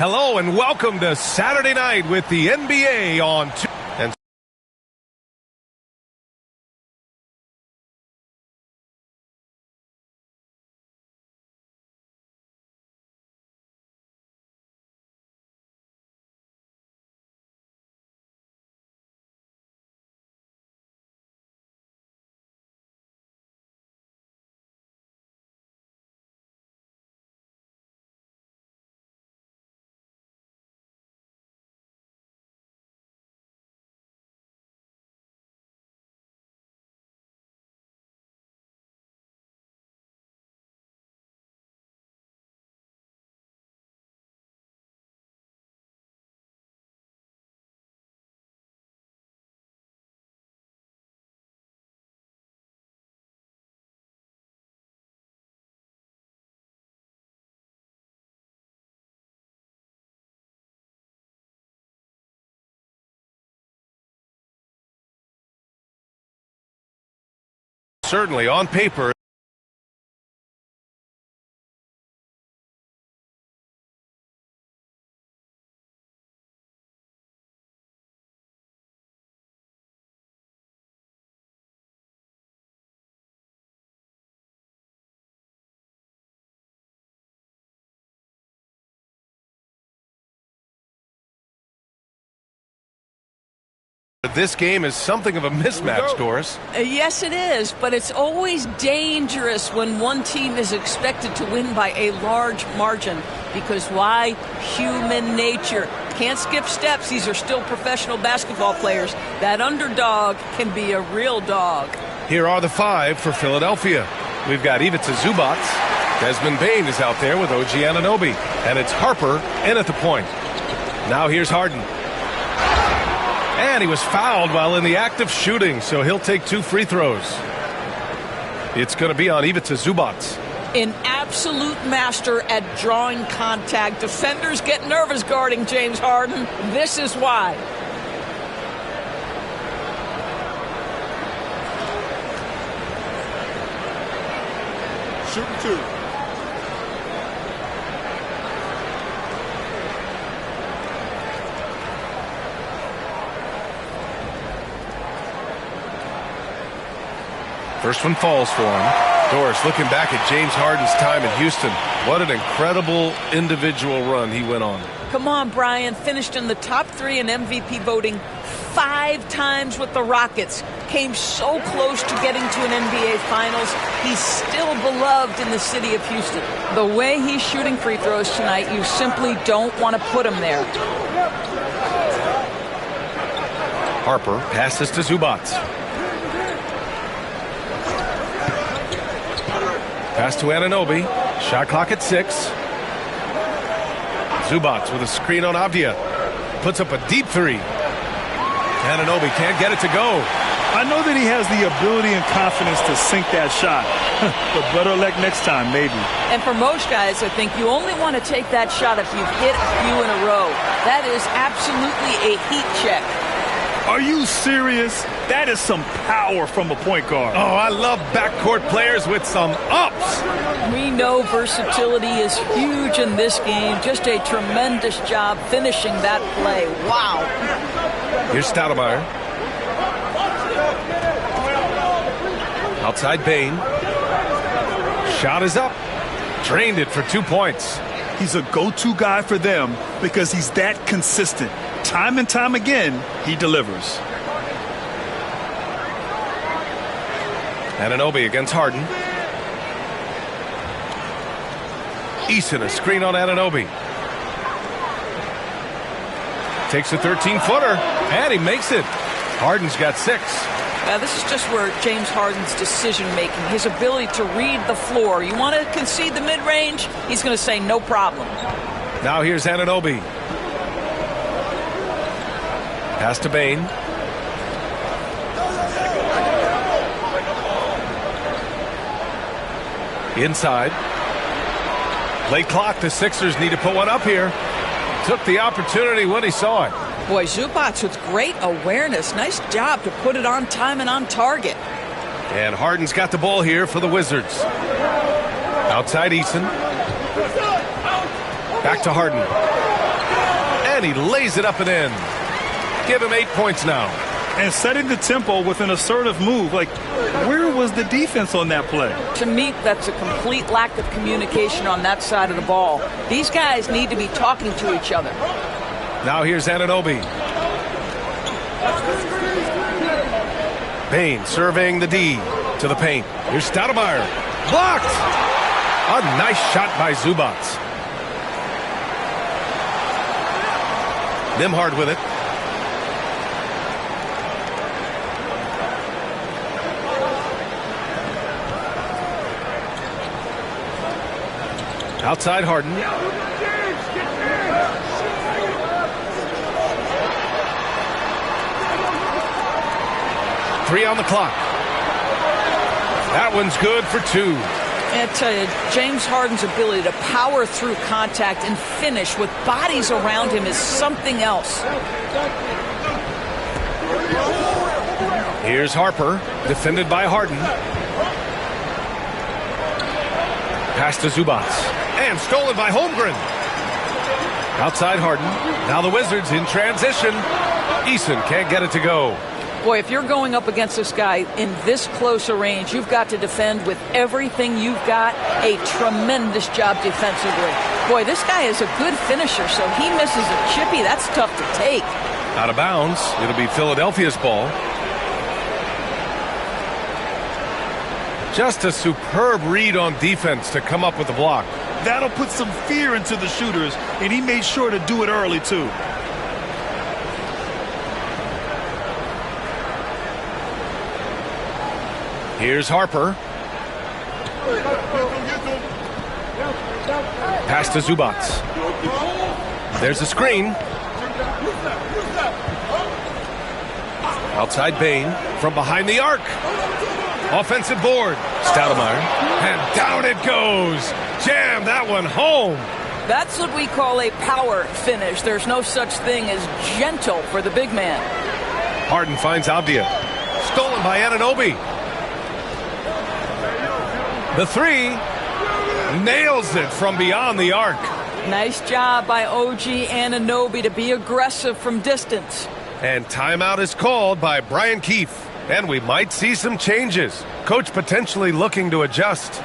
Hello and welcome to Saturday night with the NBA on 2. And certainly on paper, this game is something of a mismatch, Doris. Yes, it is, but it's always dangerous when one team is expected to win by a large margin. Because why? Human nature. Can't skip steps. These are still professional basketball players. That underdog can be a real dog. Here are the 5 for Philadelphia. We've got Ivica Zubac. Desmond Bane is out there with OG Anunoby. And it's Harper in at the point. Now here's Harden. And he was fouled while in the act of shooting, so he'll take 2 free throws. It's going to be on Ivica Zubac. An absolute master at drawing contact. Defenders get nervous guarding James Harden. This is why. Shooting 2. First one falls for him. Doris, looking back at James Harden's time in Houston, what an incredible individual run he went on. Come on, Brian. Finished in the top 3 in MVP voting 5 times with the Rockets. Came so close to getting to an NBA Finals. He's still beloved in the city of Houston. The way he's shooting free throws tonight, you simply don't want to put him there. Harper passes to Zubac. Pass to Anunoby. Shot clock at 6. Zubac with a screen on Avdia. Puts up a deep 3. Anunoby can't get it to go. I know that he has the ability and confidence to sink that shot. But better luck next time, maybe. And for most guys, I think you only want to take that shot if you've hit a few in a row. That is absolutely a heat check. Are you serious? That is some power from a point guard. Oh, I love backcourt players with some ups. We know versatility is huge in this game. Just a tremendous job finishing that play. Wow. Here's Stoudemire. Outside Bane. Shot is up. Drained it for 2 points. He's a go-to guy for them because he's that consistent. Time and time again, he delivers. Anunoby against Harden. Eason, a screen on Anunoby. Takes a 13-footer, and he makes it. Harden's got 6. This is just where James Harden's decision-making, his ability to read the floor. You want to concede the mid-range? He's going to say no problem. Now here's Anunoby. Pass to Bane. Inside. Late clock. The Sixers need to put one up here. Took the opportunity when he saw it. Boy, Zubac with great awareness. Nice job to put it on time and on target. And Harden's got the ball here for the Wizards. Outside Eason. Back to Harden. And he lays it up and in. Give him 8 points now. And setting the tempo with an assertive move. Like, where was the defense on that play? To me, that's a complete lack of communication on that side of the ball. These guys need to be talking to each other. Now here's Anunoby. Bane surveying the D to the paint. Here's Stoudemire. Blocked! A nice shot by Zubac. Nembhard with it. Outside Harden. Three on the clock. That one's good for 2. I tell you, James Harden's ability to power through contact and finish with bodies around him is something else. Here's Harper, defended by Harden. Pass to Zubac. And stolen by Holmgren. Outside Harden. Now the Wizards in transition. Eason can't get it to go. Boy, if you're going up against this guy in this close a range, you've got to defend with everything you've got. A tremendous job defensively. Boy, this guy is a good finisher, so he misses a chippy. That's tough to take. Out of bounds. It'll be Philadelphia's ball. Just a superb read on defense to come up with the block. That'll put some fear into the shooters, and he made sure to do it early, too. Here's Harper. Pass to Zubac. There's a screen. Outside Bane from behind the arc. Offensive board. Stoudemire. And down it goes. Jam that one home. That's what we call a power finish. There's no such thing as gentle for the big man. Harden finds Avdia. Stolen by Anunoby. The 3 nails it from beyond the arc. Nice job by OG Anunoby to be aggressive from distance. And timeout is called by Brian Keefe. And we might see some changes. Coach potentially looking to adjust.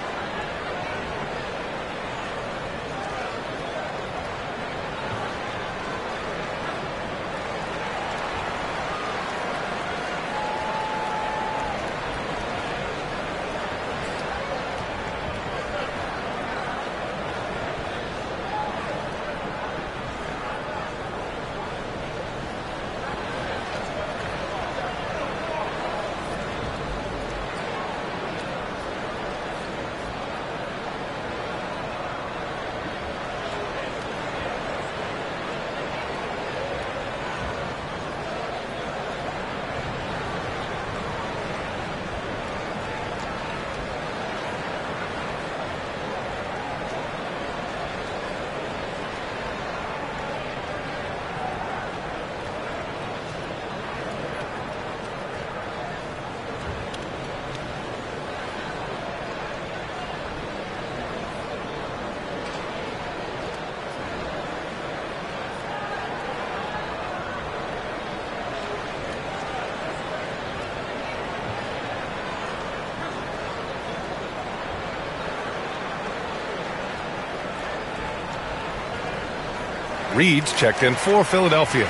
Reed's checked in for Philadelphia.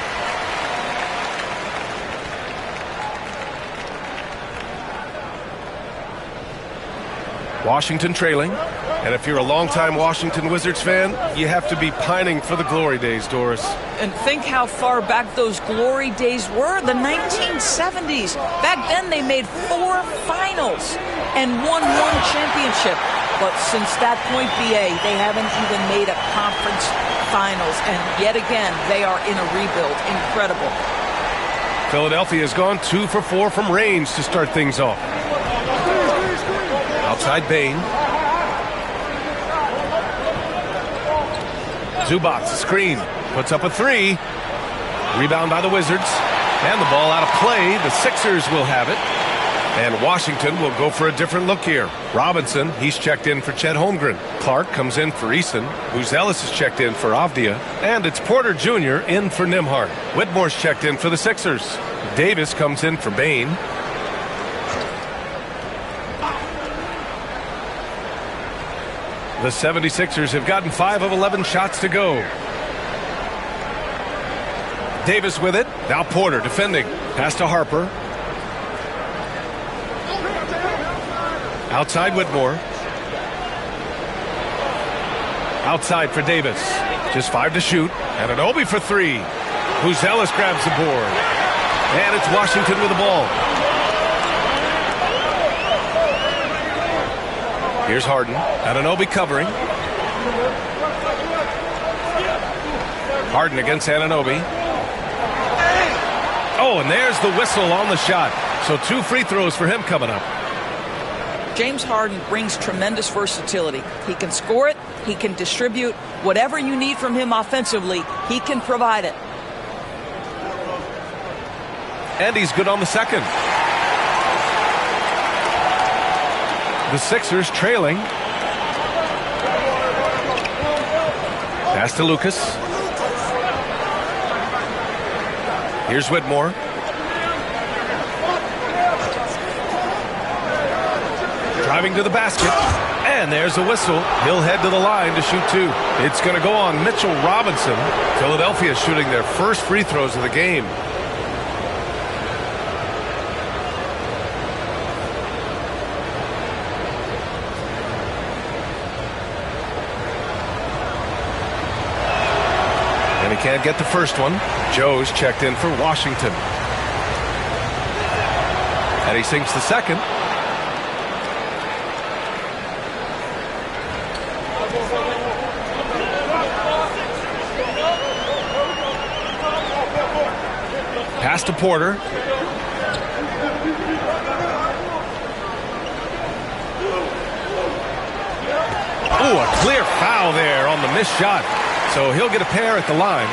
Washington trailing. And if you're a longtime Washington Wizards fan, you have to be pining for the glory days, Doris. And think how far back those glory days were, the 1970s. Back then they made 4 finals and won 1 championship. But since that point, BA, they haven't even made a conference finals. And yet again, they are in a rebuild. Incredible. Philadelphia has gone 2 for 4 from range to start things off. Outside Bane. Zubac, screen, puts up a 3. Rebound by the Wizards. And the ball out of play. The Sixers will have it. And Washington will go for a different look here. Robinson, he's checked in for Chet Holmgren. Clark comes in for Eason. Buzelis is checked in for Avdia. And it's Porter Jr. in for Nembhard. Whitmore's checked in for the Sixers. Davis comes in for Bain. The 76ers have gotten 5 of 11 shots to go. Davis with it. Now Porter defending. Pass to Harper. Outside Whitmore. Outside for Davis. Just 5 to shoot. And an Obi for 3. Buzelis grabs the board. And it's Washington with the ball. Here's Harden. And an Obi covering. Harden against Anunoby. Oh, and there's the whistle on the shot. So 2 free throws for him coming up. James Harden brings tremendous versatility. He can score it. He can distribute. Whatever you need from him offensively, he can provide it. And he's good on the second. The Sixers trailing. Pass to Lucas. Here's Whitmore. Driving to the basket. And there's a whistle. He'll head to the line to shoot 2. It's going to go on Mitchell Robinson. Philadelphia shooting their first free throws of the game. And he can't get the first one. Joe's checked in for Washington. And he sinks the second. Pass to Porter. Oh, a clear foul there on the missed shot. So he'll get a pair at the line.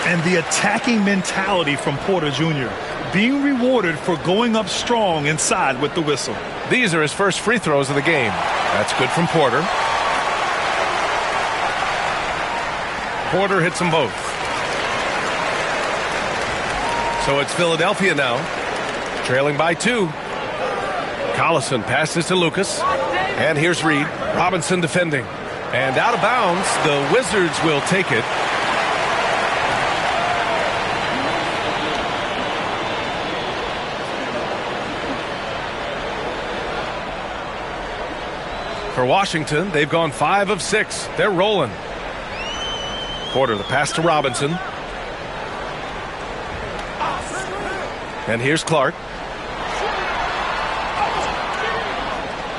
And the attacking mentality from Porter Jr. being rewarded for going up strong inside with the whistle. These are his first free throws of the game. That's good from Porter. Porter hits them both. So it's Philadelphia now, trailing by 2. Collison passes to Lucas. And here's Reed. Robinson defending. And out of bounds, the Wizards will take it. For Washington, they've gone 5 of 6. They're rolling. Porter, the pass to Robinson. And here's Clark.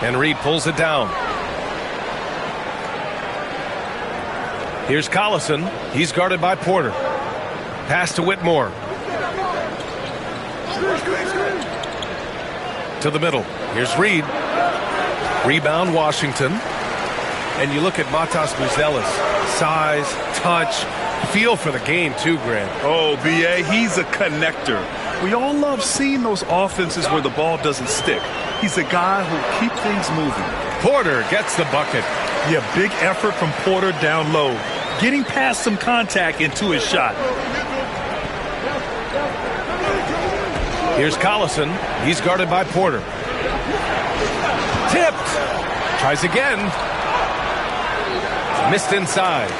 And Reed pulls it down. Here's Collison. He's guarded by Porter. Pass to Whitmore. To the middle. Here's Reed. Rebound Washington. And you look at Matas Buzelis. Size, touch, feel for the game too, Grant. Oh, B.A., he's a connector. We all love seeing those offenses where the ball doesn't stick. He's a guy who'll keep things moving. Porter gets the bucket. Yeah, big effort from Porter down low. Getting past some contact into his shot. Here's Collison. He's guarded by Porter. Tipped. Tries again. Missed inside.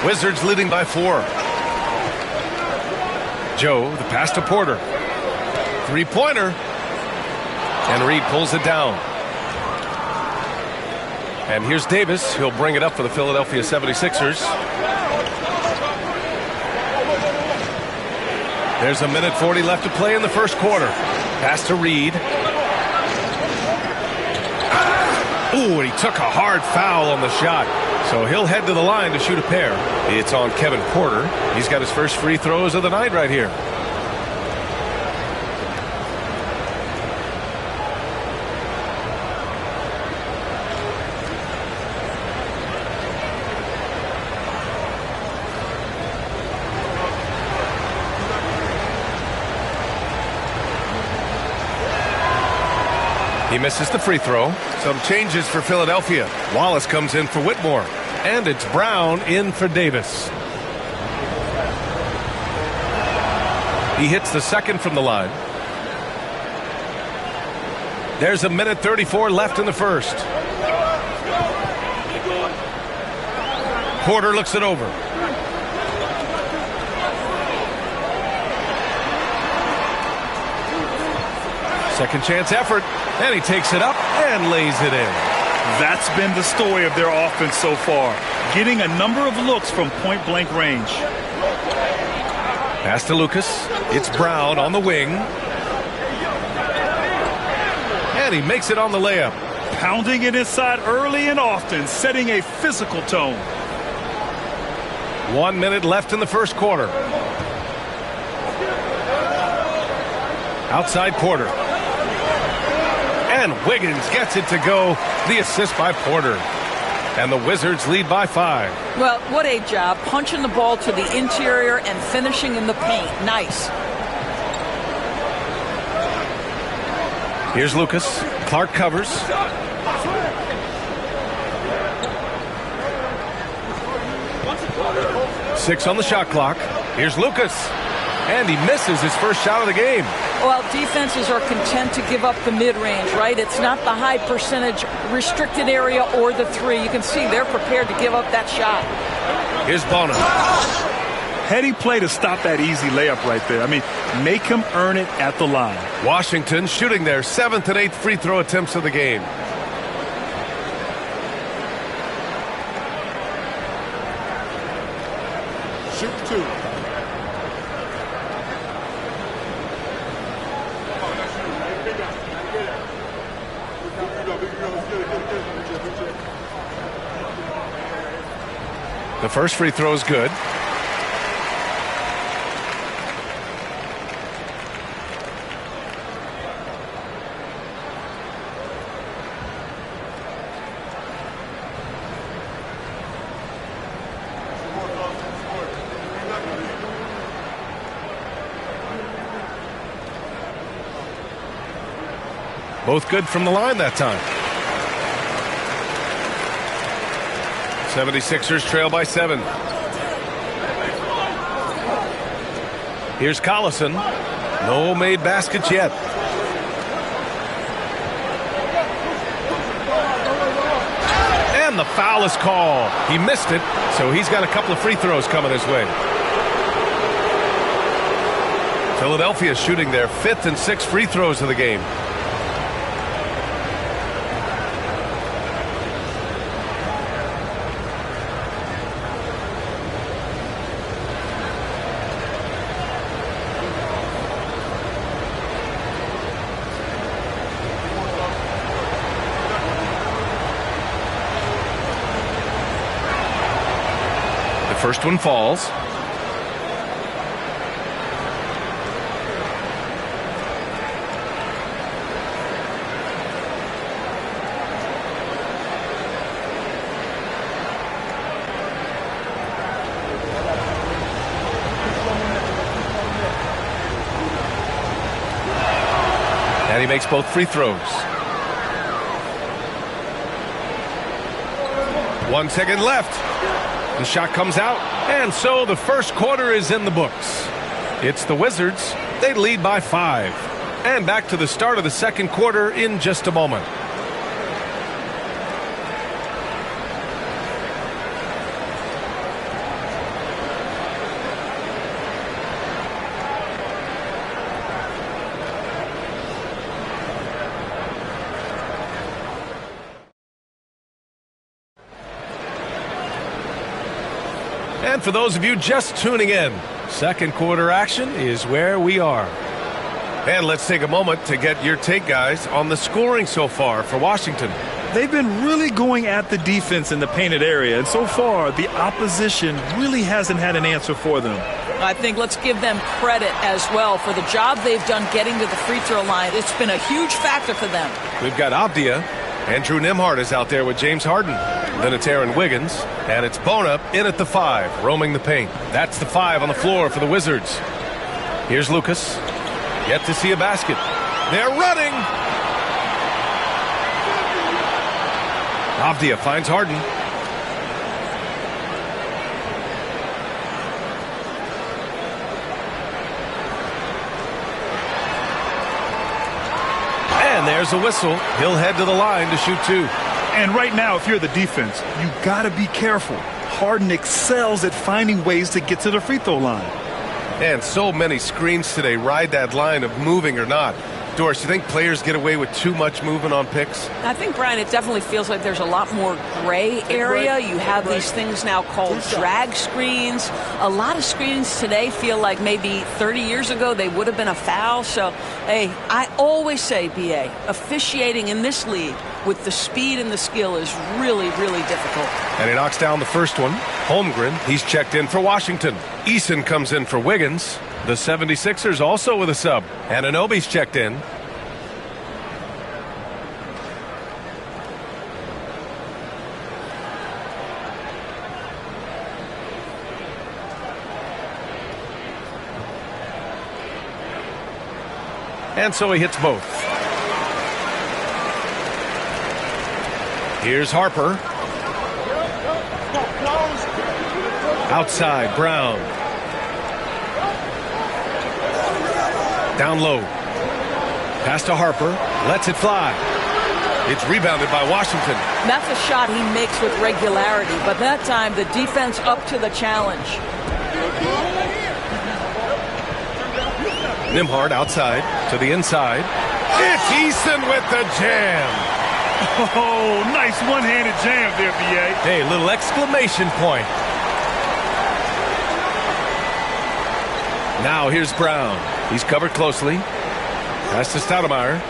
Wizards leading by 4. Joe, the pass to Porter. 3-pointer. And Reed pulls it down. And here's Davis. He'll bring it up for the Philadelphia 76ers. There's 1:40 left to play in the first quarter. Pass to Reed. Ooh, and he took a hard foul on the shot. So he'll head to the line to shoot a pair. It's on Kevin Porter. He's got his first free throws of the night right here. He misses the free throw. Some changes for Philadelphia. Wallace comes in for Whitmore. And it's Brown in for Davis. He hits the second from the line. There's 1:34 left in the first. Porter looks it over. Second chance effort, and he takes it up and lays it in. That's been the story of their offense so far, getting a number of looks from point-blank range. Pass to Lucas. It's Brown on the wing. And he makes it on the layup. Pounding it inside early and often, setting a physical tone. 1 minute left in the first quarter. Outside Porter. And Wiggins gets it to go. The assist by Porter. And the Wizards lead by 5. Well, what a job. Punching the ball to the interior and finishing in the paint. Nice. Here's Lucas. Clark covers. Six on the shot clock. Here's Lucas. And he misses his first shot of the game. Well, defenses are content to give up the mid-range, right? It's not the high percentage restricted area or the three. You can see they're prepared to give up that shot. Here's Bono. Heady play to stop that easy layup right there. I mean, make him earn it at the line. Washington shooting their 7th and 8th free throw attempts of the game. Shoot 2. The first free throw is good. Both good from the line that time. 76ers trail by 7. Here's Collison. No made baskets yet. And the foul is called. He missed it, so he's got a couple of free throws coming his way. Philadelphia shooting their 5th and 6th free throws of the game. First one falls. And he makes both free throws. 1 second left. The shot comes out, and so the first quarter is in the books. It's the Wizards. They lead by 5. And back to the start of the second quarter in just a moment. And for those of you just tuning in, second quarter action is where we are. And let's take a moment to get your take, guys, on the scoring so far for Washington. They've been really going at the defense in the painted area, and so far the opposition really hasn't had an answer for them. I think let's give them credit as well for the job they've done getting to the free throw line. It's been a huge factor for them. We've got Abdia. Andrew Nembhard is out there with James Harden. Then it's Aaron Wiggins, and it's Bona in at the 5, roaming the paint. That's the 5 on the floor for the Wizards. Here's Lucas. Yet to see a basket. They're running. Avdia finds Harden. And there's a whistle. He'll head to the line to shoot 2. And right now, if you're the defense, you got to be careful. Harden excels at finding ways to get to the free throw line. And so many screens today ride that line of moving or not. Doris, you think players get away with too much movement on picks? I think, Brian, it definitely feels like there's a lot more gray area. You have these things now called drag screens. A lot of screens today feel like maybe 30 years ago they would have been a foul. So, hey, I always say, B.A., officiating in this league with the speed and the skill is really, really difficult. And he knocks down the first one. Holmgren, he's checked in for Washington. Eason comes in for Wiggins. The 76ers also with a sub. Anunoby's checked in. And so he hits both. Here's Harper. Outside, Brown. Down low. Pass to Harper. Lets it fly. It's rebounded by Washington. That's a shot he makes with regularity, but that time the defense up to the challenge. Nembhard outside to the inside. It's Eason with the jam. Oh, nice one-handed jam there, B.A. Hey, little exclamation point. Now here's Brown. He's covered closely. Pass to Stoudemire.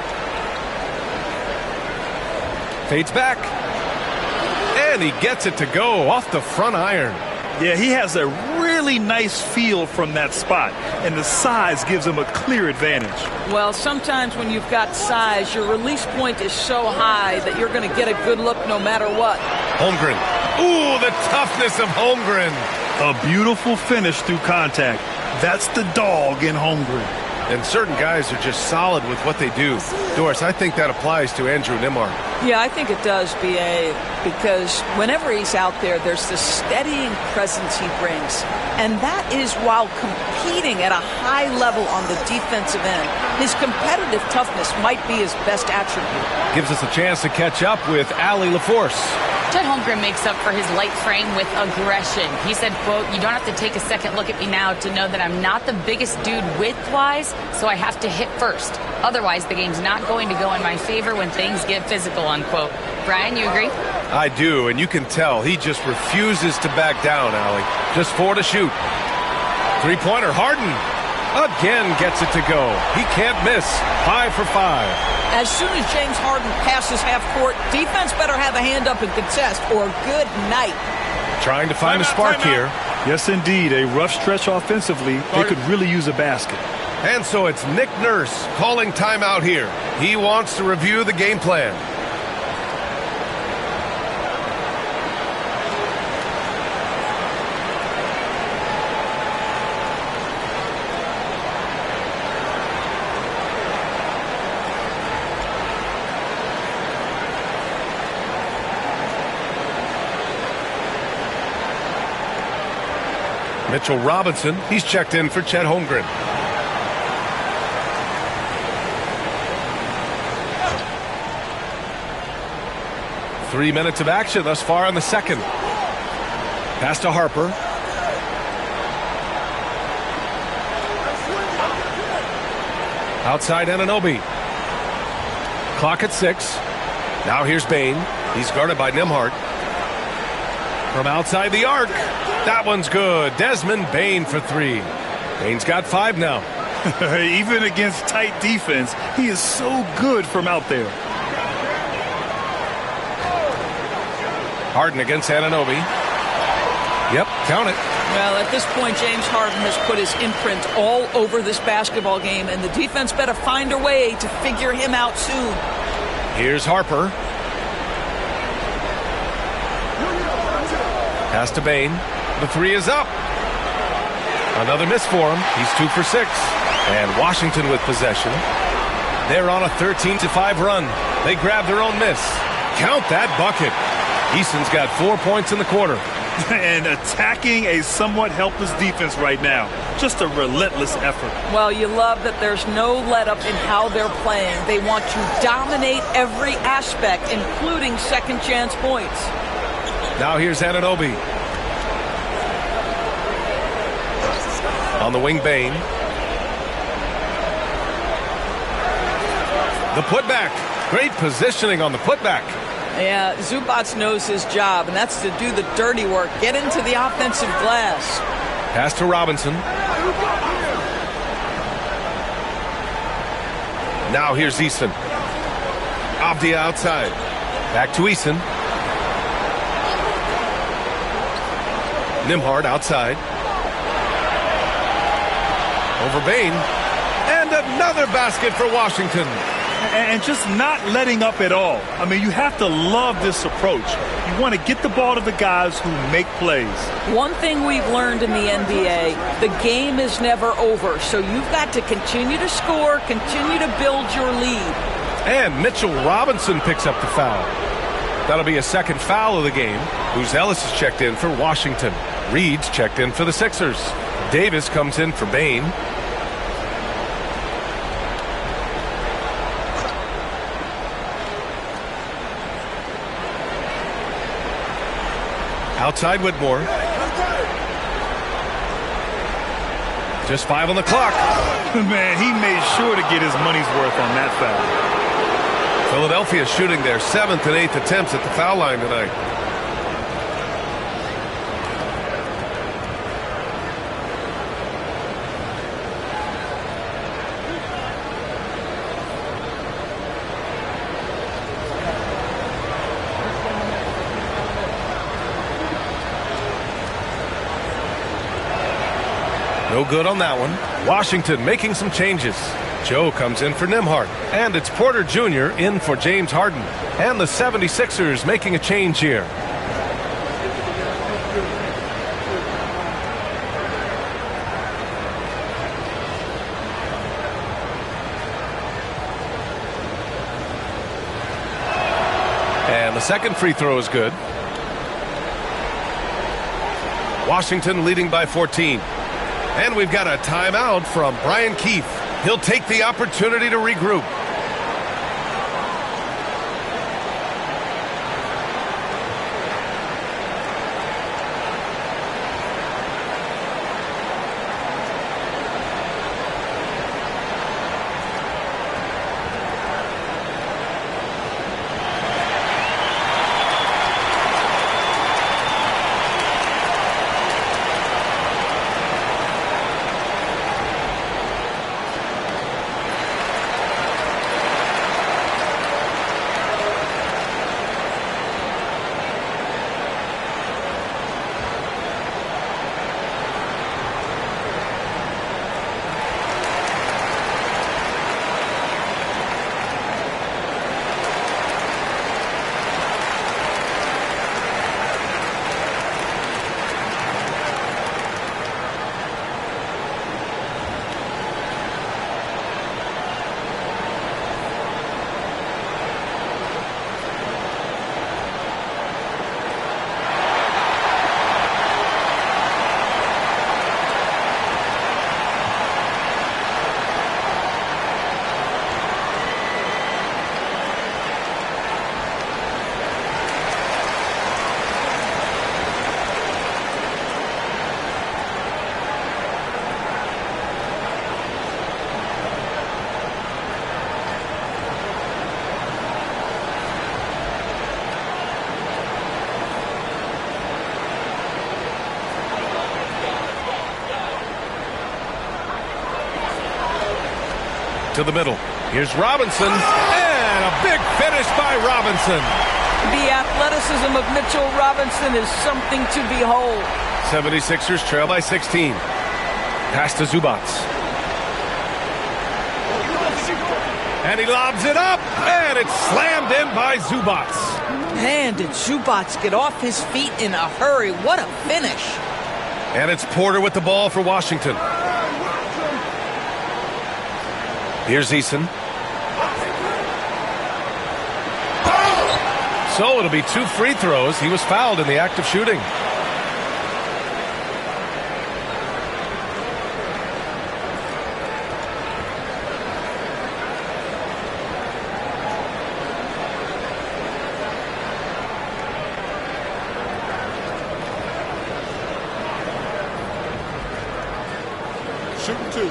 Fades back. And he gets it to go off the front iron. Yeah, he has a really nice feel from that spot, and the size gives him a clear advantage. Well, sometimes when you've got size, your release point is so high that you're going to get a good look no matter what. Holmgren. Ooh, the toughness of Holmgren. A beautiful finish through contact. That's the dog in Holmgren. And certain guys are just solid with what they do. Doris, I think that applies to Andrew Nembhard. Yeah, I think it does, B.A., because whenever he's out there, there's this steadying presence he brings. And that is while competing at a high level on the defensive end. His competitive toughness might be his best attribute. Gives us a chance to catch up with Allie LaForce. Chet Holmgren makes up for his light frame with aggression. He said, quote, "You don't have to take a second look at me now to know that I'm not the biggest dude width-wise, so I have to hit first. Otherwise, the game's not going to go in my favor when things get physical," unquote. Brian, you agree? I do, and you can tell he just refuses to back down, Allie. Just 4 to shoot. Three-pointer, Harden. Again gets it to go. He can't miss. 5 for 5. As soon as James Harden passes half court, defense better have a hand up and contest, or good night. Trying to find a spark here. Yes, indeed. A rough stretch offensively. They could really use a basket. And so it's Nick Nurse calling timeout here. He wants to review the game plan. Mitchell Robinson, he's checked in for Chet Holmgren. Three minutes of action thus far in the second. Pass to Harper. Outside Anunoby. Clock at 6. Now here's Bane. He's guarded by Nembhard. From outside the arc. That one's good. Desmond Bane for 3. Bane's got 5 now. Even against tight defense, he is so good from out there. Harden against Anunoby. Yep, count it. Well, at this point, James Harden has put his imprint all over this basketball game, and the defense better find a way to figure him out soon. Here's Harper. Pass to Bane. The 3 is up. Another miss for him. He's 2 for 6. And Washington with possession. They're on a 13-5 run. They grab their own miss. Count that bucket. Eason's got 4 points in the quarter. And attacking a somewhat helpless defense right now. Just a relentless effort. Well, you love that there's no let-up in how they're playing. They want to dominate every aspect, including second-chance points. Now here's Anunoby. On the wing, Bane. The putback. Great positioning on the putback. Yeah, Zubac knows his job, and that's to do the dirty work. Get into the offensive glass. Pass to Robinson. Now here's Eason. Avdia outside. Back to Eason. Nembhard outside. Over Bane. And another basket for Washington. And just not letting up at all. I mean, you have to love this approach. You want to get the ball to the guys who make plays. One thing we've learned in the NBA, the game is never over. So you've got to continue to score, continue to build your lead. And Mitchell Robinson picks up the foul. That'll be a second foul of the game. Booz Ellis is checked in for Washington. Reed's checked in for the Sixers. Davis comes in for Bane. Outside Whitmore. Just 5 on the clock. Man, he made sure to get his money's worth on that foul. Philadelphia shooting their 7th and 8th attempts at the foul line tonight. No good on that one. Washington making some changes. Joe comes in for Nembhard. And it's Porter Jr. in for James Harden. And the 76ers making a change here. And the second free throw is good. Washington leading by 14. And we've got a timeout from Brian Keefe. He'll take the opportunity to regroup. To the middle. Here's Robinson. And a big finish by Robinson. The athleticism of Mitchell Robinson is something to behold. 76ers trail by 16. Pass to Zubac. And he lobs it up. And it's slammed in by Zubac. Man, did Zubac get off his feet in a hurry. What a finish. And it's Porter with the ball for Washington. Here's Eason. So it'll be 2 free throws. He was fouled in the act of shooting. Shooting 2.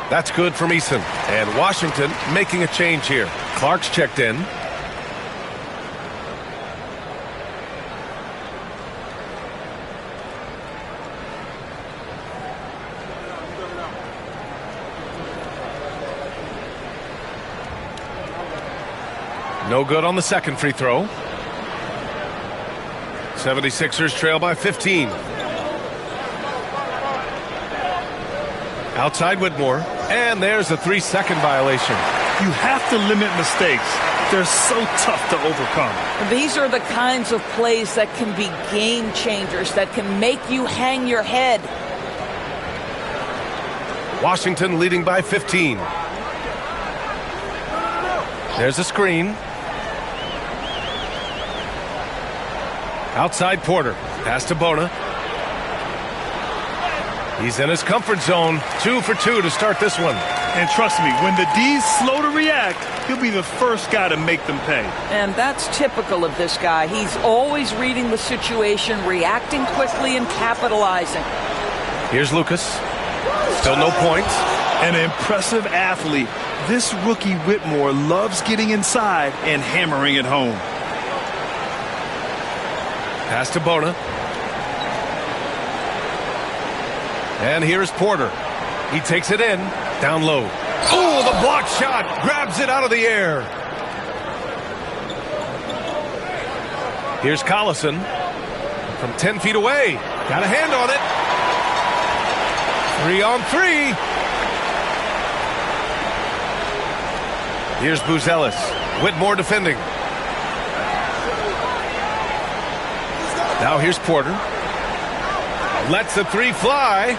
That's good from Eason. And Washington making a change here. Clark's checked in. No good on the second free throw. 76ers trail by 15. Outside Whitmore. And there's a 3-second violation. You have to limit mistakes. They're so tough to overcome. These are the kinds of plays that can be game changers, that can make you hang your head. Washington leading by 15. There's a screen. Outside Porter. Pass to Bona. He's in his comfort zone. 2 for 2 to start this one. And trust me, when the D's slow to react, he'll be the first guy to make them pay. And that's typical of this guy. He's always reading the situation, reacting quickly and capitalizing. Here's Lucas. Still no points. An impressive athlete. This rookie Whitmore loves getting inside and hammering it home. Pass to Bona. And here's Porter. He takes it in. Down low. Oh, the block shot. Grabs it out of the air. Here's Collison. From 10 feet away. Got a hand on it. 3 on 3. Here's Buzelis. Whitmore defending. Now here's Porter. Lets the 3 fly.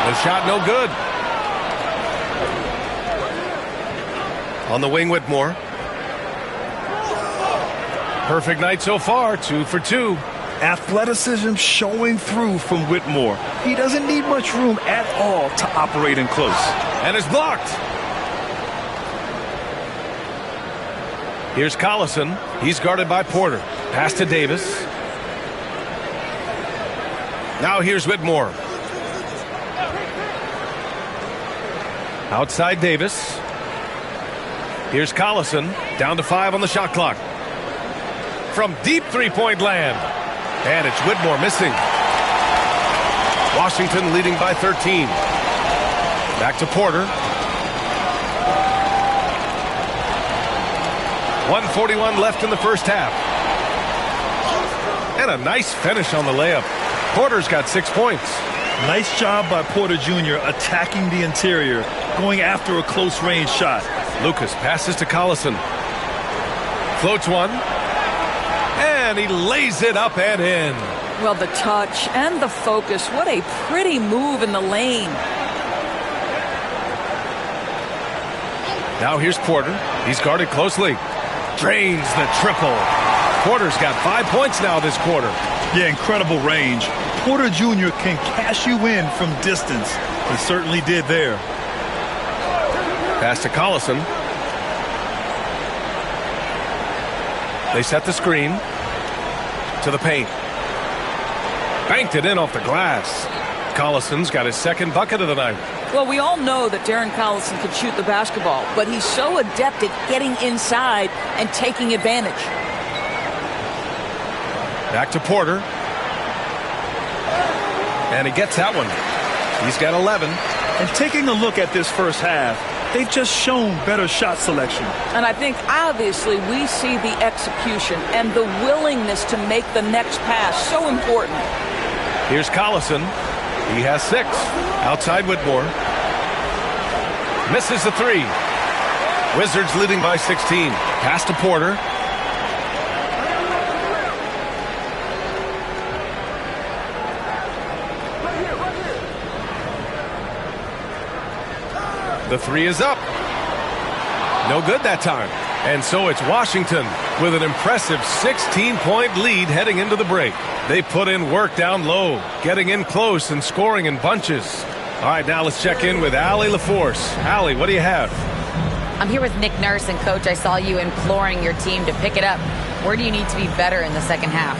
The shot no good. On the wing, Whitmore. Perfect night so far. 2 for 2. Athleticism showing through from Whitmore. He doesn't need much room at all to operate in close. And it's blocked. Here's Collison. He's guarded by Porter. Pass to Davis. Now here's Whitmore. Outside Davis. Here's Collison. Down to 5 on the shot clock. From deep three-point land. And it's Whitmore missing. Washington leading by 13. Back to Porter. 1:41 left in the first half. And a nice finish on the layup. Porter's got 6 points. Nice job by Porter Jr. attacking the interior, going after a close-range shot. Lucas passes to Collison. Floats one. And he lays it up and in. Well, the touch and the focus. What a pretty move in the lane. Now here's Porter. He's guarded closely. Drains the triple. Porter's got 5 points now this quarter. Yeah, incredible range. Porter Jr. can cash you in from distance. He certainly did there. Pass to Collison. They set the screen to the paint. Banked it in off the glass. Collison's got his second bucket of the night. Well, we all know that Darren Collison can shoot the basketball, but he's so adept at getting inside and taking advantage. Back to Porter. And he gets that one. He's got 11. And taking a look at this first half, they've just shown better shot selection. And I think, obviously, we see the execution and the willingness to make the next pass so important. Here's Collison. He has 6. Outside Whitmore. Misses the 3. Wizards leading by 16. Pass to Porter. The three is up. No good that time. And so it's Washington with an impressive 16-point lead heading into the break. They put in work down low, getting in close and scoring in bunches. All right, now let's check in with Allie LaForce. Allie, what do you have? I'm here with Nick Nurse, and Coach, I saw you imploring your team to pick it up. Where do you need to be better in the second half?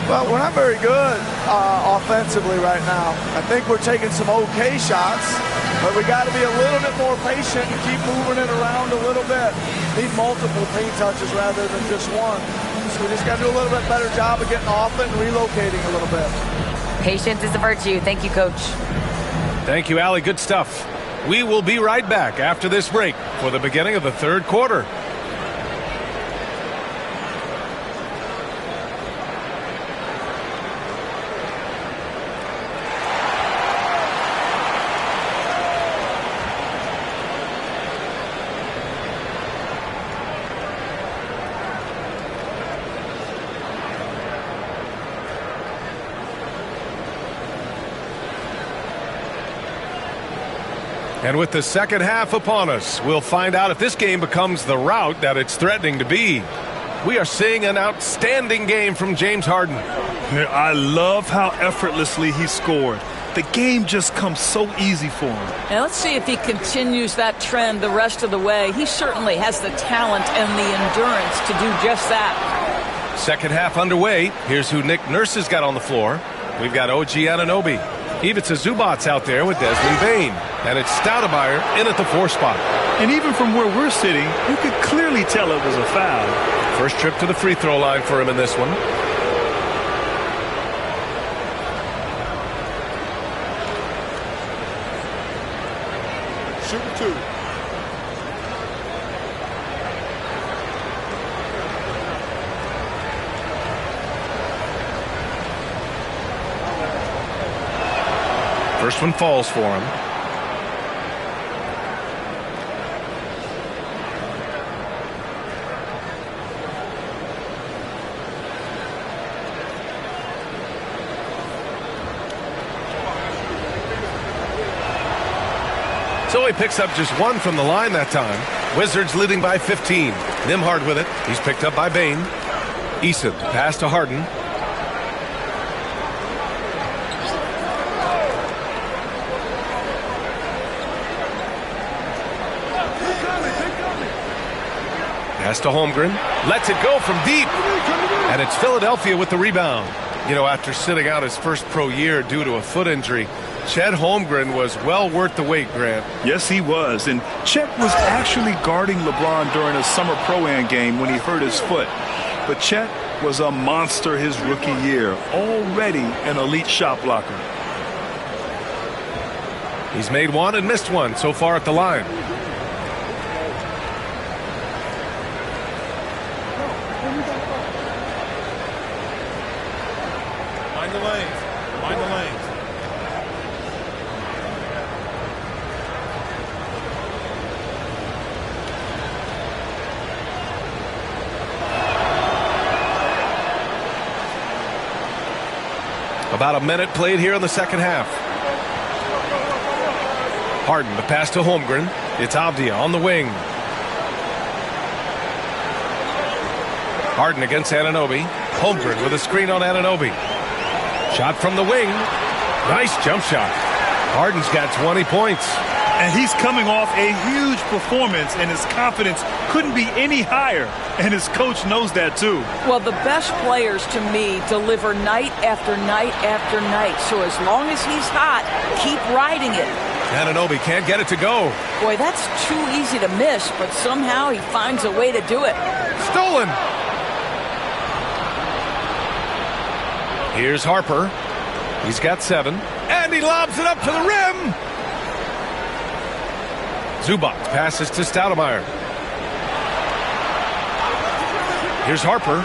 Well, we're not very good offensively right now. I think we're taking some okay shots, but we got to be a little bit more patient and keep moving it around a little bit. Need multiple paint touches rather than just one. So we just got to do a little bit better job of getting off it and relocating a little bit. Patience is a virtue. Thank you, Coach. Thank you, Allie. Good stuff. We will be right back after this break for the beginning of the third quarter. And with the second half upon us, we'll find out if this game becomes the rout that it's threatening to be. We are seeing an outstanding game from James Harden. I love how effortlessly he scored. The game just comes so easy for him. And let's see if he continues that trend the rest of the way. He certainly has the talent and the endurance to do just that. Second half underway. Here's who Nick Nurse has got on the floor. We've got OG Anunoby. Ivica Zubac's out there with Desmond Bane. And it's Stoudemire in at the 4 spot. And even from where we're sitting, you could clearly tell it was a foul. First trip to the free throw line for him in this one. Shooting 2. First one falls for him. So he picks up just one from the line that time. Wizards leading by 15. Nembhard with it. He's picked up by Bane. Eason pass to Harden. Pass to Holmgren. Lets it go from deep. And it's Philadelphia with the rebound. You know, after sitting out his first pro year due to a foot injury, Chet Holmgren was well worth the wait, Grant. Yes, he was. And Chet was actually guarding LeBron during a summer Pro-Am game when he hurt his foot. But Chet was a monster his rookie year. Already an elite shot blocker. He's made one and missed one so far at the line. Mind the lanes. Mind the lanes. About a minute played here in the second half. Harden, the pass to Holmgren. It's Avdia on the wing. Harden against Anunoby. Holmgren with a screen on Anunoby. Shot from the wing. Nice jump shot. Harden's got 20 points. And he's coming off a huge performance, and his confidence couldn't be any higher. And his coach knows that, too. Well, the best players, to me, deliver night after night after night. So as long as he's hot, keep riding it. Anunoby can't get it to go. Boy, that's too easy to miss, but somehow he finds a way to do it. Stolen. Here's Harper. He's got 7. And he lobs it up to the rim. Zubac passes to Stoudemire. Here's Harper.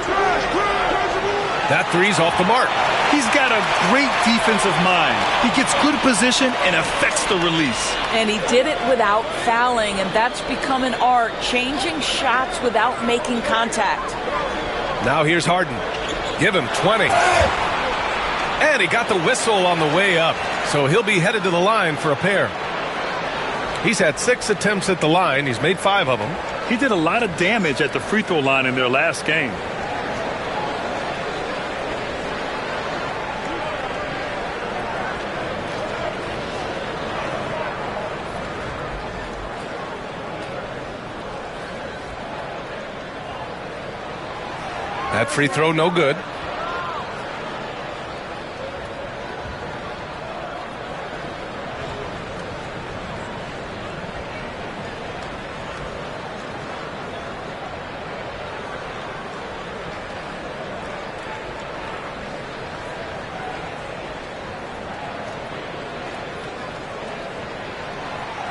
That three's off the mark. He's got a great defensive mind. He gets good position and affects the release. And he did it without fouling, and that's become an art, changing shots without making contact. Now here's Harden. Give him 20. And he got the whistle on the way up, so he'll be headed to the line for a pair. He's had 6 attempts at the line. He's made 5 of them. He did a lot of damage at the free throw line in their last game. That free throw, no good.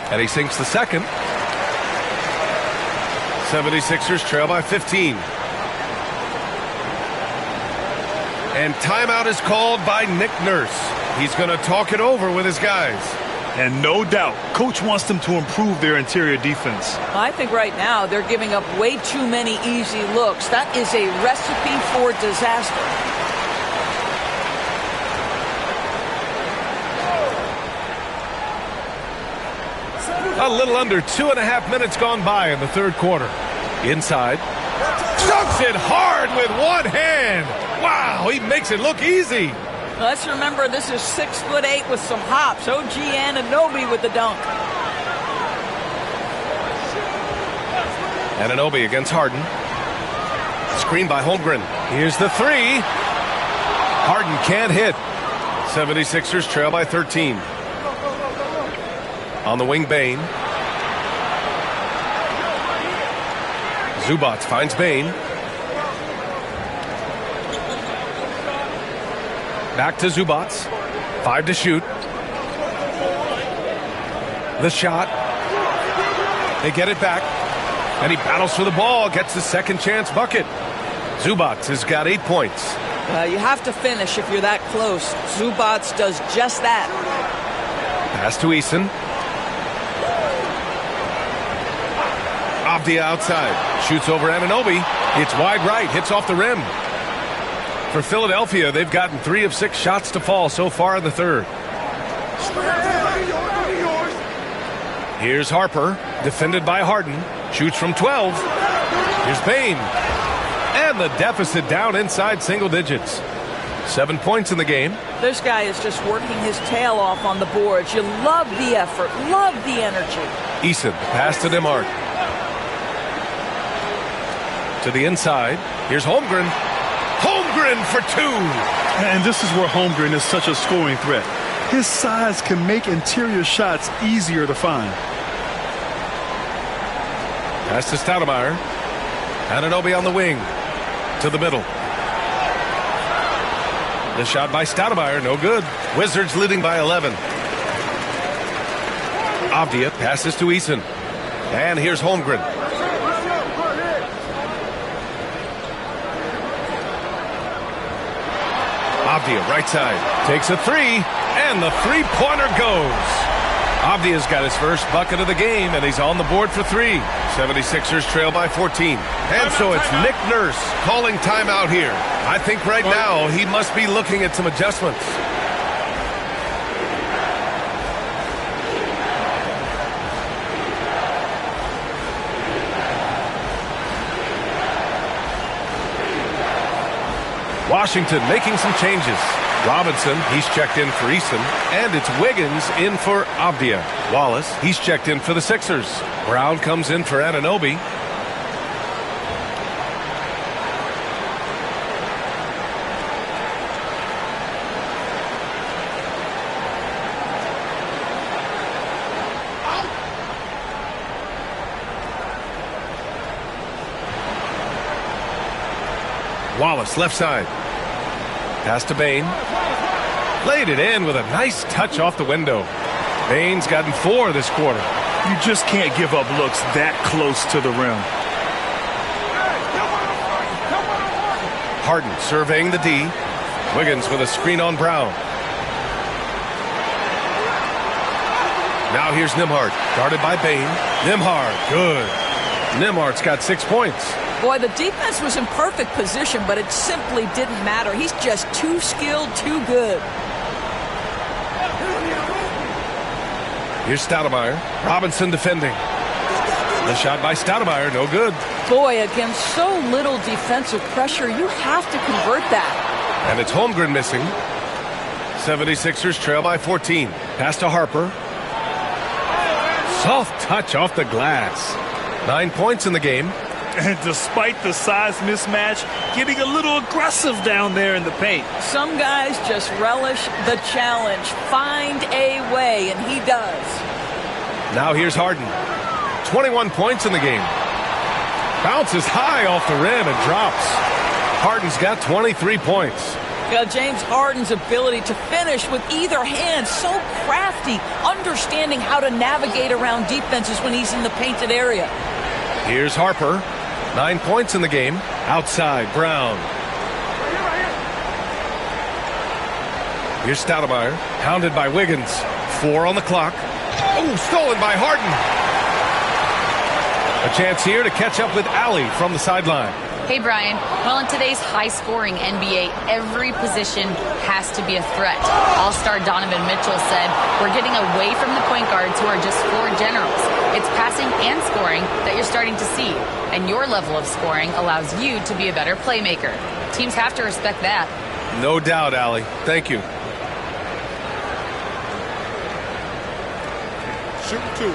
And he sinks the second. 76ers trail by 15. And timeout is called by Nick Nurse. He's going to talk it over with his guys. And no doubt, Coach wants them to improve their interior defense. I think right now they're giving up way too many easy looks. That is a recipe for disaster. A little under 2.5 minutes gone by in the third quarter. Inside. Dunks it hard with one hand. Wow, he makes it look easy. Let's remember this is 6'8" with some hops. OG Anunoby with the dunk. Anunoby against Harden. Screen by Holmgren. Here's the three. Harden can't hit. 76ers trail by 13. On the wing, Bane. Zubac finds Bane. Back to Zubac. 5 to shoot. The shot. They get it back. And he battles for the ball. Gets the second chance bucket. Zubac has got 8 points. You have to finish if you're that close. Zubac does just that. Pass to Eason. Avdia outside. Shoots over Anunoby. It's wide right. Hits off the rim. For Philadelphia, they've gotten 3 of 6 shots to fall so far in the third. Here's Harper, defended by Harden. Shoots from 12. Here's Bane. And the deficit down inside single digits. 7 points in the game. This guy is just working his tail off on the boards. You love the effort, love the energy. Eason, pass to Nembhard. To the inside. Here's Holmgren. Holmgren for 2. And this is where Holmgren is such a scoring threat. His size can make interior shots easier to find. Pass to Stoudemire. Anunoby on the wing. To the middle. The shot by Stoudemire, no good. Wizards leading by 11. Avdia passes to Eason. And here's Holmgren. Avdia, right side, takes a 3, and the three-pointer goes. Avdia's got his first bucket of the game, and he's on the board for 3. 76ers trail by 14. And so it's Nick Nurse calling timeout here. I think right now he must be looking at some adjustments. Washington making some changes. Robinson, he's checked in for Eason. And it's Wiggins in for Avdia. Wallace, he's checked in for the Sixers. Brown comes in for Anunoby. Wallace, left side. Pass to Bane. Laid it in with a nice touch off the window. Bane's gotten 4 this quarter. You just can't give up looks that close to the rim. Harden surveying the D. Wiggins with a screen on Brown. Now here's Nembhard, guarded by Bane. Nembhard, good. Nembhard's got 6 points. Boy, the defense was in perfect position, but it simply didn't matter. He's just too skilled, too good. Here's Stoudemire. Robinson defending. The shot by Stoudemire, no good. Boy, against so little defensive pressure, you have to convert that. And it's Holmgren missing. 76ers trail by 14. Pass to Harper. Soft touch off the glass. 9 points in the game. And despite the size mismatch, getting a little aggressive down there in the paint. Some guys just relish the challenge. Find a way, and he does. Now here's Harden. 21 points in the game. Bounces high off the rim and drops. Harden's got 23 points. Yeah, James Harden's ability to finish with either hand, so crafty, understanding how to navigate around defenses when he's in the painted area. Here's Harper. 9 points in the game. Outside, Brown. Here's Stoudemire. Pounded by Wiggins. 4 on the clock. Oh, stolen by Harden. A chance here to catch up with Allie from the sideline. Hey, Brian. Well, in today's high-scoring NBA, every position has to be a threat. All-star Donovan Mitchell said, "We're getting away from the point guards who are just floor generals. It's passing and scoring that you're starting to see. And your level of scoring allows you to be a better playmaker. Teams have to respect that." No doubt, Allie. Thank you. Shoot 2.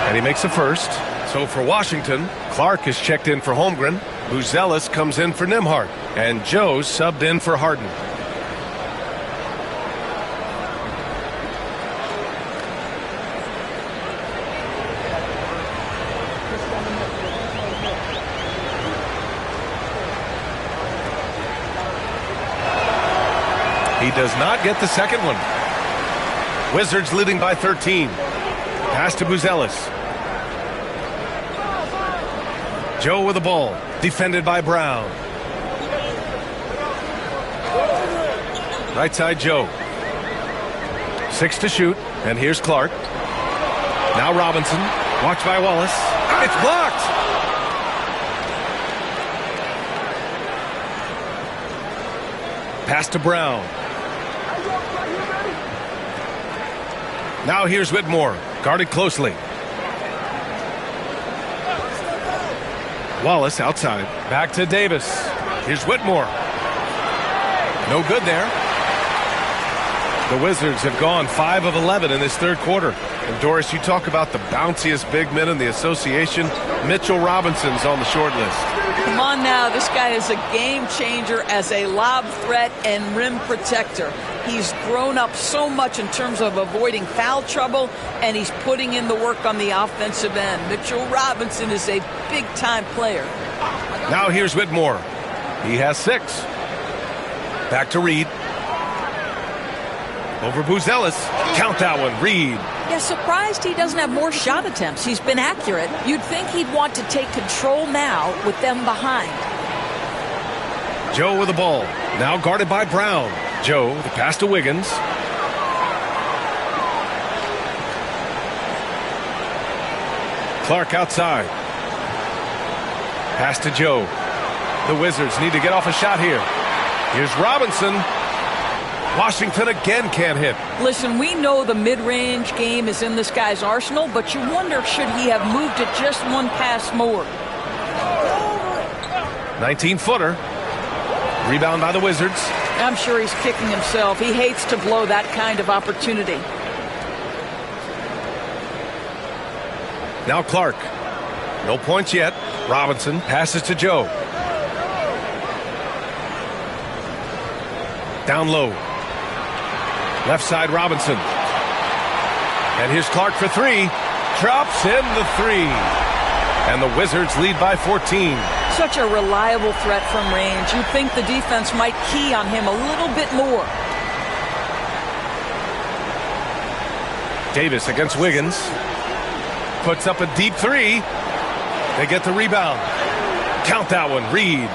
And he makes a first. So for Washington, Clark is checked in for Holmgren. Buzelis comes in for Nembhard. And Joe's subbed in for Harden. He does not get the second one. Wizards leading by 13. Pass to Buzelis. Joe with the ball. Defended by Brown. Right side, Joe. 6 to shoot. And here's Clark. Now Robinson. Watched by Wallace. It's blocked. Pass to Brown. Now here's Whitmore. Guarded closely. Wallace outside. Back to Davis. Here's Whitmore. No good there. The Wizards have gone 5 of 11 in this third quarter. And Doris, you talk about the bounciest big men in the association. Mitchell Robinson's on the short list. Come on now, this guy is a game changer as a lob threat and rim protector. He's grown up so much in terms of avoiding foul trouble, and he's putting in the work on the offensive end. Mitchell Robinson is a big-time player. Now here's Whitmore. He has 6. Back to Reed. Over Buzelis. Count that one, Reed. Yeah, surprised he doesn't have more shot attempts. He's been accurate. You'd think he'd want to take control now with them behind. Joe with the ball. Now guarded by Brown. Joe, the pass to Wiggins. Clark outside. Pass to Joe. The Wizards need to get off a shot here. Here's Robinson. Washington again can't hit. Listen, we know the mid-range game is in this guy's arsenal, but you wonder, should he have moved it just one pass more? 19-footer. Rebound by the Wizards. I'm sure he's kicking himself. He hates to blow that kind of opportunity. Now Clark. No points yet. Robinson passes to Joe. Down low. Left side, Robinson. And here's Clark for 3. Drops in the 3. And the Wizards lead by 14. Such a reliable threat from range. You'd think the defense might key on him a little bit more. Davis against Wiggins. Puts up a deep 3. They get the rebound. Count that one, Reed.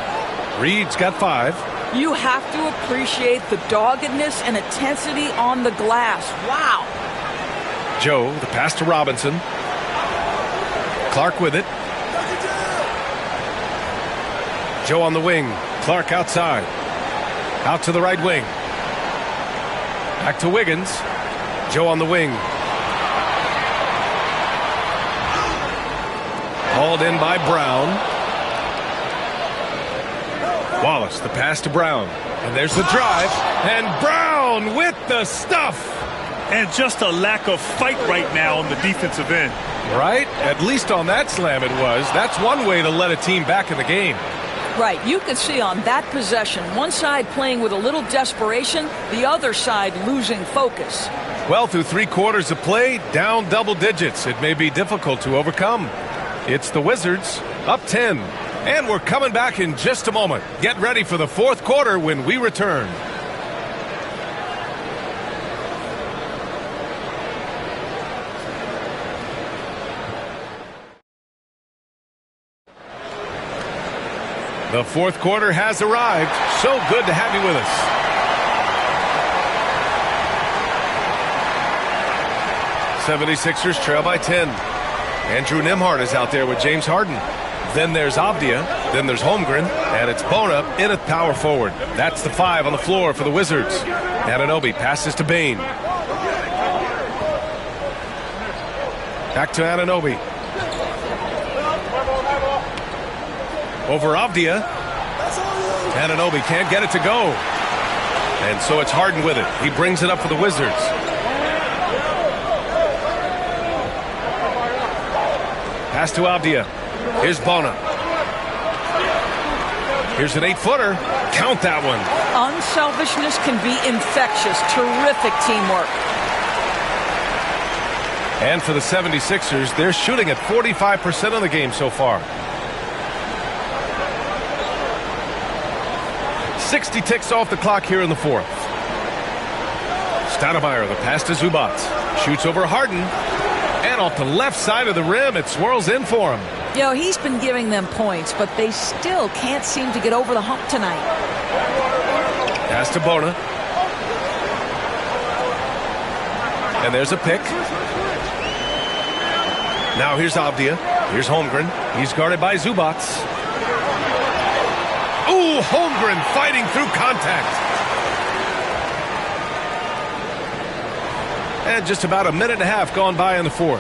Reed's got 5. You have to appreciate the doggedness and intensity on the glass. Wow. Joe, the pass to Robinson. Clark with it. Joe on the wing. Clark outside. Out to the right wing. Back to Wiggins. Joe on the wing. Hauled in by Brown. Wallace, the pass to Brown. And there's the drive. And Brown with the stuff. And just a lack of fight right now on the defensive end. Right? At least on that slam it was. That's one way to let a team back in the game. Right. You can see on that possession, one side playing with a little desperation, the other side losing focus. Well, through 3 quarters of play, down double digits. It may be difficult to overcome. It's the Wizards, up 10. And we're coming back in just a moment. Get ready for the 4th quarter when we return. The 4th quarter has arrived. So good to have you with us. '76ers trail by 10. Andrew Nembhard is out there with James Harden. Then there's Avdia. Then there's Holmgren. And it's Bona in at power forward. That's the 5 on the floor for the Wizards. Anunoby passes to Bane. Back to Anunoby. Over Avdia. Anunoby can't get it to go. And so it's Harden with it. He brings it up for the Wizards. Pass to Avdia. Here's Bona. Here's an 8-footer. Count that one. Unselfishness can be infectious. Terrific teamwork. And for the 76ers, they're shooting at 45% of the game so far. 60 ticks off the clock here in the 4th. Stoudemire, the pass to Zubac. Shoots over Harden. And off the left side of the rim, it swirls in for him. You know, he's been giving them points, but they still can't seem to get over the hump tonight. Pass to Bona. And there's a pick. Now here's Avdia. Here's Holmgren. He's guarded by Zubac. Ooh, Holmgren fighting through contact. And just about a minute and a half gone by in the 4th.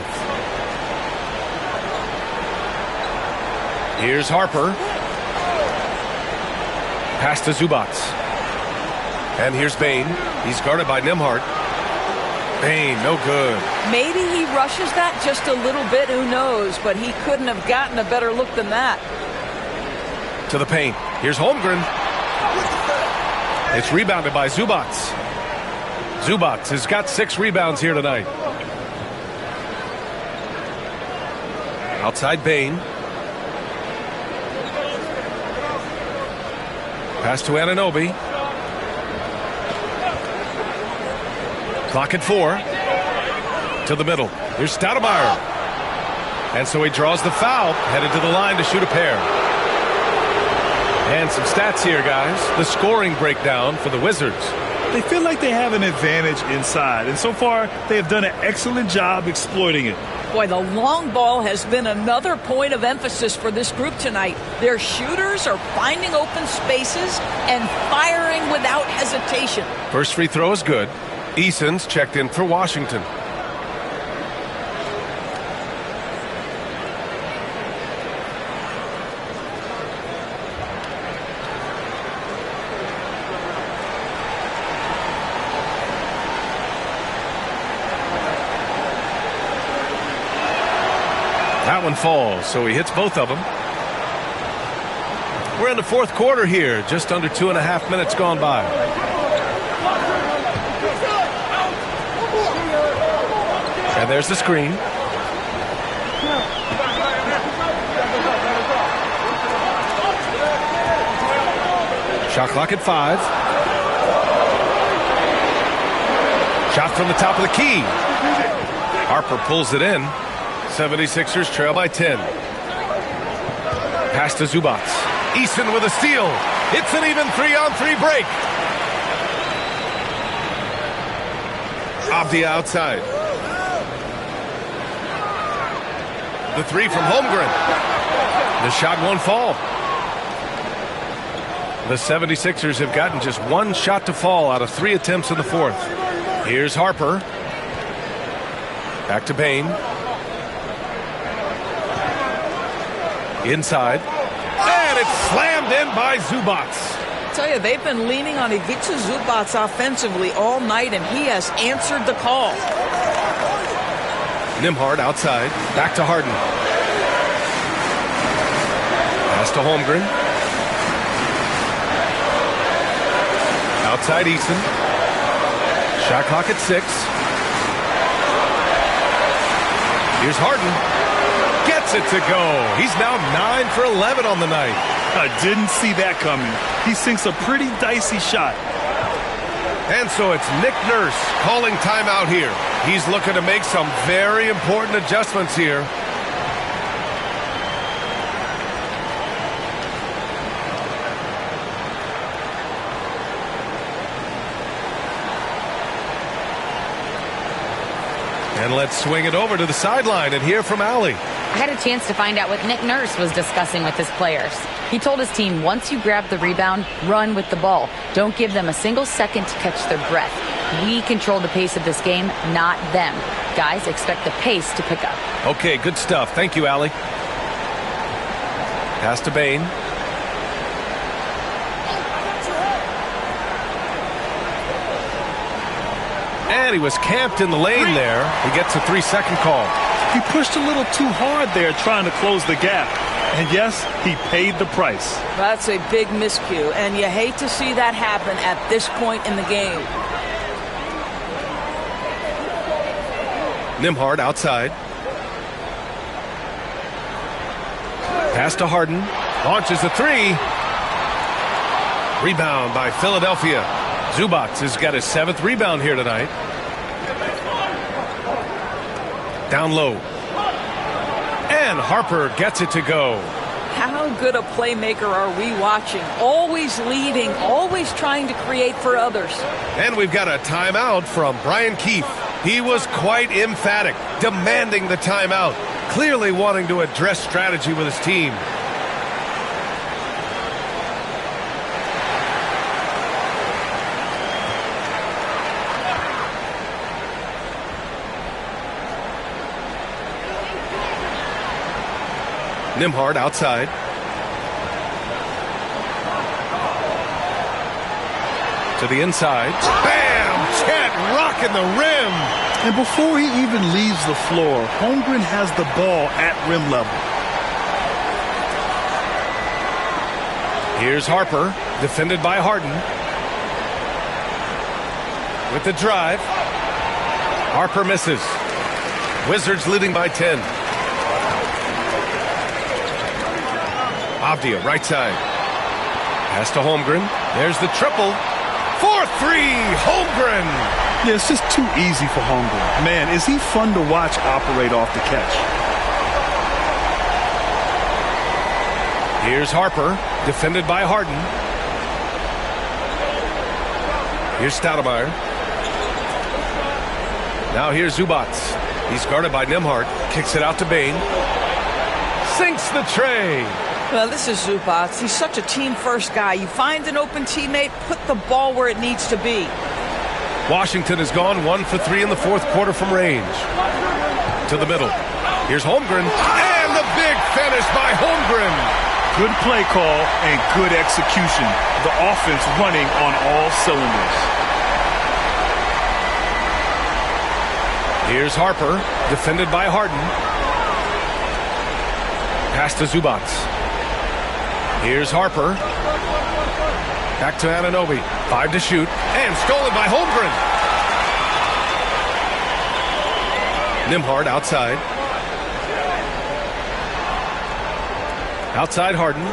Here's Harper. Pass to Zubac. And here's Bane. He's guarded by Nembhard. Bane, no good. Maybe he rushes that just a little bit, who knows, but he couldn't have gotten a better look than that. To the paint. Here's Holmgren. It's rebounded by Zubac. Zubac has got 6 rebounds here tonight. Outside Bane. Pass to Anunoby. Clock at 4. To the middle. Here's Stoudemire. And so he draws the foul, headed to the line to shoot a pair. And some stats here, guys. The scoring breakdown for the Wizards. They feel like they have an advantage inside, and so far they have done an excellent job exploiting it. Boy, the long ball has been another point of emphasis for this group tonight. Their shooters are finding open spaces and firing without hesitation. First free throw is good. Eason's checked in for Washington. That one falls, so he hits both of them. We're in the 4th quarter here, just under 2.5 minutes gone by. And there's the screen. Shot clock at 5. Shot from the top of the key. Harper pulls it in. 76ers trail by 10. Pass to Zubac. Eason with a steal. It's an even 3-on-3 break. Avdia outside. The three from Holmgren. The shot won't fall. The 76ers have gotten just one shot to fall out of 3 attempts in the fourth. Here's Harper. Back to Bane. Inside. And it's slammed in by Zubac. I tell you, they've been leaning on Ivica Zubac offensively all night, and he has answered the call. Nembhard outside. Back to Harden. Pass to Holmgren. Outside Eason. Shot clock at 6. Here's Harden. Gets it to go. He's now 9 for 11 on the night. I didn't see that coming. He sinks a pretty dicey shot. And so it's Nick Nurse calling timeout here. He's looking to make some very important adjustments here. And let's swing it over to the sideline and hear from Allie. I had a chance to find out what Nick Nurse was discussing with his players. He told his team, once you grab the rebound, run with the ball. Don't give them a single second to catch their breath. We control the pace of this game, not them. Guys, expect the pace to pick up. Okay, good stuff. Thank you, Allie. Pass to Bane. And he was camped in the lane there. He gets a 3-second call. He pushed a little too hard there trying to close the gap. And yes, he paid the price. That's a big miscue, and you hate to see that happen at this point in the game. Nembhard outside. Pass to Harden. Launches the 3. Rebound by Philadelphia. Zubac has got his 7th rebound here tonight. Down low. And Harper gets it to go. How good a playmaker are we watching? Always leading, always trying to create for others. And we've got a timeout from Brian Keefe. He was quite emphatic, demanding the timeout, clearly wanting to address strategy with his team. Nembhard outside. To the inside. Bam! Chet rocking the rim. And before he even leaves the floor, Holmgren has the ball at rim level. Here's Harper, defended by Harden. With the drive. Harper misses. Wizards leading by 10. Avdia, right side. Pass to Holmgren. There's the triple. 4-3, Holmgren. Yeah, it's just too easy for Holmgren. Man, is he fun to watch operate off the catch. Here's Harper, defended by Harden. Here's Stoudemire. Now here's Zubac. He's guarded by Nembhard. Kicks it out to Bane. Sinks the tray. Well, this is Zubac. He's such a team-first guy. You find an open teammate, put the ball where it needs to be. Washington has gone 1 for 3 in the fourth quarter from range. To the middle. Here's Holmgren. And the big finish by Holmgren. Good play call and good execution. The offense running on all cylinders. Here's Harper, defended by Harden. Pass to Zubac. Here's Harper. Back to Anunoby. 5 to shoot. And stolen by Holmgren. Nembhard outside. Outside Harden.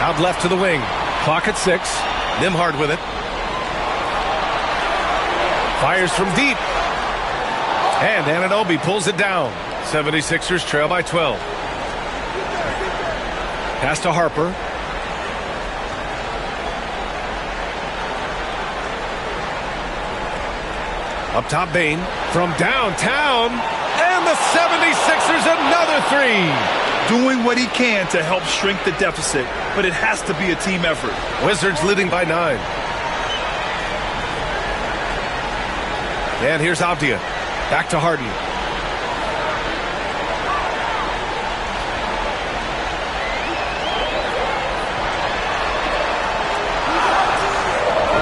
Out left to the wing. Clock at 6. Nembhard with it. Fires from deep. And Anunoby pulls it down. 76ers trail by 12. Pass to Harper. Up top, Bane from downtown. And the 76ers another three. Doing what he can to help shrink the deficit, but it has to be a team effort. Wizards leading by 9. And here's Avdia. Back to Harden.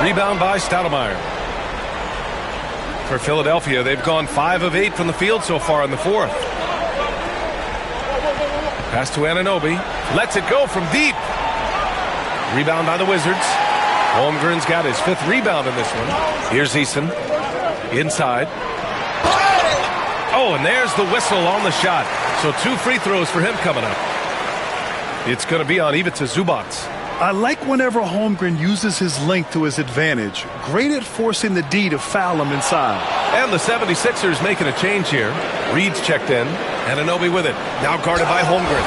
Rebound by Stoudemire. For Philadelphia, they've gone 5 of 8 from the field so far in the fourth. Pass to Anunoby. Lets it go from deep. Rebound by the Wizards. Holmgren's got his 5th rebound in this one. Here's Eason. Inside. Oh, and there's the whistle on the shot. So 2 free throws for him coming up. It's going to be on Ivica Zubac. I like whenever Holmgren uses his length to his advantage. Great at forcing the D to foul him inside. And the 76ers making a change here. Reed's checked in. Anunoby with it. Now guarded by Holmgren.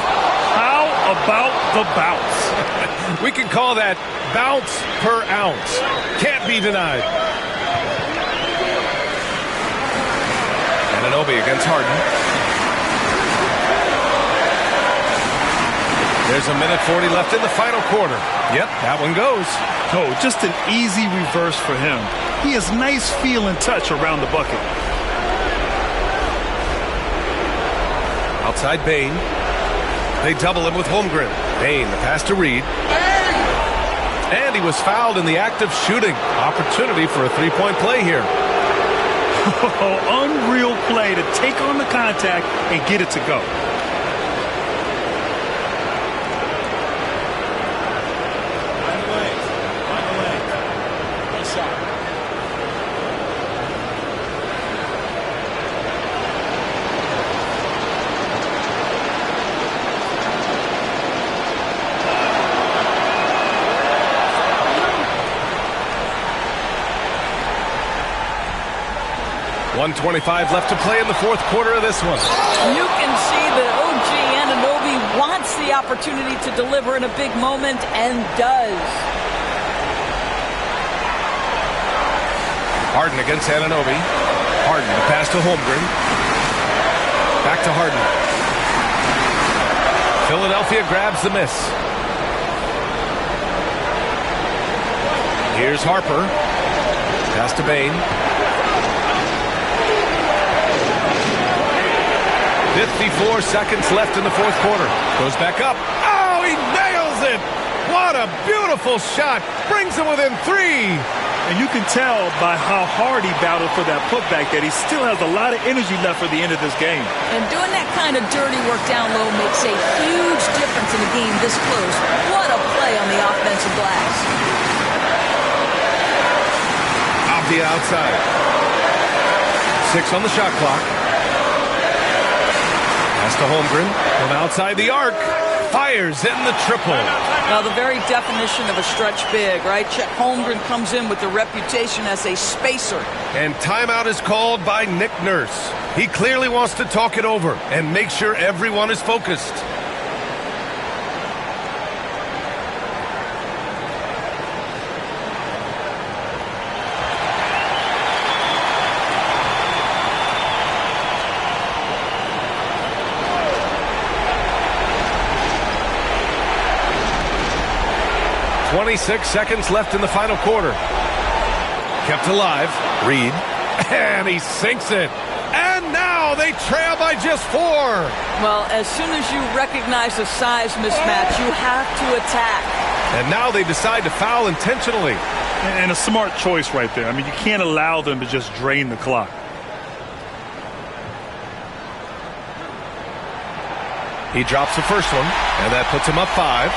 How about the bounce? We can call that bounce per ounce. Can't be denied. Anunoby against Harden. There's a minute 40 left in the final quarter. Yep, that one goes. Oh, just an easy reverse for him. He has nice feel and touch around the bucket. Outside Bane. They double him with Holmgren. Bane, the pass to Reed. And he was fouled in the act of shooting. Opportunity for a three-point play here. Unreal play to take on the contact and get it to go. .125 left to play in the fourth quarter of this one. You can see that OG Anunoby wants the opportunity to deliver in a big moment and does. Harden against Anunoby. Harden, the pass to Holmgren. Back to Harden. Philadelphia grabs the miss. Here's Harper. Pass to Bane. 54 seconds left in the fourth quarter. Goes back up. Oh, he nails it! What a beautiful shot. Brings him within 3. And you can tell by how hard he battled for that putback that he still has a lot of energy left for the end of this game. And doing that kind of dirty work down low makes a huge difference in a game this close. What a play on the offensive glass. Avdia outside. 6 on the shot clock. Pass to Holmgren from outside the arc. Fires in the triple. Now, the very definition of a stretch big, right? Chet Holmgren comes in with the reputation as a spacer. And timeout is called by Nick Nurse. He clearly wants to talk it over and make sure everyone is focused. .26 seconds left in the final quarter. Kept alive. Reed. And he sinks it. And now they trail by just 4. Well, as soon as you recognize a size mismatch, you have to attack. And now they decide to foul intentionally. And a smart choice right there. I mean, you can't allow them to just drain the clock. He drops the first one, and that puts him up 5.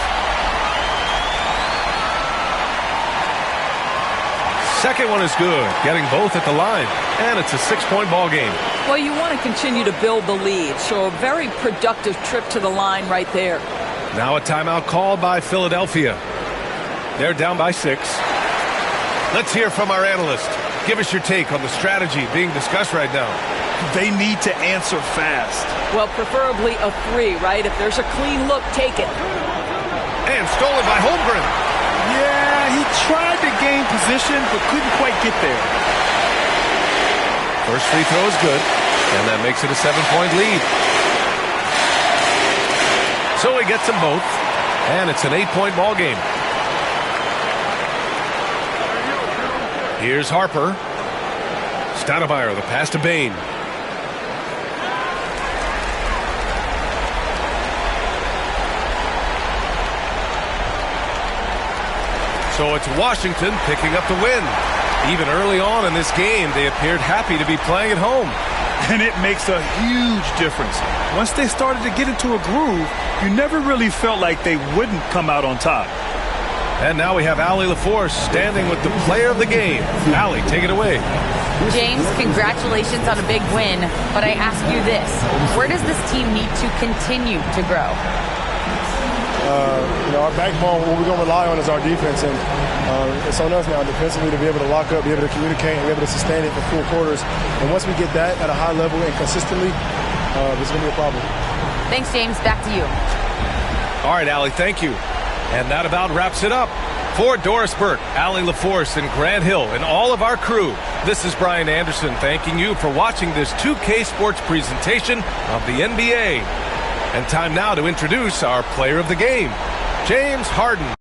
Second one is good, getting both at the line, and it's a 6-point ball game. Well, you want to continue to build the lead, so a very productive trip to the line right there. Now a timeout called by Philadelphia. They're down by 6. Let's hear from our analyst. Give us your take on the strategy being discussed right now. They need to answer fast. Well, preferably a 3, right? If there's a clean look, take it. And stolen by Holmgren. Yeah, he tried to gain position, but couldn't quite get there. First free throw is good, and that makes it a 7-point lead. So he gets them both, and it's an 8-point ball game. Here's Harper. Stoudemire, the pass to Bane. So it's Washington picking up the win. Even early on in this game, they appeared happy to be playing at home. And it makes a huge difference. Once they started to get into a groove, you never really felt like they wouldn't come out on top. And now we have Allie LaForce standing with the player of the game. Allie, take it away. James, congratulations on a big win, but I ask you this. Where does this team need to continue to grow? Our backbone, what we're going to rely on is our defense, and it's on us now defensively to be able to lock up, be able to communicate, and be able to sustain it for full quarters. And once we get that at a high level and consistently, it's going to be a problem. Thanks, James. Back to you. All right, Allie, thank you. And that about wraps it up. For Doris Burke, Allie LaForce, and Grant Hill, and all of our crew, this is Brian Anderson thanking you for watching this 2K Sports presentation of the NBA. And time now to introduce our player of the game, James Harden.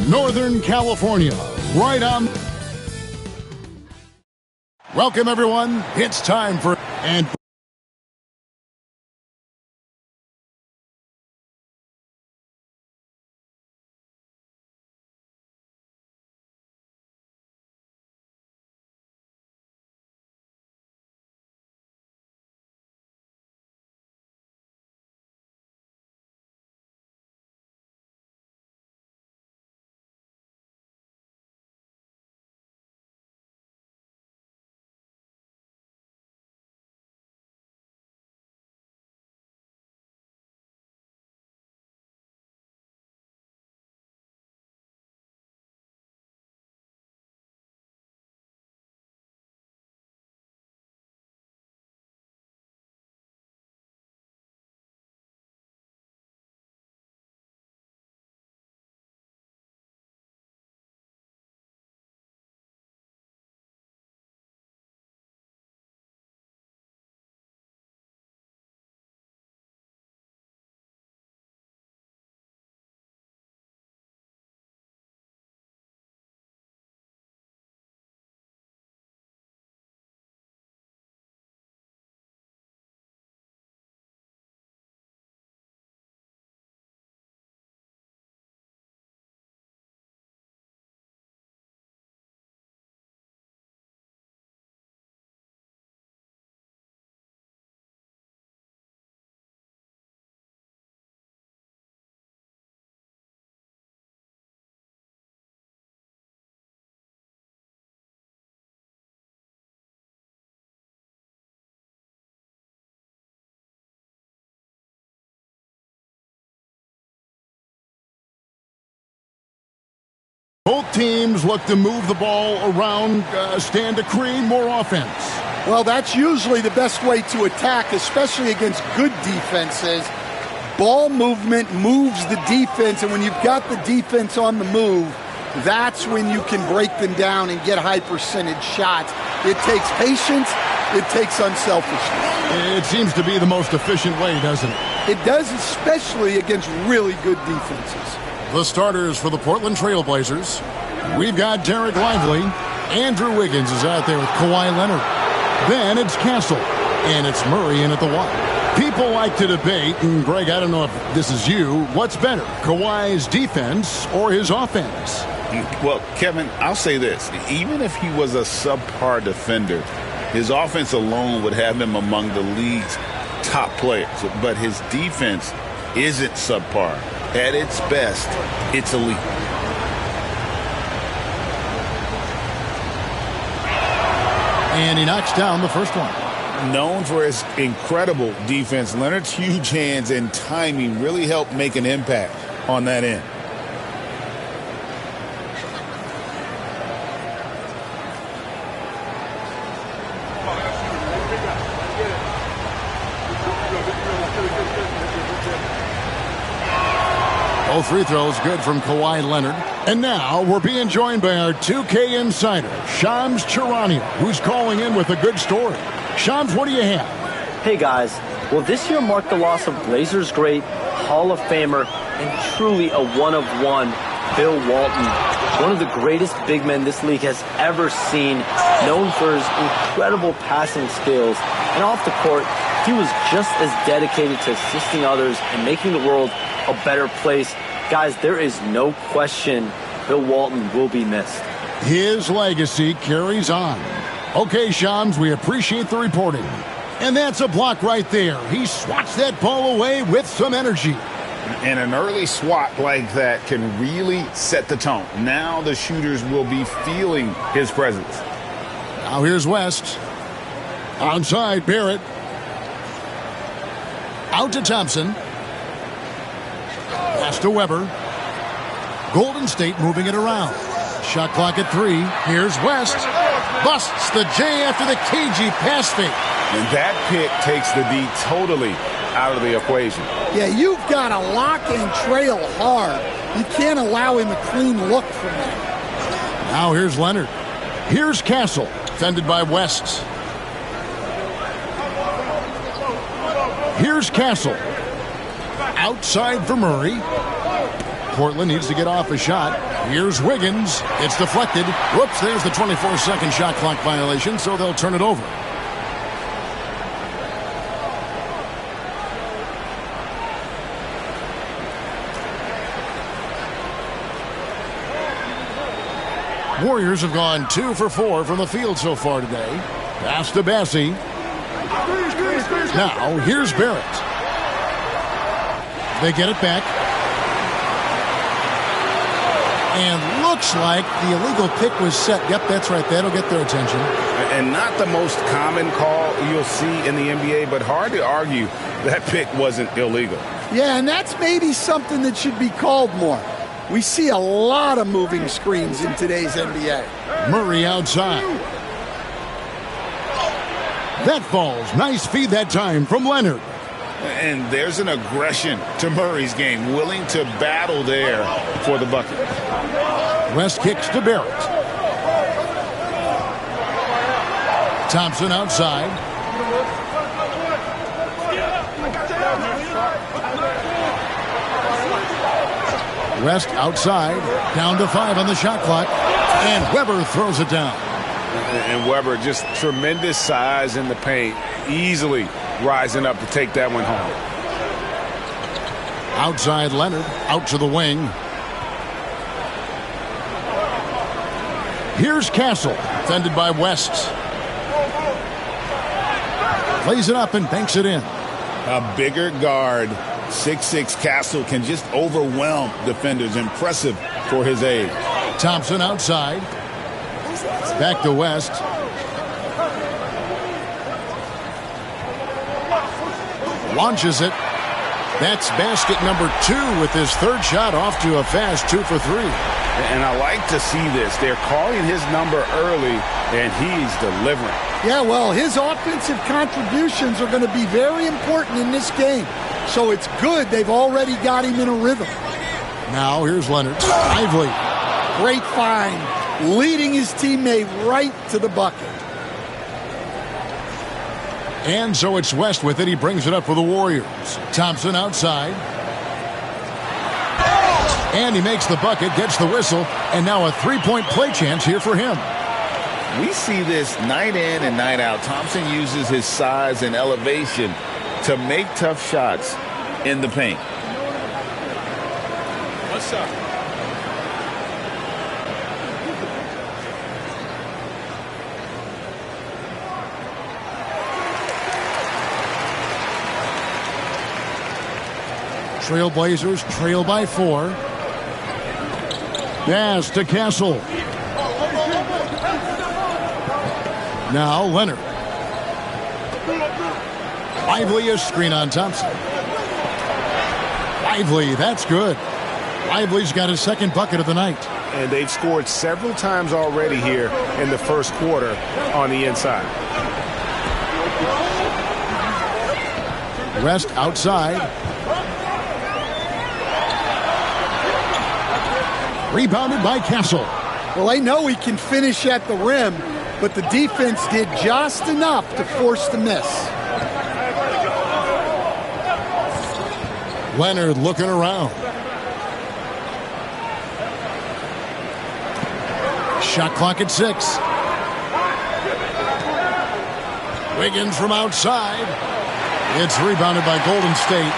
Northern California. Right on. Welcome, everyone. It's time for... and. Both teams look to move the ball around, stand to create more offense. Well, that's usually the best way to attack, especially against good defenses. Ball movement moves the defense, and when you've got the defense on the move, that's when you can break them down and get high percentage shots. It takes patience. It takes unselfishness. It seems to be the most efficient way, doesn't it? It does, especially against really good defenses. The starters for the Portland Trail Blazers. We've got Derek Lively. Andrew Wiggins is out there with Kawhi Leonard. Then it's Castle. And it's Murray in at the one. People like to debate, and Greg, I don't know if this is you, what's better, Kawhi's defense or his offense? Well, Kevin, I'll say this. Even if he was a subpar defender, his offense alone would have him among the league's top players. But his defense isn't subpar. At its best, it's elite. And he knocks down the first one. Known for his incredible defense, Leonard's huge hands and timing really helped make an impact on that end. Both free throws good from Kawhi Leonard. And now we're being joined by our 2K insider, Shams Charania, who's calling in with a good story. Shams, what do you have? Hey guys, well this year marked the loss of Blazers great, Hall of Famer, and truly a one-of-one, Bill Walton. One of the greatest big men this league has ever seen, known for his incredible passing skills. And off the court, he was just as dedicated to assisting others and making the world a better place. Guys, there is no question Bill Walton will be missed. His legacy carries on. Okay, Shams, we appreciate the reporting. And that's a block right there. He swats that ball away with some energy. And an early swat like that can really set the tone. Now the shooters will be feeling his presence. Now here's West. Outside, Barrett. Out to Thompson. Pass to Weber. Golden State moving it around. Shot clock at 3. Here's West. Busts the J after the cagey pass fake. And that pick takes the D totally out of the equation. Yeah, you've got to lock and trail hard. You can't allow him a clean look from that. Now here's Leonard. Here's Castle, defended by West. Here's Castle. Outside for Murray. Portland needs to get off a shot. Here's Wiggins. It's deflected. Whoops, there's the 24-second shot clock violation, so they'll turn it over. Warriors have gone 2 for 4 from the field so far today. Pass to Bassie. Now, here's Barrett. They get it back. And looks like the illegal pick was set. Yep, that's right. That'll get their attention. And not the most common call you'll see in the NBA, but hard to argue that pick wasn't illegal. Yeah, and that's maybe something that should be called more. We see a lot of moving screens in today's NBA. Murray outside. That falls. Nice feed that time from Leonard. And there's an aggression to Murray's game, willing to battle there for the bucket. West kicks to Barrett. Thompson outside. West outside. Down to 5 on the shot clock. And Weber throws it down. And Weber, just tremendous size in the paint, easily rising up to take that one home. Outside Leonard, out to the wing. Here's Castle, defended by West. Plays it up and banks it in. A bigger guard, 6'6" Castle, can just overwhelm defenders. Impressive for his age. Thompson outside. Back to West. Launches it. That's basket number 2 with his third shot off to a fast 2 for 3. And I like to see this. They're calling his number early, and he's delivering. Yeah, well, his offensive contributions are going to be very important in this game. So it's good they've already got him in a rhythm. Now here's Leonard. Lively. Great find. Leading his teammate right to the bucket. And so it's West with it. He brings it up for the Warriors. Thompson outside. And he makes the bucket, gets the whistle, and now a three-point play chance here for him. We see this night in and night out. Thompson uses his size and elevation to make tough shots in the paint. What's up? Trailblazers trail by 4. Pass to Castle. Now Leonard. Lively, a screen on Thompson. Lively, that's good. Lively's got his second bucket of the night. And they've scored several times already here in the first quarter on the inside. West outside. Rebounded by Castle. Well, they know he can finish at the rim, but the defense did just enough to force the miss. Leonard looking around. Shot clock at 6. Wiggins from outside. It's rebounded by Golden State.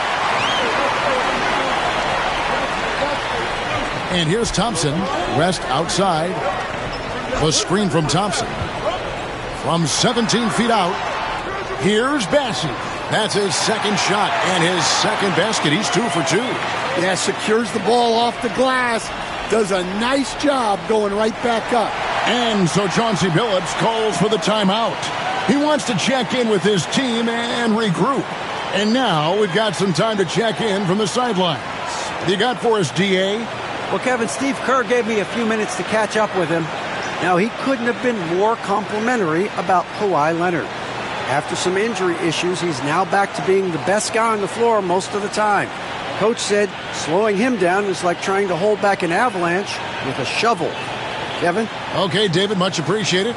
And here's Thompson. West outside. A screen from Thompson. From 17 feet out, here's Bassie. That's his second shot and his second basket. He's 2 for 2. Yeah, secures the ball off the glass. Does a nice job going right back up. And so Chauncey Billups calls for the timeout. He wants to check in with his team and regroup. And now we've got some time to check in from the sidelines. You got for us, D.A.? Well, Kevin, Steve Kerr gave me a few minutes to catch up with him. Now, he couldn't have been more complimentary about Kawhi Leonard. After some injury issues, he's now back to being the best guy on the floor most of the time. Coach said slowing him down is like trying to hold back an avalanche with a shovel. Kevin? Okay, David, much appreciated.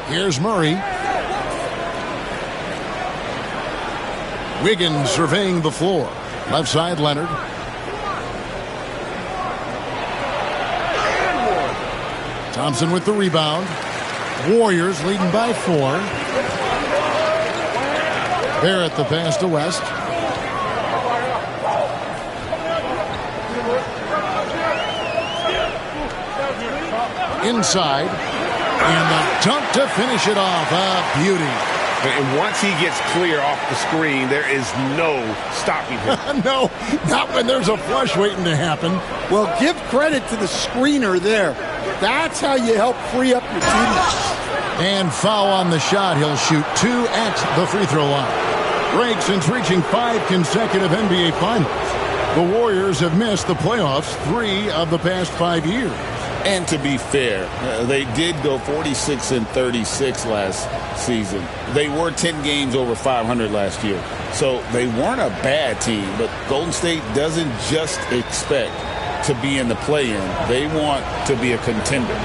Here's Murray. Wiggins surveying the floor. Left side, Leonard. Thompson with the rebound. Warriors leading by 4. Barrett the pass to West. Inside. And the dunk to finish it off. A beauty. And once he gets clear off the screen, there is no stopping him. No, not when there's a flush waiting to happen. Well, give credit to the screener there. That's how you help free up your teammates. And foul on the shot. He'll shoot 2 at the free throw line. Break since reaching 5 consecutive NBA Finals. The Warriors have missed the playoffs 3 of the past 5 years. And to be fair, they did go 46-36 last season. They were 10 games over 500 last year. So they weren't a bad team, but Golden State doesn't just expect to be in the play-in. They want to be a contender.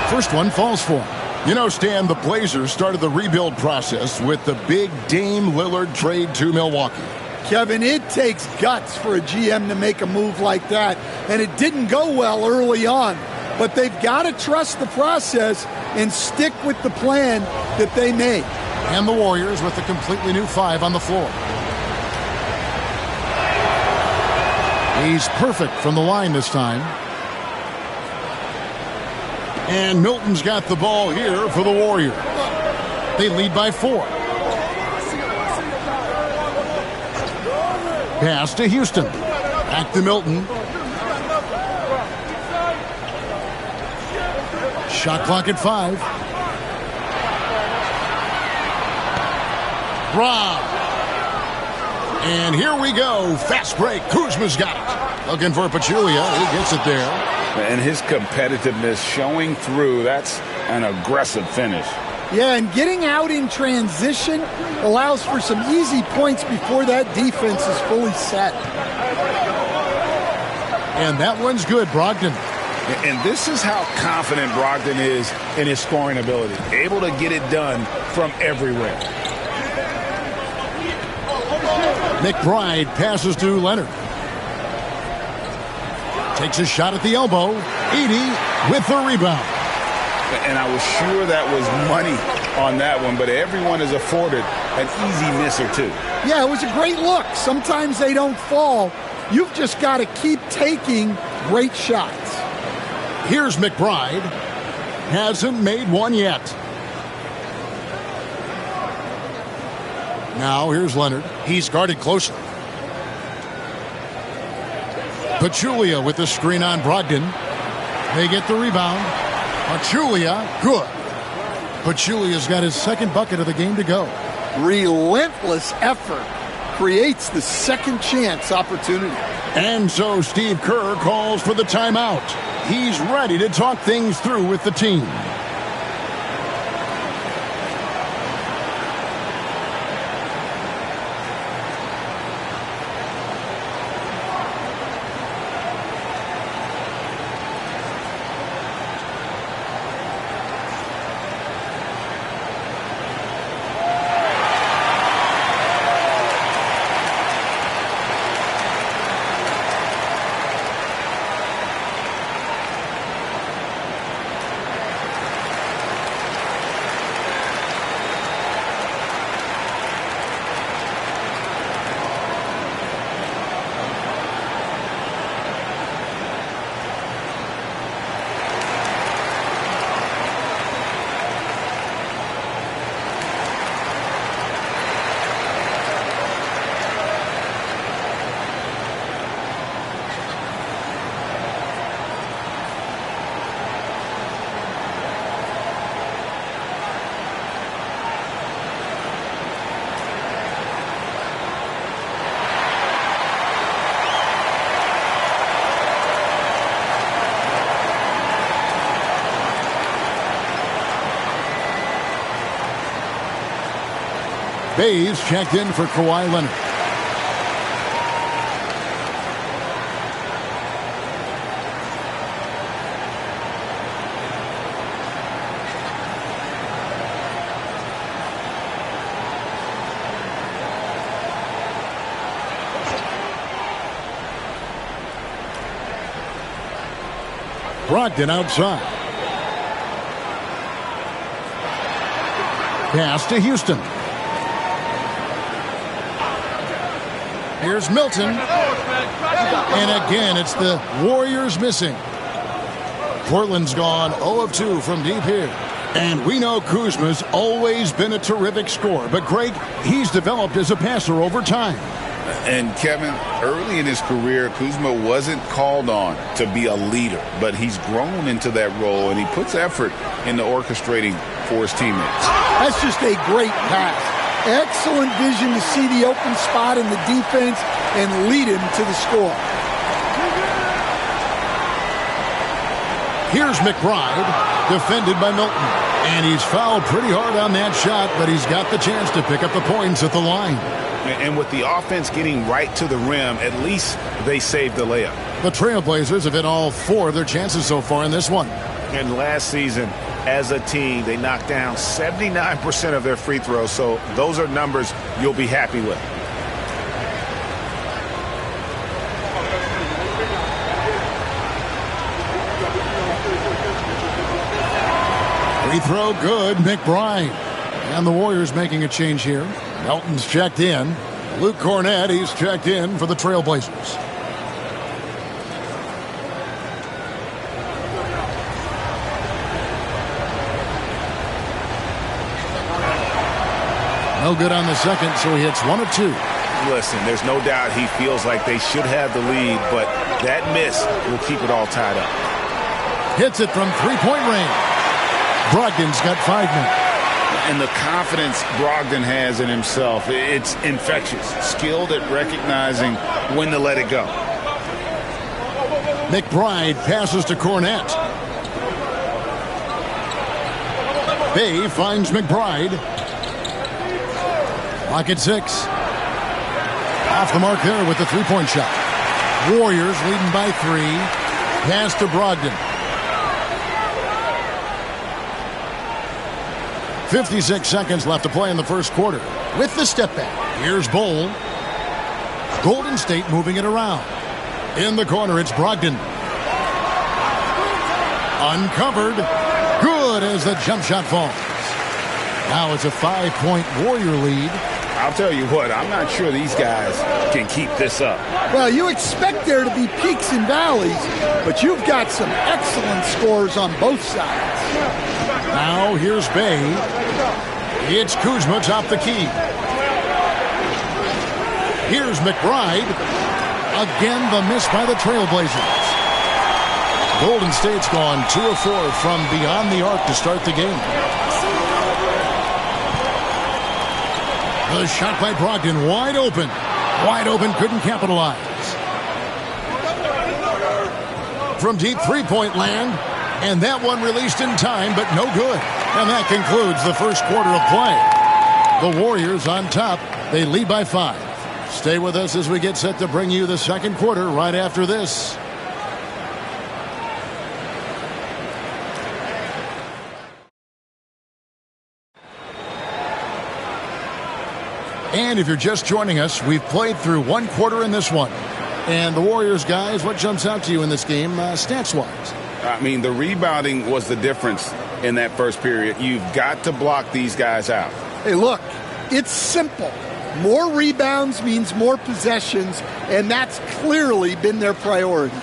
First one falls for him. You know, Stan, the Blazers started the rebuild process with the big Dame Lillard trade to Milwaukee. Kevin, it takes guts for a GM to make a move like that, and it didn't go well early on. But they've got to trust the process and stick with the plan that they made. And the Warriors with a completely new 5 on the floor. He's perfect from the line this time. And Milton's got the ball here for the Warriors. They lead by 4. Pass to Houston. Back to Milton. Shot clock at 5. Rob. And here we go. Fast break. Kuzma's got it. Looking for Pachulia. He gets it there. And his competitiveness showing through. That's an aggressive finish. Yeah, and getting out in transition allows for some easy points before that defense is fully set. And that one's good, Brogdon. And this is how confident Brogdon is in his scoring ability. Able to get it done from everywhere. McBride passes to Leonard. Takes a shot at the elbow. Edey with the rebound. And I was sure that was money on that one, but everyone is afforded an easy miss or two. Yeah, it was a great look. Sometimes they don't fall. You've just got to keep taking great shots. Here's McBride. Hasn't made one yet. Now here's Leonard. He's guarded closely. Pachulia with the screen on Brogdon. They get the rebound. Pachulia, good. Pachulia's got his second bucket of the game to go. Relentless effort creates the second chance opportunity. And so Steve Kerr calls for the timeout. He's ready to talk things through with the team. Bays checked in for Kawhi Leonard. Brogdon outside. Pass to Houston. Here's Milton. And again, it's the Warriors missing. Portland's gone 0 of 2 from deep here. And we know Kuzma's always been a terrific scorer. But, Greg, he's developed as a passer over time. And, Kevin, early in his career, Kuzma wasn't called on to be a leader. But he's grown into that role, and he puts effort into orchestrating for his teammates. That's just a great pass. Excellent vision to see the open spot in the defense and lead him to the score. Here's McBride, defended by Milton. And he's fouled pretty hard on that shot, but he's got the chance to pick up the points at the line. And with the offense getting right to the rim, at least they saved the layup. The Trailblazers have hit all 4 of their chances so far in this one. And last season, as a team, they knocked down 79% of their free throws, so those are numbers you'll be happy with. Free throw good, McBride. And the Warriors making a change here. Melton's checked in. Luke Cornett, he's checked in for the Trailblazers. No good on the second, so he hits 1 of 2. Listen, there's no doubt he feels like they should have the lead, but that miss will keep it all tied up. Hits it from three-point range. Brogdon's got 5 minutes. And the confidence Brogdon has in himself, it's infectious. Skilled at recognizing when to let it go. McBride passes to Cornett. Bay finds McBride. Pocket 6. Off the mark there with the three-point shot. Warriors leading by 3. Pass to Brogdon. 56 seconds left to play in the first quarter. With the step back, here's Bol. Golden State moving it around. In the corner, it's Brogdon. Uncovered. Good as the jump shot falls. Now it's a 5-point Warrior lead. I'll tell you what, I'm not sure these guys can keep this up. Well, you expect there to be peaks and valleys, but you've got some excellent scores on both sides. Now here's Bay. It's Kuzma top the key. Here's McBride. Again, the miss by the Trailblazers. Golden State's gone 2 of 4 from beyond the arc to start the game. The shot by Brogdon, wide open. Wide open, couldn't capitalize. From deep three-point land, and that one released in time, but no good. And that concludes the first quarter of play. The Warriors on top. They lead by 5. Stay with us as we get set to bring you the second quarter right after this. And if you're just joining us, we've played through 1 quarter in this one. And the Warriors, guys, what jumps out to you in this game, stats-wise? I mean, the rebounding was the difference in that first period. You've got to block these guys out. Hey, look, it's simple. More rebounds means more possessions, and that's clearly been their priority.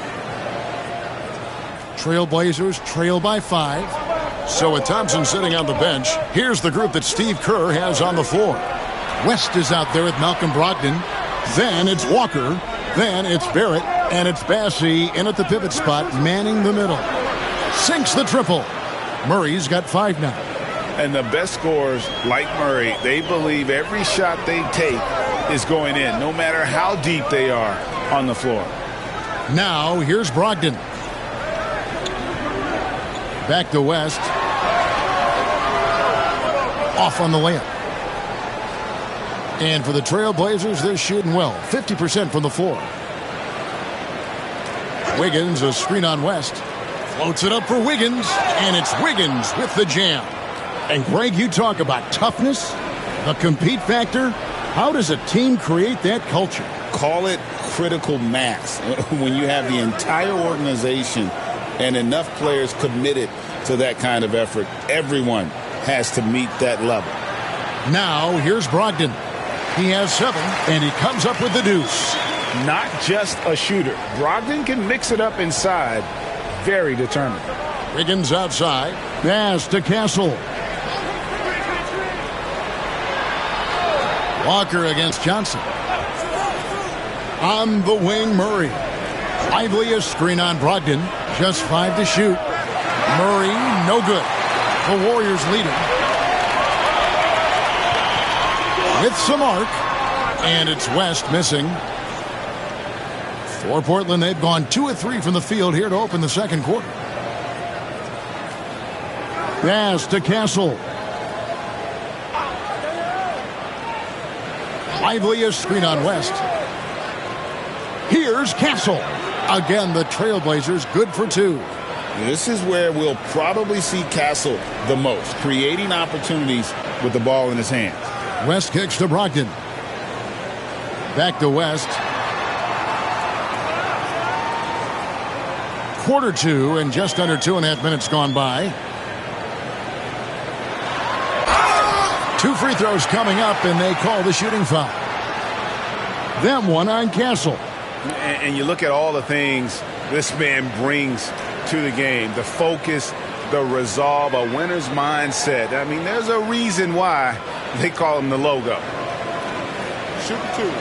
Trailblazers trail by 5. So with Thompson sitting on the bench, here's the group that Steve Kerr has on the floor. West is out there with Malcolm Brogdon. Then it's Walker. Then it's Barrett. And it's Bassey in at the pivot spot, manning the middle. Sinks the triple. Murray's got 5 now. And the best scorers, like Murray, they believe every shot they take is going in, no matter how deep they are on the floor. Now, here's Brogdon. Back to West. Off on the layup. And for the Trailblazers, they're shooting well. 50% from the floor. Wiggins, a screen on West. Floats it up for Wiggins. And it's Wiggins with the jam. And Greg, you talk about toughness, the compete factor. How does a team create that culture? Call it critical mass. When you have the entire organization and enough players committed to that kind of effort. Everyone has to meet that level. Now, here's Brogdon. He has 7, and he comes up with the deuce. Not just a shooter. Brogdon can mix it up inside. Very determined. Wiggins outside. Pass to Castle. Walker against Johnson. On the wing, Murray. Lively a screen on Brogdon. Just 5 to shoot. Murray, no good. The Warriors leading. With some arc. And it's West missing. For Portland, they've gone 2 of 3 from the field here to open the second quarter. Pass to Castle. Lively a screen on West. Here's Castle. Again, the Trailblazers good for 2. This is where we'll probably see Castle the most, creating opportunities with the ball in his hands. West kicks to Brogdon. Back to West. Quarter 2 and just under 2.5 minutes gone by. 2 free throws coming up, and they call the shooting foul. Then one on Castle. And you look at all the things this man brings to the game. The focus, the resolve, a winner's mindset. I mean, there's a reason why they call him the logo. Shoot 2.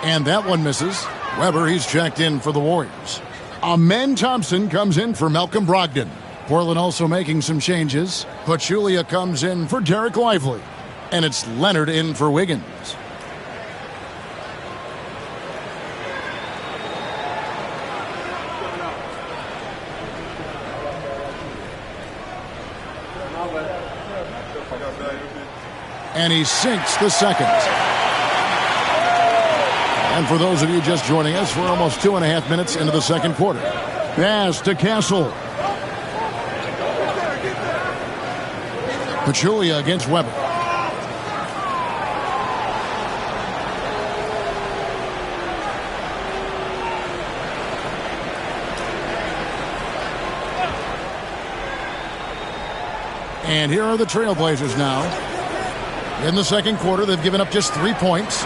And that one misses. Weber, he's checked in for the Warriors. Amen Thompson comes in for Malcolm Brogdon. Portland also making some changes. Pachulia comes in for Derek Lively. And it's Leonard in for Wiggins. And he sinks the second. And for those of you just joining us, we're almost 2.5 minutes into the second quarter. Pass to Castle. Pachulia against Weber. And here are the Trailblazers now. In the second quarter, they've given up just 3 points.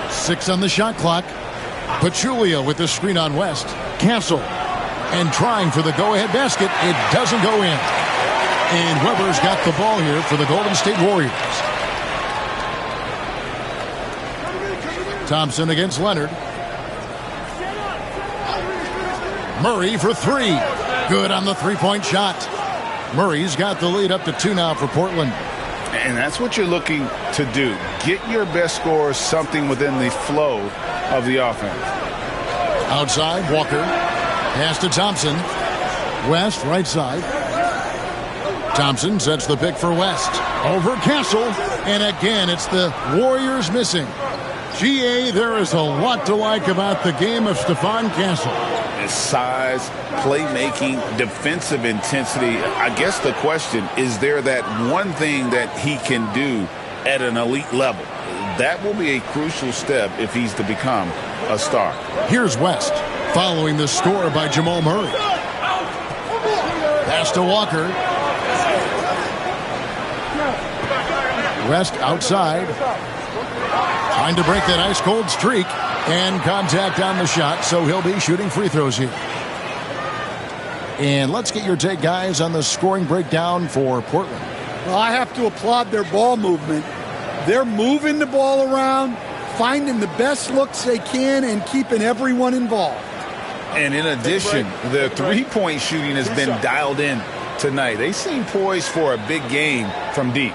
6 on the shot clock. Pachulia with the screen on West. Castle. And trying for the go-ahead basket. It doesn't go in. And Weber's got the ball here for the Golden State Warriors. Thompson against Leonard. Murray for 3. Good on the three-point shot. Murray's got the lead up to 2 now for Portland. And that's what you're looking to do. Get your best scorers something within the flow of the offense. Outside, Walker. Pass to Thompson. West, right side. Thompson sets the pick for West. Over Castle. And again, it's the Warriors missing. GA, there is a lot to like about the game of Stephon Castle. His size, playmaking, defensive intensity. I guess the question, is there that one thing that he can do at an elite level? That will be a crucial step if he's to become a star. Here's West, following the score by Jamal Murray. Pass to Walker. West outside. Trying to break that ice-cold streak. And contact on the shot, so he'll be shooting free throws here. And let's get your take, guys, on the scoring breakdown for Portland. Well, I have to applaud their ball movement. They're moving the ball around, finding the best looks they can, and keeping everyone involved. And in addition, the three-point shooting has been dialed in tonight. They seem poised for a big game from deep.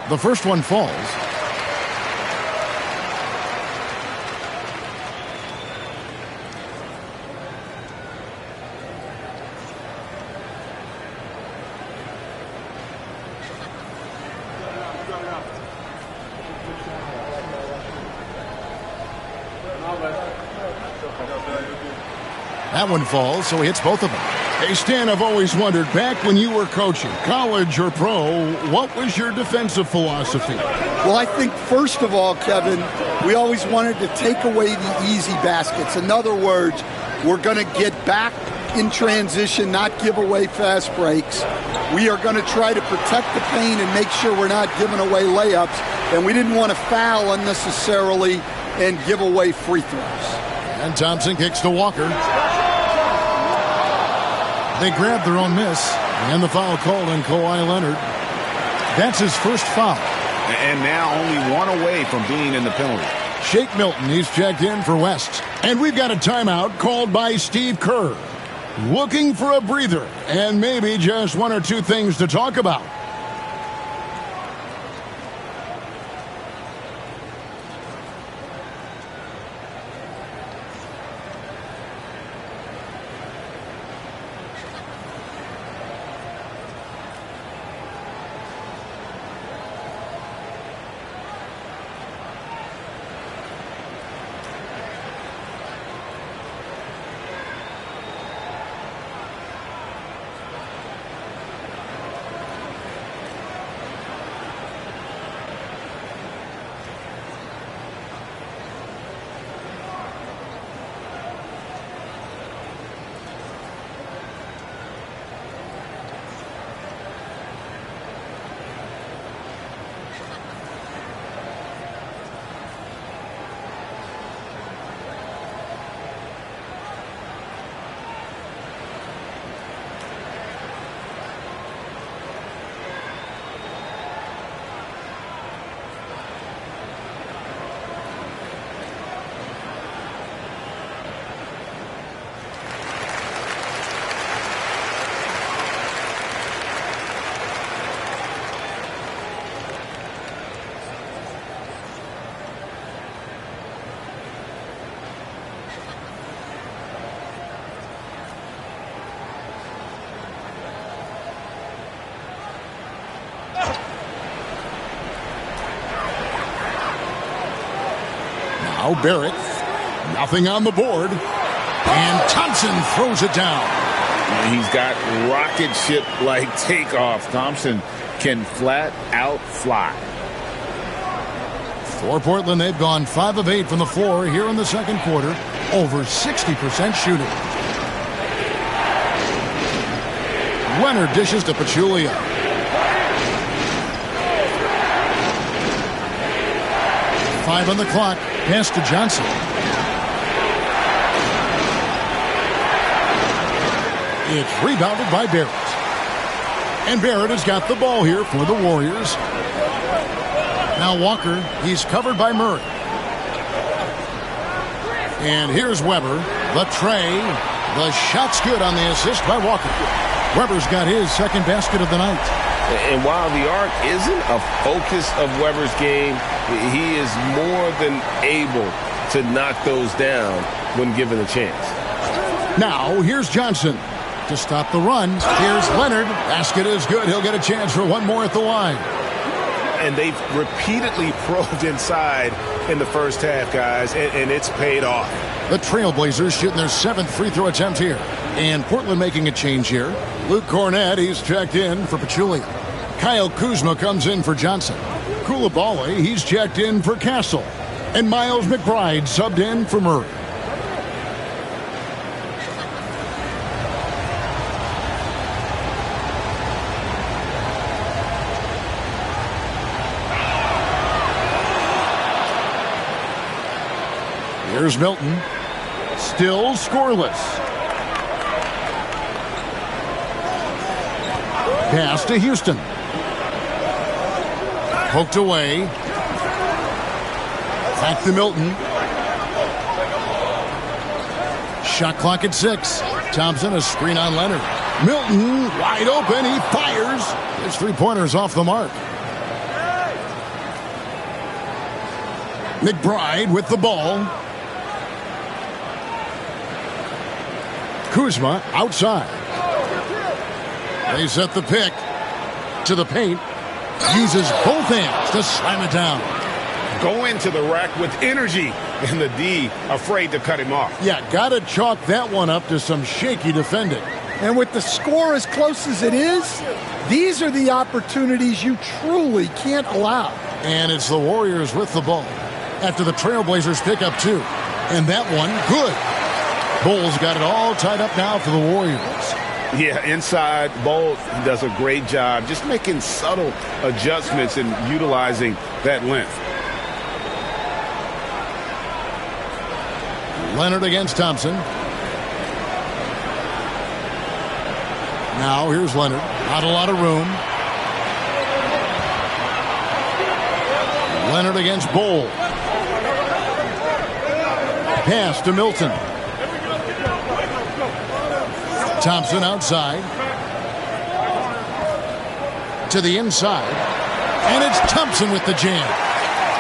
The first one falls. That one falls, so he hits both of them. Hey, Stan, I've always wondered, back when you were coaching, college or pro, what was your defensive philosophy? Well, I think, first of all, Kevin, we always wanted to take away the easy baskets. In other words, we're going to get back in transition, not give away fast breaks. We are going to try to protect the paint and make sure we're not giving away layups. And we didn't want to foul unnecessarily and give away free throws. And Thompson kicks to Walker. They grabbed their own miss, and the foul called on Kawhi Leonard. That's his first foul. And now only one away from being in the penalty. Shake Milton, he's checked in for West. And we've got a timeout called by Steve Kerr. Looking for a breather, and maybe just one or two things to talk about. Now Barrett, nothing on the board, and Thompson throws it down. He's got rocket ship-like takeoff. Thompson can flat out fly. For Portland, they've gone 5 of 8 from the floor here in the second quarter, over 60% shooting. Leonard dishes to Pachulia. Five on the clock. Pass to Johnson. It's rebounded by Barrett. And Barrett has got the ball here for the Warriors. Now Walker, he's covered by Murray. And here's Weber. The tray. The shot's good on the assist by Walker. Weber's got his second basket of the night. And while the arc isn't a focus of Weber's game, he is more than able to knock those down when given a chance. Now, here's Johnson to stop the run. Here's Leonard. Basket is good. He'll get a chance for one more at the line. And they've repeatedly probed inside in the first half, guys, and it's paid off. The Trailblazers shooting their 7th free throw attempt here. And Portland making a change here. Luke Cornett, he's checked in for Pachulia. Kyle Kuzma comes in for Johnson. Koulibaly, he's checked in for Castle. And Miles McBride subbed in for Murray. Here's Milton. Still scoreless. Pass to Houston. Poked away. Back to Milton. Shot clock at 6. Thompson, a screen on Leonard. Milton, wide open. He fires. His three-pointer's off the mark. McBride with the ball. Kuzma outside. They set the pick to the paint. Uses both hands to slam it down. go into the rack with energy, and the D afraid to cut him off. Yeah, got to chalk that one up to some shaky defending. And with the score as close as it is, these are the opportunities you truly can't allow. And it's the Warriors with the ball after the Trailblazers pick up 2. And that one, good. Bulls got it all tied up now for the Warriors. Yeah, inside, Bol does a great job just making subtle adjustments and utilizing that length. Leonard against Thompson. Now here's Leonard. Not a lot of room. Leonard against Bol. Pass to Milton. Thompson outside. To the inside. And it's Thompson with the jam.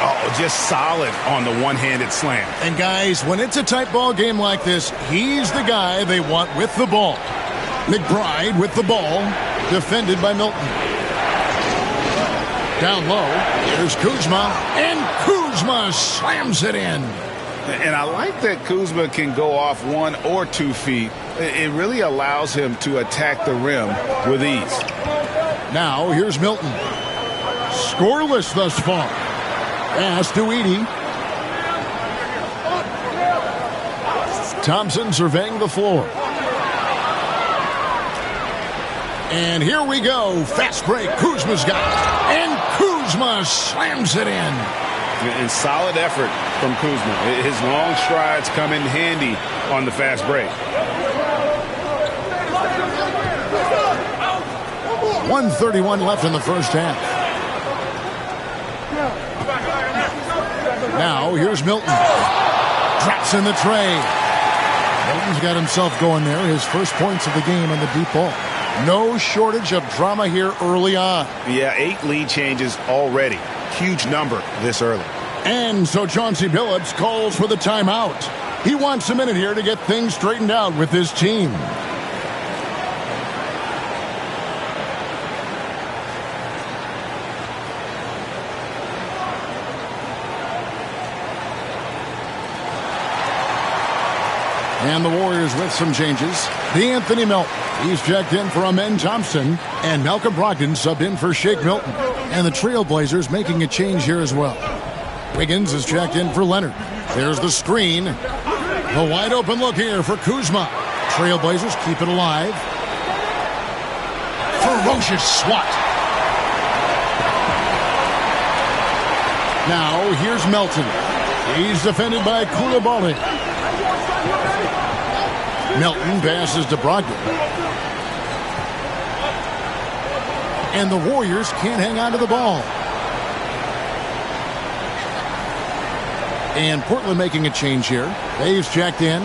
Oh, just solid on the one-handed slam. And guys, when it's a tight ball game like this, he's the guy they want with the ball. McBride with the ball, defended by Milton. Down low, here's Kuzma, and Kuzma slams it in. And I like that Kuzma can go off 1 or 2 feet. It really allows him to attack the rim with ease. Now here's Milton. Scoreless thus far. Pass to Edey. Thompson surveying the floor. And here we go. Fast break. Kuzma's got it. And Kuzma slams it in. And solid effort from Kuzma. His long strides come in handy on the fast break. 1:31 left in the first half. Now here's Milton. Drops in the tray. Milton's got himself going there. His first points of the game on the deep ball. No shortage of drama here early on. Yeah, 8 lead changes already. Huge number this early. And so Chauncey Billups calls for the timeout. He wants a minute here to get things straightened out with his team. And the Warriors with some changes. DeAnthony Melton. He's checked in for Amen Thompson. And Malcolm Brogdon subbed in for Shake Milton. And the Trailblazers making a change here as well. Wiggins is checked in for Leonard. There's the screen. The wide open look here for Kuzma. Trailblazers keep it alive. Ferocious swat. Now here's Melton. He's defended by Coulibaly. Melton passes to Brogdon. And the Warriors can't hang on to the ball. And Portland making a change here. Dave's checked in.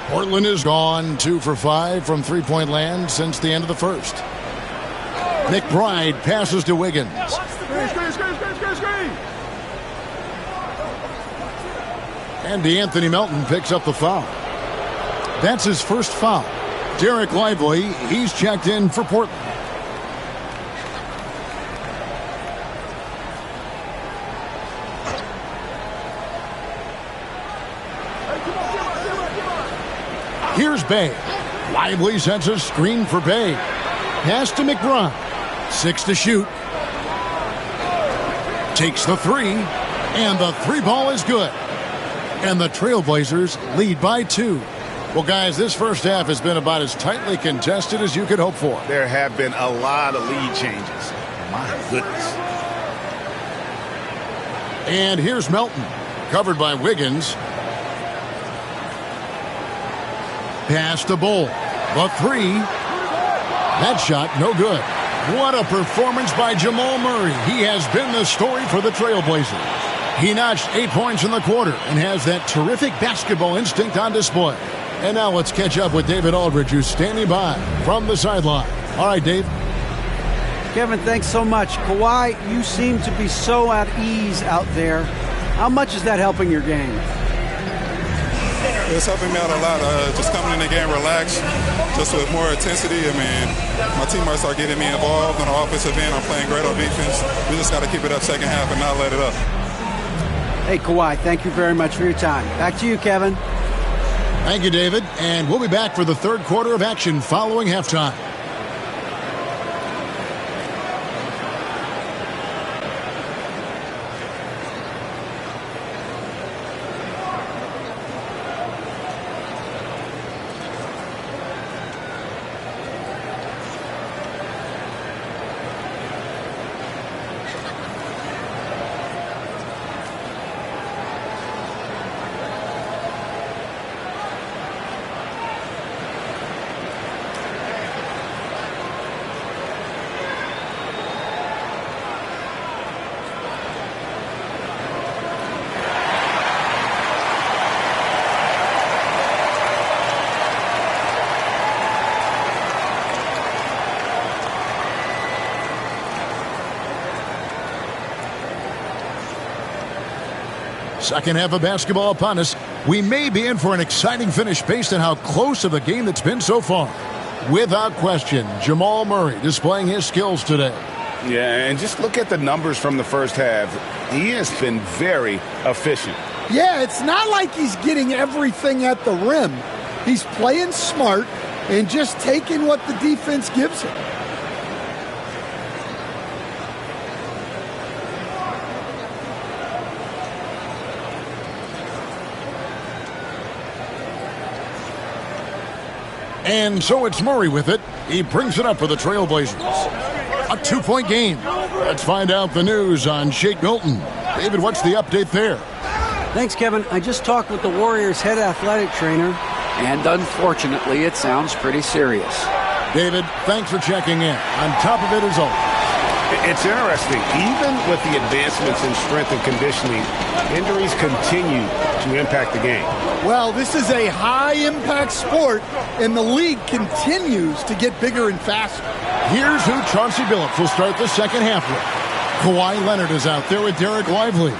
Portland is gone 2 for 5 from three-point land since the end of the first. McBride passes to Wiggins. And DeAnthony Melton picks up the foul. That's his first foul. Derek Lively, he's checked in for Portland. Here's Bay. Lively sets a screen for Bay. Pass to McBride. 6 to shoot. Takes the 3. And the 3-ball is good. And the Trailblazers lead by 2. Well, guys, this first half has been about as tightly contested as you could hope for. There have been a lot of lead changes. My goodness. And here's Melton, covered by Wiggins. Pass to Bol. The 3. That shot, no good. What a performance by Jamal Murray. He has been the story for the Trailblazers. He notched 8 points in the quarter and has that terrific basketball instinct on display. And now let's catch up with David Aldridge, who's standing by from the sideline. All right, Dave. Kevin, thanks so much. Kawhi, you seem to be so at ease out there. How much is that helping your game? It's helping me out a lot. Just coming in the game relaxed, just with more intensity. I mean, my teammates are getting me involved on the offensive end. I'm playing great on defense. We just got to keep it up second half and not let it up. Hey, Kawhi, thank you very much for your time. Back to you, Kevin. Thank you, David. And we'll be back for the third quarter of action following halftime. Second half of basketball upon us. We may be in for an exciting finish based on how close of a game it's been so far. Without question, Jamal Murray displaying his skills today. Yeah, and just look at the numbers from the first half. He has been very efficient. Yeah, it's not like he's getting everything at the rim. He's playing smart and just taking what the defense gives him. And so it's Murray with it. He brings it up for the Trailblazers. A 2-point game. Let's find out the news on Shake Milton. David, what's the update there? Thanks, Kevin. I just talked with the Warriors' head athletic trainer, and unfortunately, it sounds pretty serious. David, thanks for checking in. On top of it as always. It's interesting. Even with the advancements in strength and conditioning, injuries continue to impact the game. Well, this is a high-impact sport, and the league continues to get bigger and faster. Here's who Chauncey Billups will start the second half with. Kawhi Leonard is out there with Derek Lively.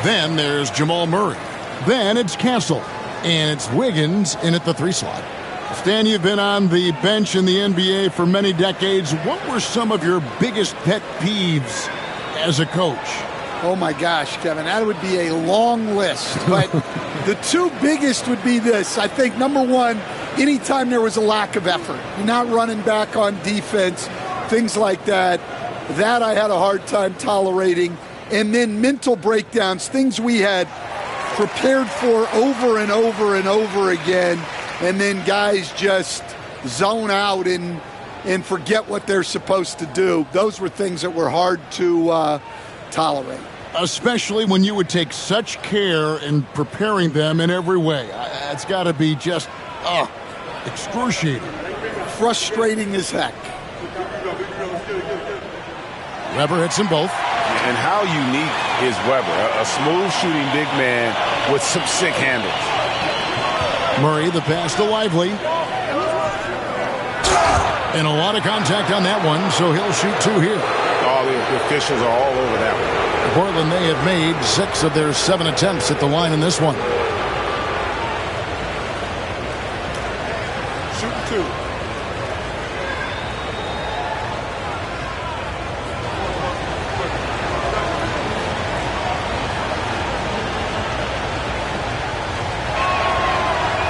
Then there's Jamal Murray. Then it's Castle. And it's Wiggins in at the 3 slot. Stan, you've been on the bench in the NBA for many decades. What were some of your biggest pet peeves as a coach? Oh, my gosh, Kevin, that would be a long list. But the two biggest would be this. I think, number one, anytime there was a lack of effort, you're not running back on defense, things like that, that I had a hard time tolerating. And then mental breakdowns, things we had prepared for over and over and over again, and then guys just zone out and forget what they're supposed to do. Those were things that were hard to tolerate. Especially when you would take such care in preparing them in every way. It's got to be just excruciating. Frustrating as heck. Weber hits them both. And how unique is Weber? A smooth shooting big man with some sick handles. Murray, the pass to Lively. And a lot of contact on that one, so he'll shoot 2 here. Oh, the officials are all over that one. Portland, they have made 6 of their 7 attempts at the line in this one. Shooting 2.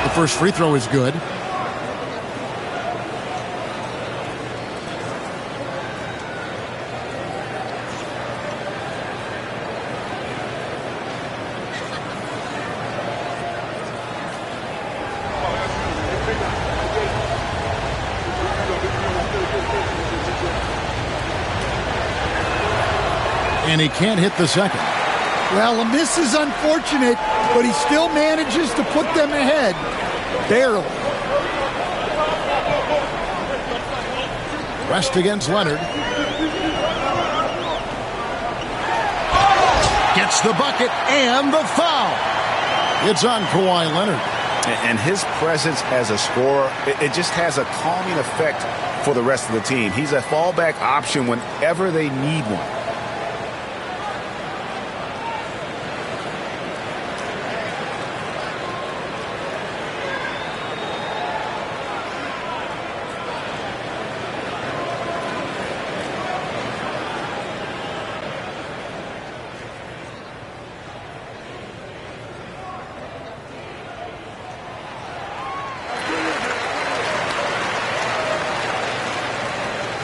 The first free throw is good. And he can't hit the second. Well, a miss is unfortunate, but he still manages to put them ahead. Barely. Rest against Leonard. Gets the bucket and the foul. It's on Kawhi Leonard. And his presence as a scorer, it just has a calming effect for the rest of the team. He's a fallback option whenever they need one.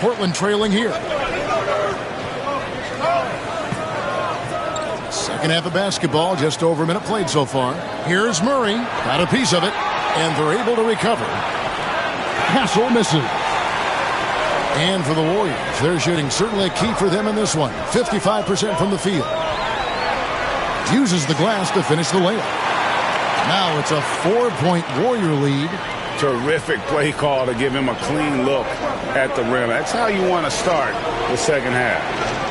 Portland trailing here. Second half of basketball, just over a minute played so far. Here's Murray, got a piece of it, and they're able to recover. Castle misses. And for the Warriors, their shooting certainly a key for them in this one. 55% from the field. Uses the glass to finish the layup. Now it's a 4-point Warrior lead. Terrific play call to give him a clean look at the rim. That's how you want to start the second half.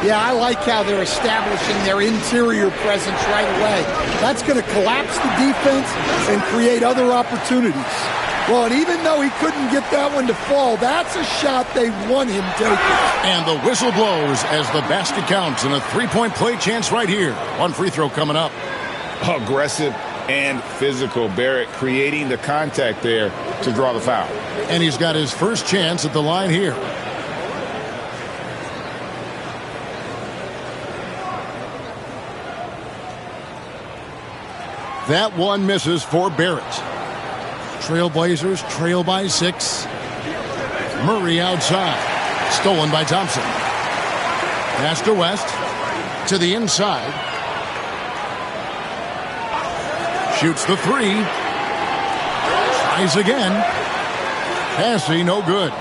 Yeah, I like how they're establishing their interior presence right away. That's going to collapse the defense and create other opportunities. Well, and even though he couldn't get that one to fall, that's a shot they want him taking. And the whistle blows as the basket counts and a 3-point play chance right here. One free throw coming up. Aggressive and physical. Barrett creating the contact there to draw the foul. And he's got his first chance at the line here. That one misses for Barrett. Trailblazers trail by 6. Murray outside. Stolen by Thompson. Pass to West. To the inside. Shoots the 3. Tries again. Passing, no good.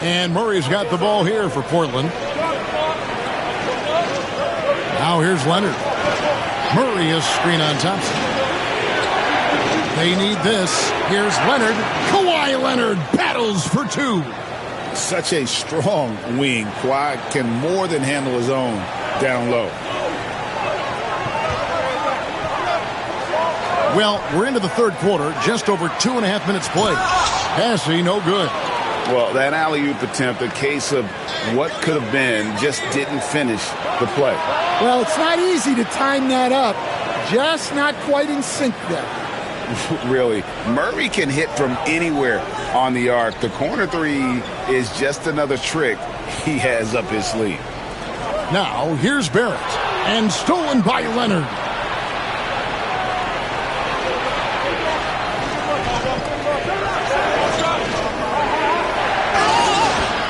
And Murray's got the ball here for Portland. Now here's Leonard. Murray is screen on Thompson. They need this. Here's Leonard. Kawhi Leonard battles for 2. Such a strong wing. Kawhi can more than handle his own down low. Well, we're into the third quarter. Just over 2.5 minutes played. Passing, no good. Well, that alley-oop attempt, a case of what could have been, just didn't finish the play. Well, it's not easy to time that up. Just not quite in sync there. Really, Murray can hit from anywhere on the arc. The corner 3 is just another trick he has up his sleeve. Now, here's Barrett. And stolen by Leonard.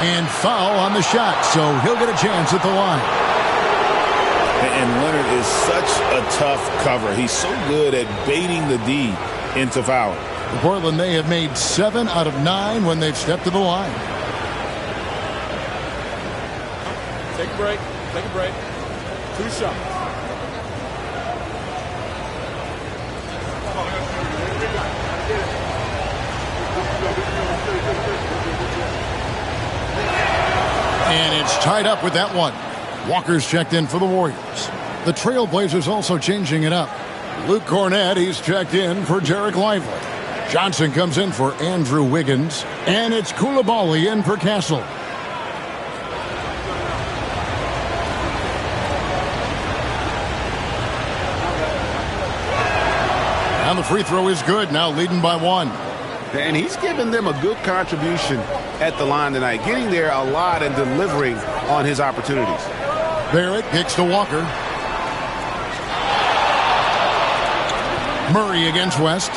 And foul on the shot, so he'll get a chance at the line. And Leonard is such a tough cover. He's so good at baiting the D into fouling. Portland, they have made 7 out of 9 when they've stepped to the line. Take a break. Take a break. 2 shots. And it's tied up with that one. Walker's checked in for the Warriors. The Trailblazers also changing it up. Luke Cornett, he's checked in for Derek Lively. Johnson comes in for Andrew Wiggins. And it's Coulibaly in for Castle. And the free throw is good, now leading by 1. And he's given them a good contribution at the line tonight, getting there a lot and delivering on his opportunities. Barrett kicks to Walker. Murray against West.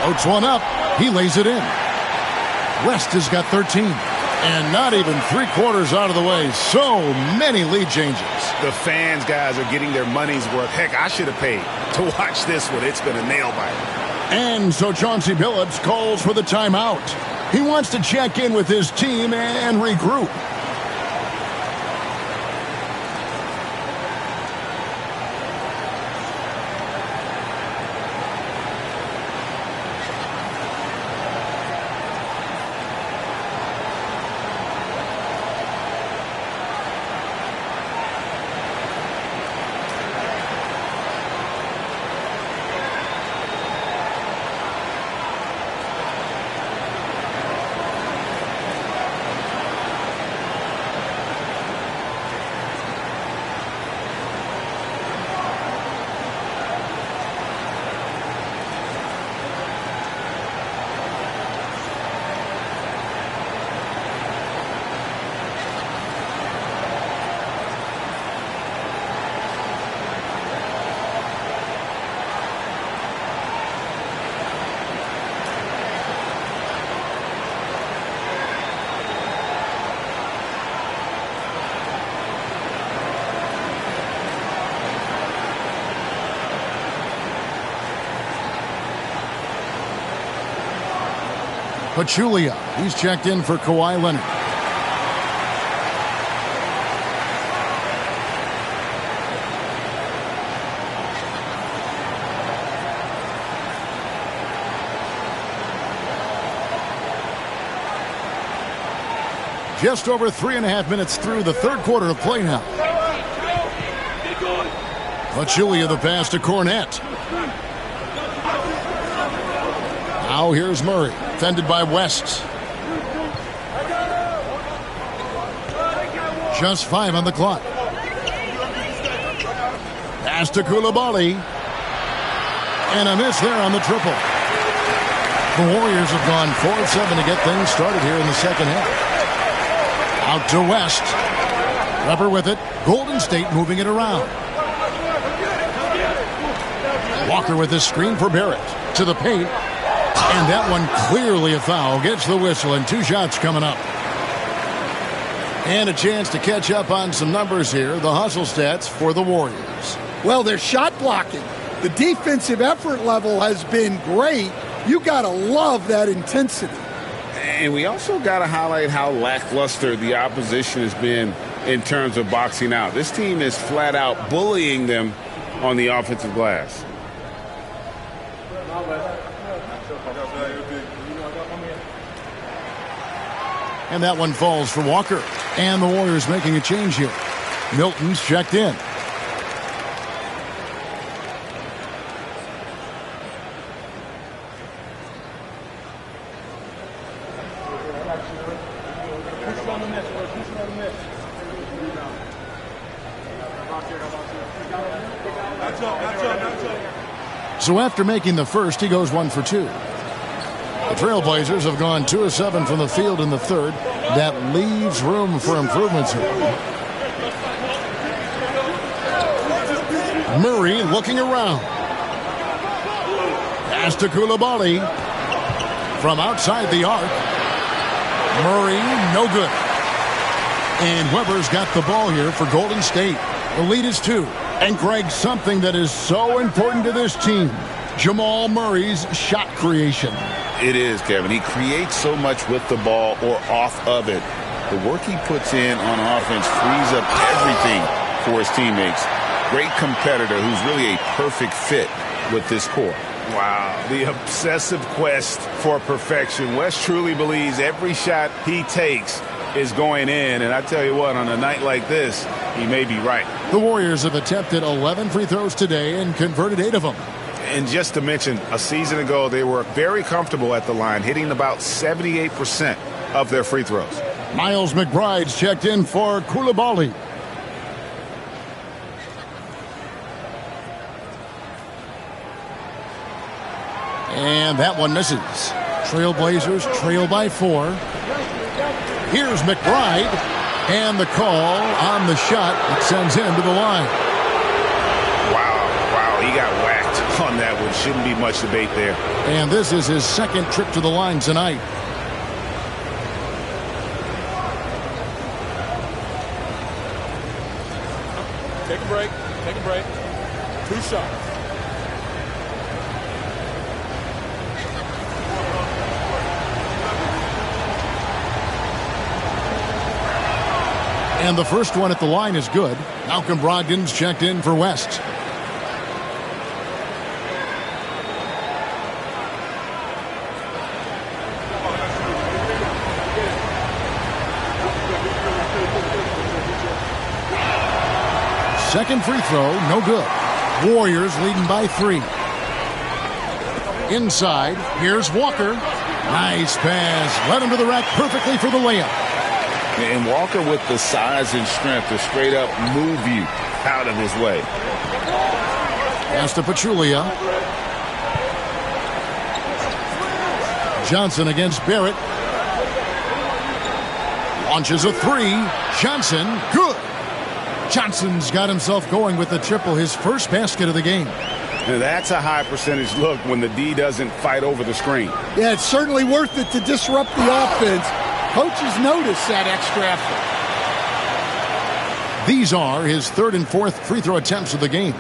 Floats one up. He lays it in. West has got 13. And not even 3/4 out of the way. So many lead changes. The fans, guys, are getting their money's worth. Heck, I should have paid to watch this one. It's been a nail biter. And so Chauncey Billups calls for the timeout. He wants to check in with his team and regroup. Pachulia, he's checked in for Kawhi Leonard. Just over 3.5 minutes through the third quarter of play now. Pachulia the pass to Cornette. Now here's Murray, defended by West. Just 5 on the clock. Pass to Coulibaly. And a miss there on the triple. The Warriors have gone 4 of 7 to get things started here in the second half. Out to West. Weber with it. Golden State moving it around. Walker with this screen for Barrett. To the paint. And that one clearly a foul. Gets the whistle and 2 shots coming up. And a chance to catch up on some numbers here. The hustle stats for the Warriors. Well, they're shot blocking. The defensive effort level has been great. You got to love that intensity. And we also got to highlight how lackluster the opposition has been in terms of boxing out. This team is flat out bullying them on the offensive glass. And that one falls for Walker. And the Warriors making a change here. Milton's checked in. So after making the first, he goes 1 for 2. The Trailblazers have gone 2 of 7 from the field in the third. That leaves room for improvements here. Murray looking around. Pass to Coulibaly. From outside the arc. Murray, no good. And Weber's got the ball here for Golden State. The lead is 2. And Greg, something that is so important to this team, Jamal Murray's shot creation. It is, Kevin. He creates so much with the ball or off of it. The work he puts in on offense frees up everything for his teammates. Great competitor who's really a perfect fit with this core. Wow, the obsessive quest for perfection. West truly believes every shot he takes is going in, and I tell you what, on a night like this, he may be right. The Warriors have attempted 11 free throws today and converted 8 of them. And just to mention, a season ago, they were very comfortable at the line, hitting about 78% of their free throws. Miles McBride's checked in for Coulibaly. And that one misses. Trailblazers trail by 4. Here's McBride. And the call on the shot that sends him to the line. Wow, he got whacked on that one. Shouldn't be much debate there. And this is his second trip to the line tonight. Take a break. 2 shots. And the first one at the line is good. Malcolm Brogdon's checked in for West. Second free throw, no good. Warriors leading by 3. Inside, here's Walker. Nice pass. Led him to the rack perfectly for the layup. And Walker with the size and strength to straight up move you out of his way. Pass to Pachulia. Johnson against Barrett. Launches a 3. Johnson, good. Johnson's got himself going with the triple, his first basket of the game. Now that's a high percentage look when the D doesn't fight over the screen. Yeah, it's certainly worth it to disrupt the offense. Coaches notice that extra effort. These are his third and fourth free throw attempts of the game.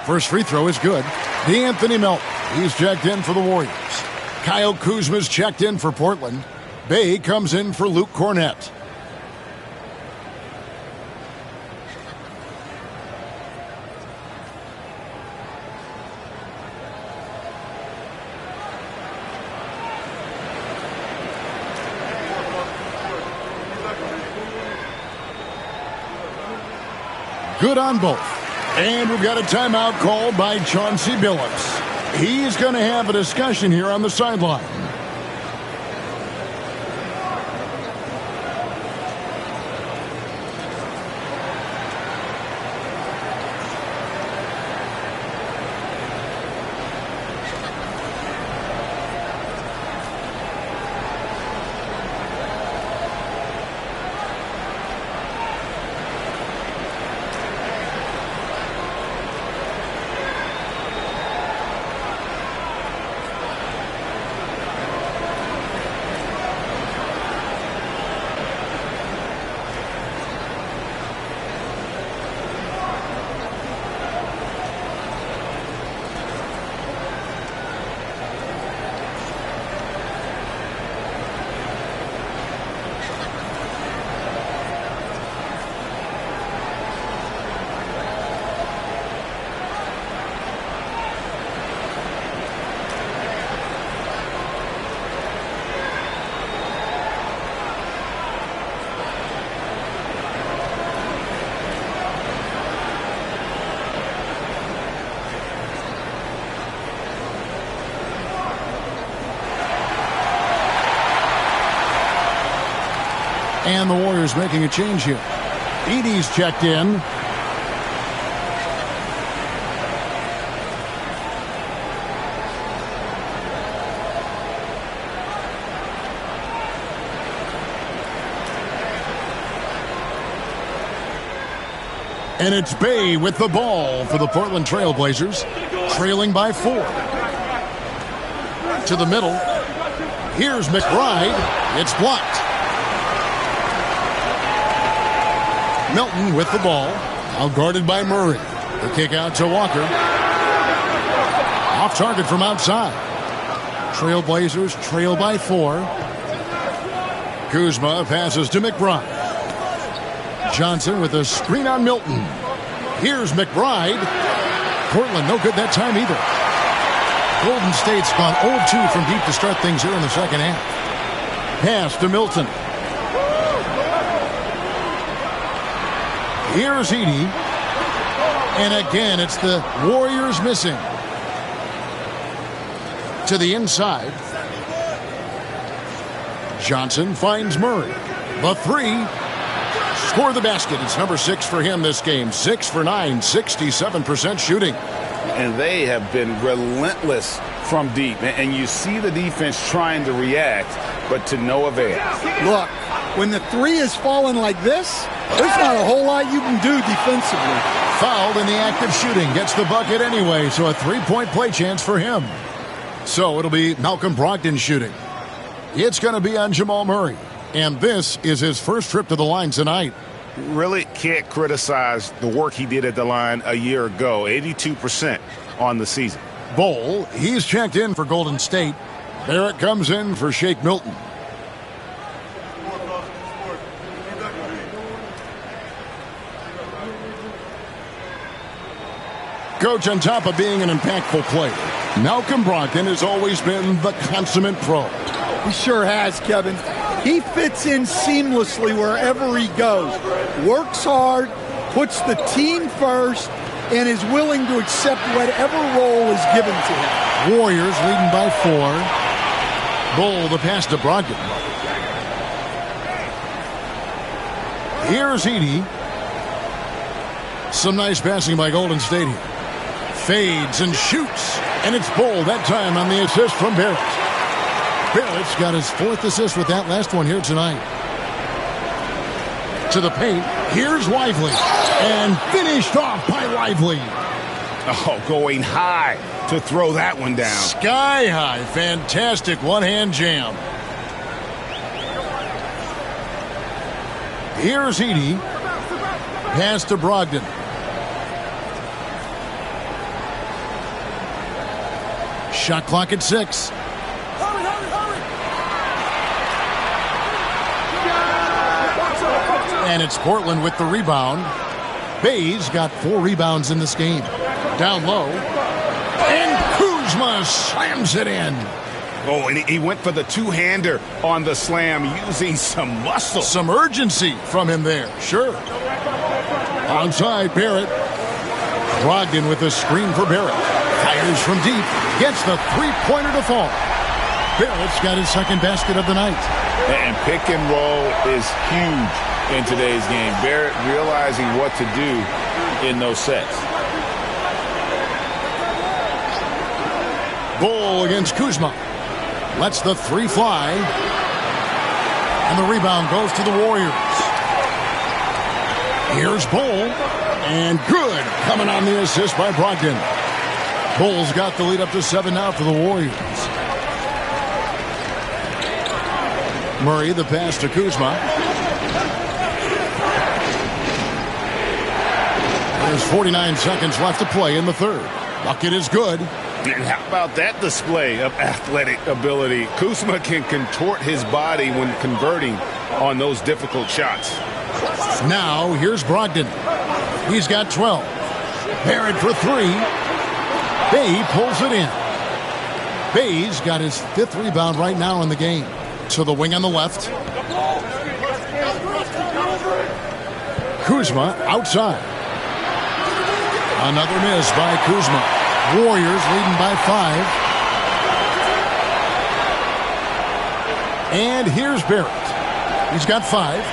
First free throw is good. DeAnthony Melton, he's checked in for the Warriors. Kyle Kuzma's checked in for Portland. Bay comes in for Luke Cornett. Good on both. And we've got a timeout called by Chauncey Billups. He's going to have a discussion here on the sideline. And the Warriors making a change here. Edey's checked in. And it's Bay with the ball for the Portland Trail Blazers, trailing by 4. To the middle. Here's McBride. It's blocked. Melton with the ball, out guarded by Murray. The kick out to Walker. Off target from outside. Trailblazers trail by 4. Kuzma passes to McBride. Johnson with a screen on Milton. Here's McBride. Portland no good that time either. Golden State's gone 0-2 from deep to start things here in the second half. Pass to Milton. Here's Edey. And again, it's the Warriors missing. To the inside. Johnson finds Murray. The 3. Score the basket. It's number 6 for him this game. 6 for 9, 67% shooting. And they have been relentless from deep. And you see the defense trying to react, but to no avail. Look, when the 3 is falling like this, there's not a whole lot you can do defensively. Fouled in the act of shooting. Gets the bucket anyway, so a 3-point play chance for him. So it'll be Malcolm Brogdon shooting. It's going to be on Jamal Murray. And this is his first trip to the line tonight. Really can't criticize the work he did at the line a year ago. 82% on the season. Bol, he's checked in for Golden State. Barrett comes in for Shake Milton. Coach, on top of being an impactful player, Malcolm Brogdon has always been the consummate pro. He sure has, Kevin. He fits in seamlessly wherever he goes. Works hard, puts the team first, and is willing to accept whatever role is given to him. Warriors leading by 4. Bol, the pass to Brogdon. Here's Edey. Some nice passing by Golden State here. Fades and shoots. And it's Bol that time on the assist from Barrett. Barrett's got his 4th assist with that last one here tonight. To the paint. Here's Lively. And finished off by Lively. Oh, going high to throw that one down. Sky high. Fantastic one-hand jam. Here's Edey. Pass to Brogdon. Shot clock at 6. And it's Portland with the rebound. Bayes got 4 rebounds in this game. Down low. And Kuzma slams it in. Oh, and he went for the two-hander on the slam using some muscle. Some urgency from him there, sure. Onside, Barrett. Brogdon with a screen for Barrett. Fires from deep. Gets the three-pointer to fall. Barrett's got his second basket of the night. And pick and roll is huge in today's game. Barrett realizing what to do in those sets. Bull against Kuzma. Lets the 3 fly. And the rebound goes to the Warriors. Here's Bull. And good coming on the assist by Brogdon. Bull's got the lead up to 7 now for the Warriors. Murray the pass to Kuzma. There's 49 seconds left to play in the third. Bucket is good. And how about that display of athletic ability? Kuzma can contort his body when converting on those difficult shots. Now here's Brogdon. He's got 12. Barrett for 3. Bay pulls it in. Bay's got his 5th rebound right now in the game. To the wing on the left. Kuzma outside. Another miss by Kuzma. Warriors leading by 5. And here's Barrett. He's got 5.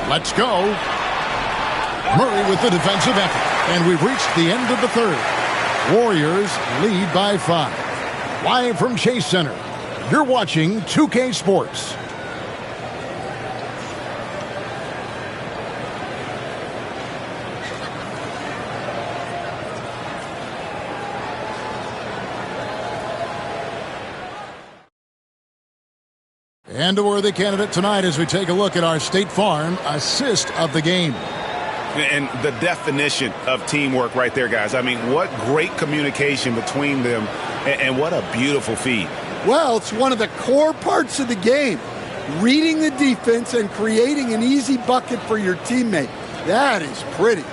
Let's go. Murray with the defensive effort. And we've reached the end of the third. Warriors lead by 5. Live from Chase Center, you're watching 2K Sports. And a worthy candidate tonight as we take a look at our State Farm assist of the game. And the definition of teamwork right there, guys. I mean, what great communication between them, and what a beautiful feed. Well, it's one of the core parts of the game. Reading the defense and creating an easy bucket for your teammate. That is pretty.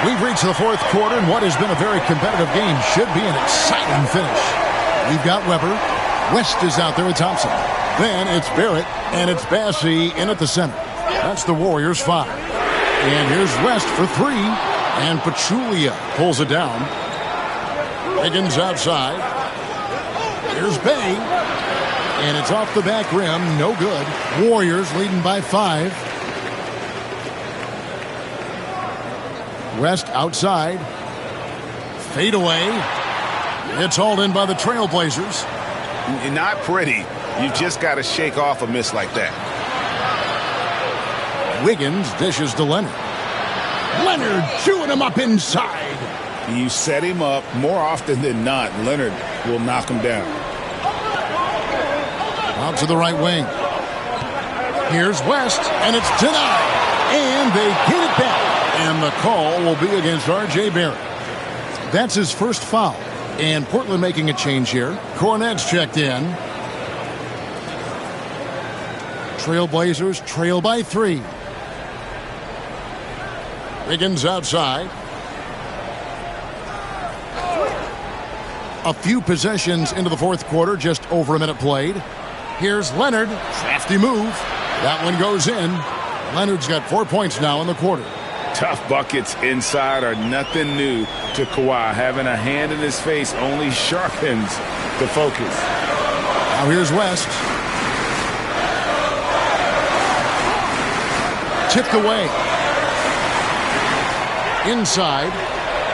We've reached the fourth quarter, and what has been a very competitive game should be an exciting finish. We've got Weber. West is out there with Thompson. Then it's Barrett, and it's Bassey in at the center. That's the Warriors' 5. And here's West for 3, and Pachulia pulls it down. Higgins outside. Here's Bay, and it's off the back rim, no good. Warriors leading by 5. West outside. Fade away. It's hauled in by the Trailblazers. Not pretty. You just got to shake off a miss like that. Wiggins dishes to Leonard. Leonard chewing him up inside. You set him up more often than not. Leonard will knock him down. Out to the right wing. Here's West, and it's denied. And they get it back. And the call will be against R.J. Barrett. That's his first foul. And Portland making a change here. Cornet's checked in. Trailblazers trail by 3. Wiggins outside. A few possessions into the fourth quarter, just over a minute played. Here's Leonard. Crafty move. That one goes in. Leonard's got 4 points now in the quarter. Tough buckets inside are nothing new to Kawhi. Having a hand in his face only sharpens the focus. Now here's West. Tipped away. Inside.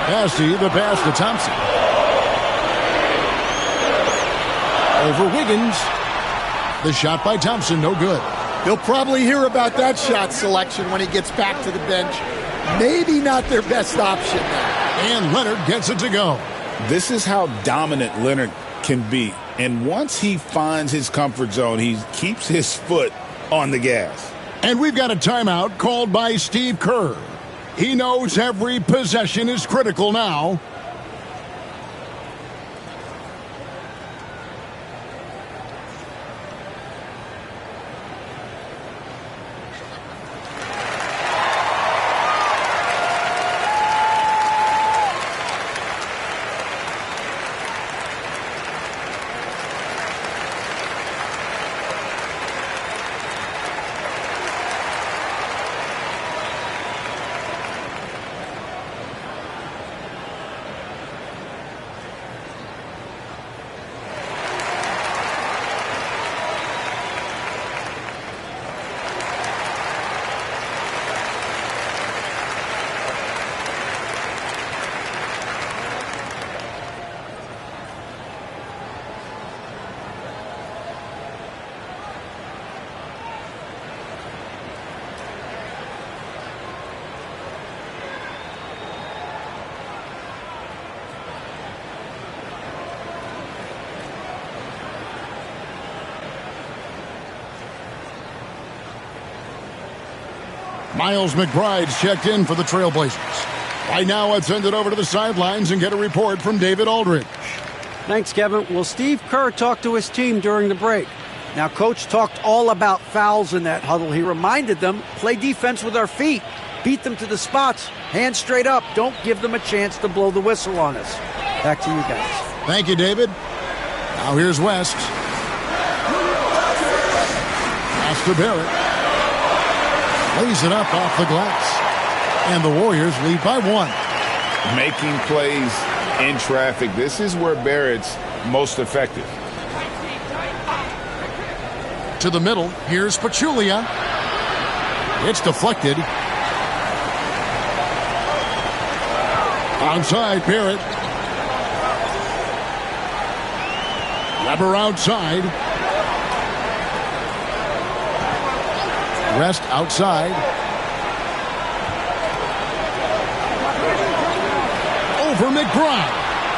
Bassey, the pass to Thompson. Over Wiggins. The shot by Thompson, no good. He'll probably hear about that shot selection when he gets back to the bench. Maybe not their best option there. And Leonard gets it to go. This is how dominant Leonard can be. And once he finds his comfort zone, he keeps his foot on the gas. And we've got a timeout called by Steve Kerr. He knows every possession is critical now. Miles McBride's checked in for the Trailblazers. Right now, let's send it over to the sidelines and get a report from David Aldridge. Thanks, Kevin. Well, Steve Kerr talked to his team during the break. Now, Coach talked all about fouls in that huddle. He reminded them, play defense with our feet. Beat them to the spots. Hands straight up. Don't give them a chance to blow the whistle on us. Back to you guys. Thank you, David. Now here's West. Pass to Barrett. Lays it up off the glass. And the Warriors lead by 1. Making plays in traffic. This is where Barrett's most effective. To the middle. Here's Pachulia. It's deflected. Onside, Barrett. Weber outside. West outside. Over McBride.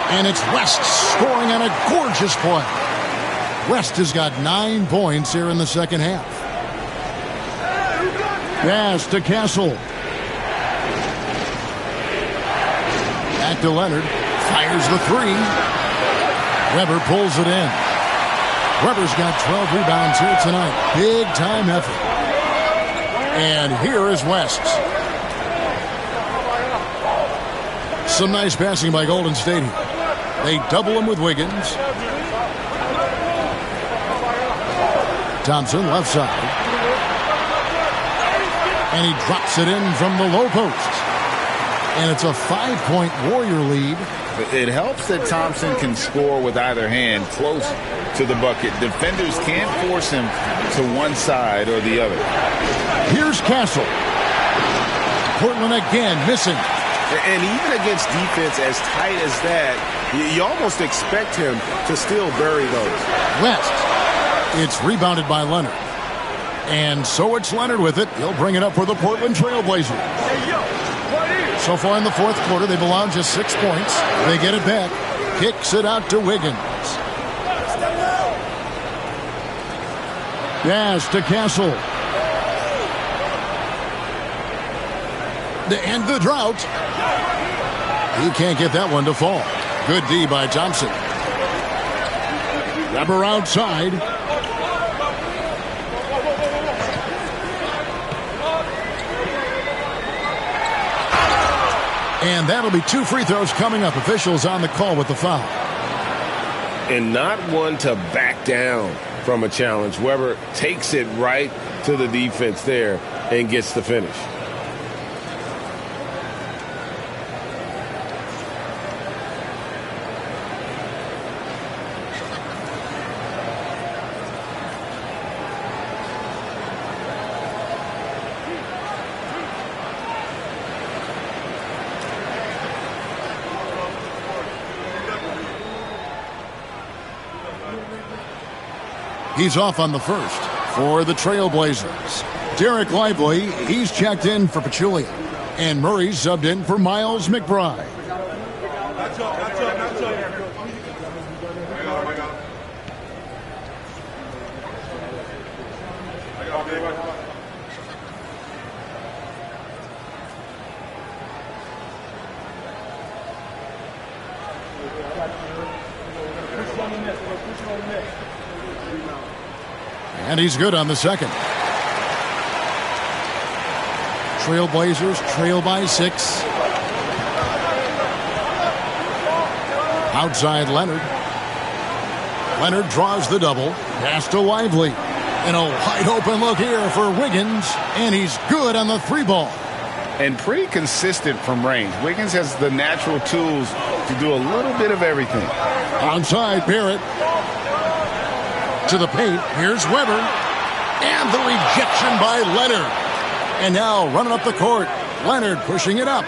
And it's West scoring on a gorgeous play. West has got 9 points here in the second half. Pass to Castle. Back to Leonard. Fires the 3. Weber pulls it in. Weber's got 12 rebounds here tonight. Big time effort. And here is West. Some nice passing by Golden State here. They double him with Wiggins. Thompson left side. And he drops it in from the low post. And it's a 5-point Warrior lead. It helps that Thompson can score with either hand close to the bucket. Defenders can't force him to one side or the other. Here's Castle. Portland again missing. And even against defense as tight as that, you almost expect him to still bury those. West. It's rebounded by Leonard. And so it's Leonard with it. He'll bring it up for the Portland Trailblazers. So far in the fourth quarter, they've allowed just 6 points. They get it back. Kicks it out to Wiggins. Pass to Castle. To end the drought. He can't get that one to fall. Good D by Thompson. Weber outside. And that'll be 2 free throws coming up. Officials on the call with the foul. And not one to back down from a challenge. Weber takes it right to the defense there and gets the finish. He's off on the first for the Trailblazers. Derek Lively, he's checked in for Pachulia. And Murray's subbed in for Miles McBride. And he's good on the second. Trailblazers trail by 6. Outside Leonard. Leonard draws the double. Pass to Lively. And a wide open look here for Wiggins. And he's good on the 3-ball. And pretty consistent from range. Wiggins has the natural tools to do a little bit of everything. Outside Barrett. To the paint. Here's Weber. And the rejection by Leonard. And now running up the court. Leonard pushing it up.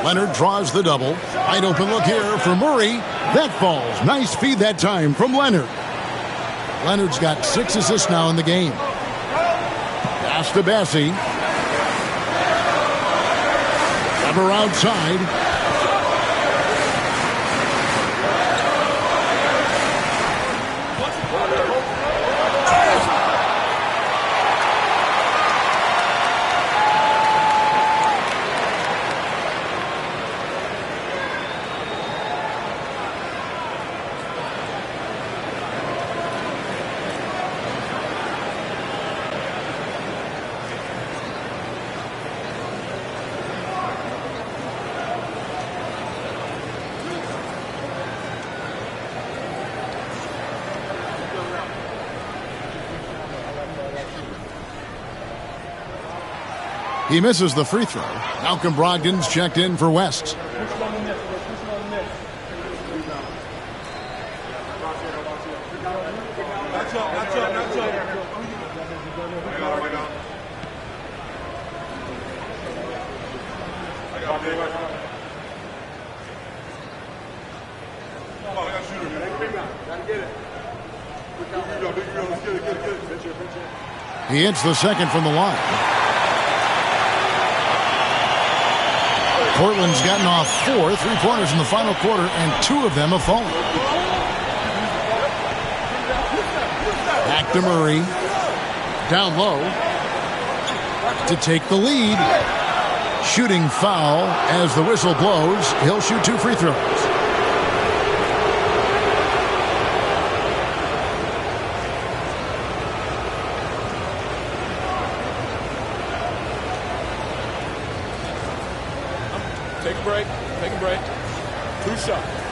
Leonard draws the double. Wide open look here for Murray. That falls. Nice feed that time from Leonard. Leonard's got 6 assists now in the game. Pass to Bassie. Weber outside. He misses the free throw. Malcolm Brogdon's checked in for West. He hits the second from the line. Portland's gotten off 4 3-pointers in the final quarter, and 2 of them have fallen. Back to Murray. Down low to take the lead. Shooting foul as the whistle blows. He'll shoot 2 free throws. Take a break. Take a break. 2 shots.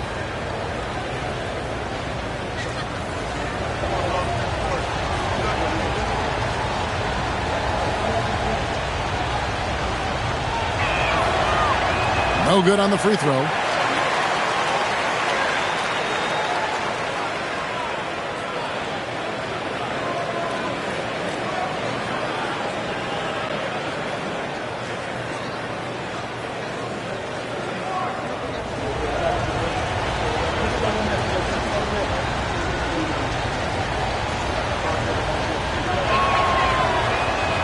No good on the free throw.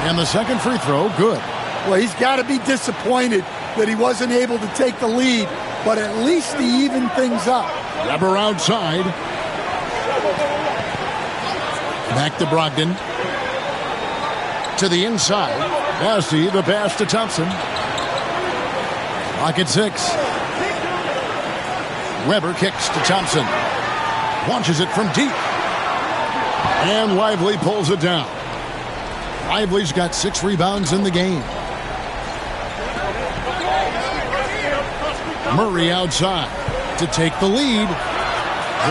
And the second free throw, good. Well, he's got to be disappointed that he wasn't able to take the lead, but at least he evened things up. Weber outside. Back to Brogdon. To the inside. Bassie, the pass to Thompson. Clock at 6. Weber kicks to Thompson. Launches it from deep. And Lively pulls it down. Lively's got 6 rebounds in the game. Murray outside to take the lead.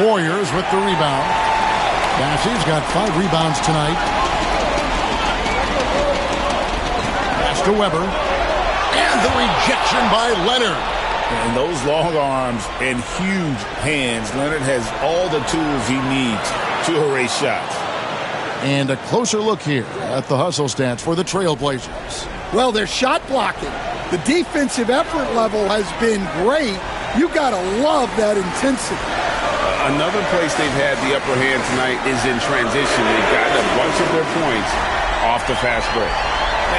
Warriors with the rebound. Bassie's got 5 rebounds tonight. Pass to Weber. And the rejection by Leonard. And those long arms and huge hands. Leonard has all the tools he needs to erase shots. And a closer look here at the hustle stats for the Trailblazers. Well, they're shot blocking. The defensive effort level has been great. You got to love that intensity. Another place they've had the upper hand tonight is in transition. They've gotten a bunch of their points off the fast break.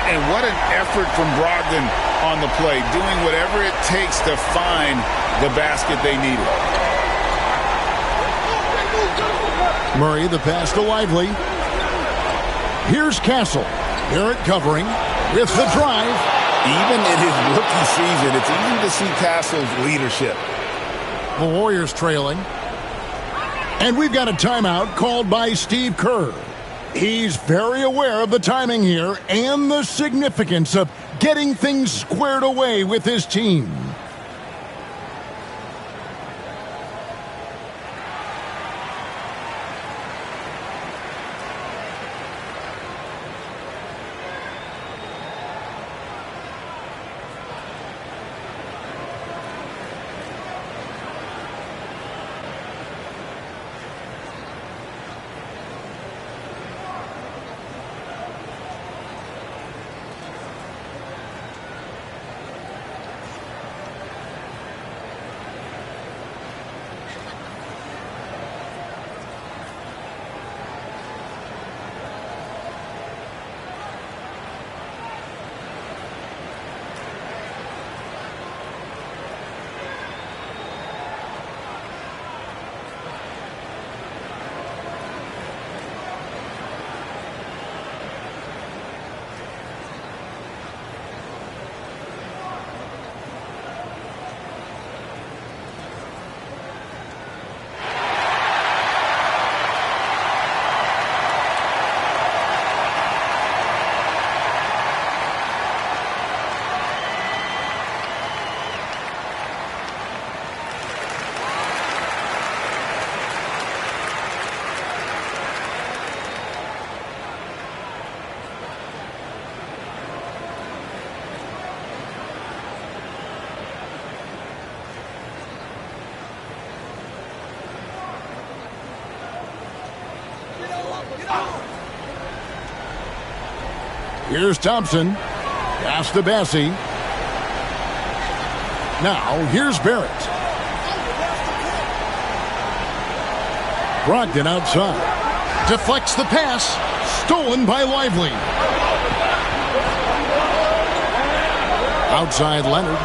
And what an effort from Brogdon on the play, doing whatever it takes to find the basket they needed. Murray, the pass to Lively. Here's Castle. Barrett covering with the drive. Even in his rookie season, it's easy to see Castle's leadership. The Warriors trailing. And we've got a timeout called by Steve Kerr. He's very aware of the timing here and the significance of getting things squared away with his team. Here's Thompson. Pass to Bassey. Now, here's Barrett. Brogdon outside. Deflects the pass. Stolen by Lively. Outside Leonard.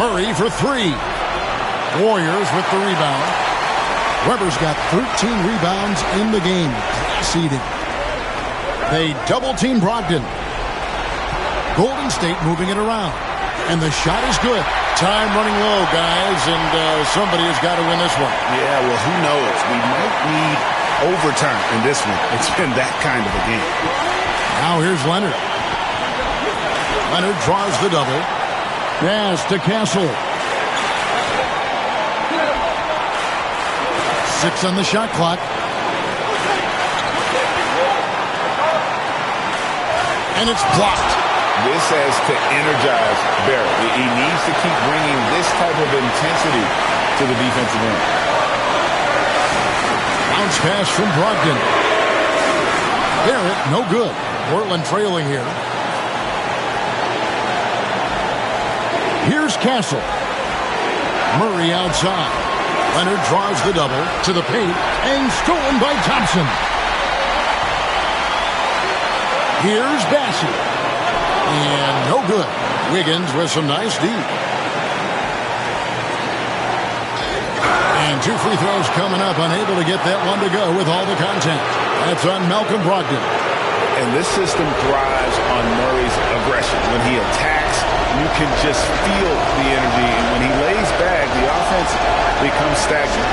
Murray for three. Warriors with the rebound. Weber's got 13 rebounds in the game. Class eating. They double-team Brogdon. Golden State moving it around. And the shot is good. Time running low, guys, and somebody has got to win this one. Yeah, well, who knows? We might need overtime in this one. It's been that kind of a game. Now here's Leonard. Leonard draws the double. Pass to Castle. 6 on the shot clock. And it's blocked. This has to energize Barrett. He needs to keep bringing this type of intensity to the defensive end. Bounce pass from Brogdon. Barrett, no good. Portland trailing here. Here's Castle. Murray outside. Leonard draws the double to the paint and stolen by Thompson. Here's Bassey. And no good. Wiggins with some nice D. And 2 free throws coming up. Unable to get that one to go with all the contact. That's on Malcolm Brogdon. And this system thrives on Murray's aggression. When he attacks, you can just feel the energy. And when he lays back, the offense becomes stagnant.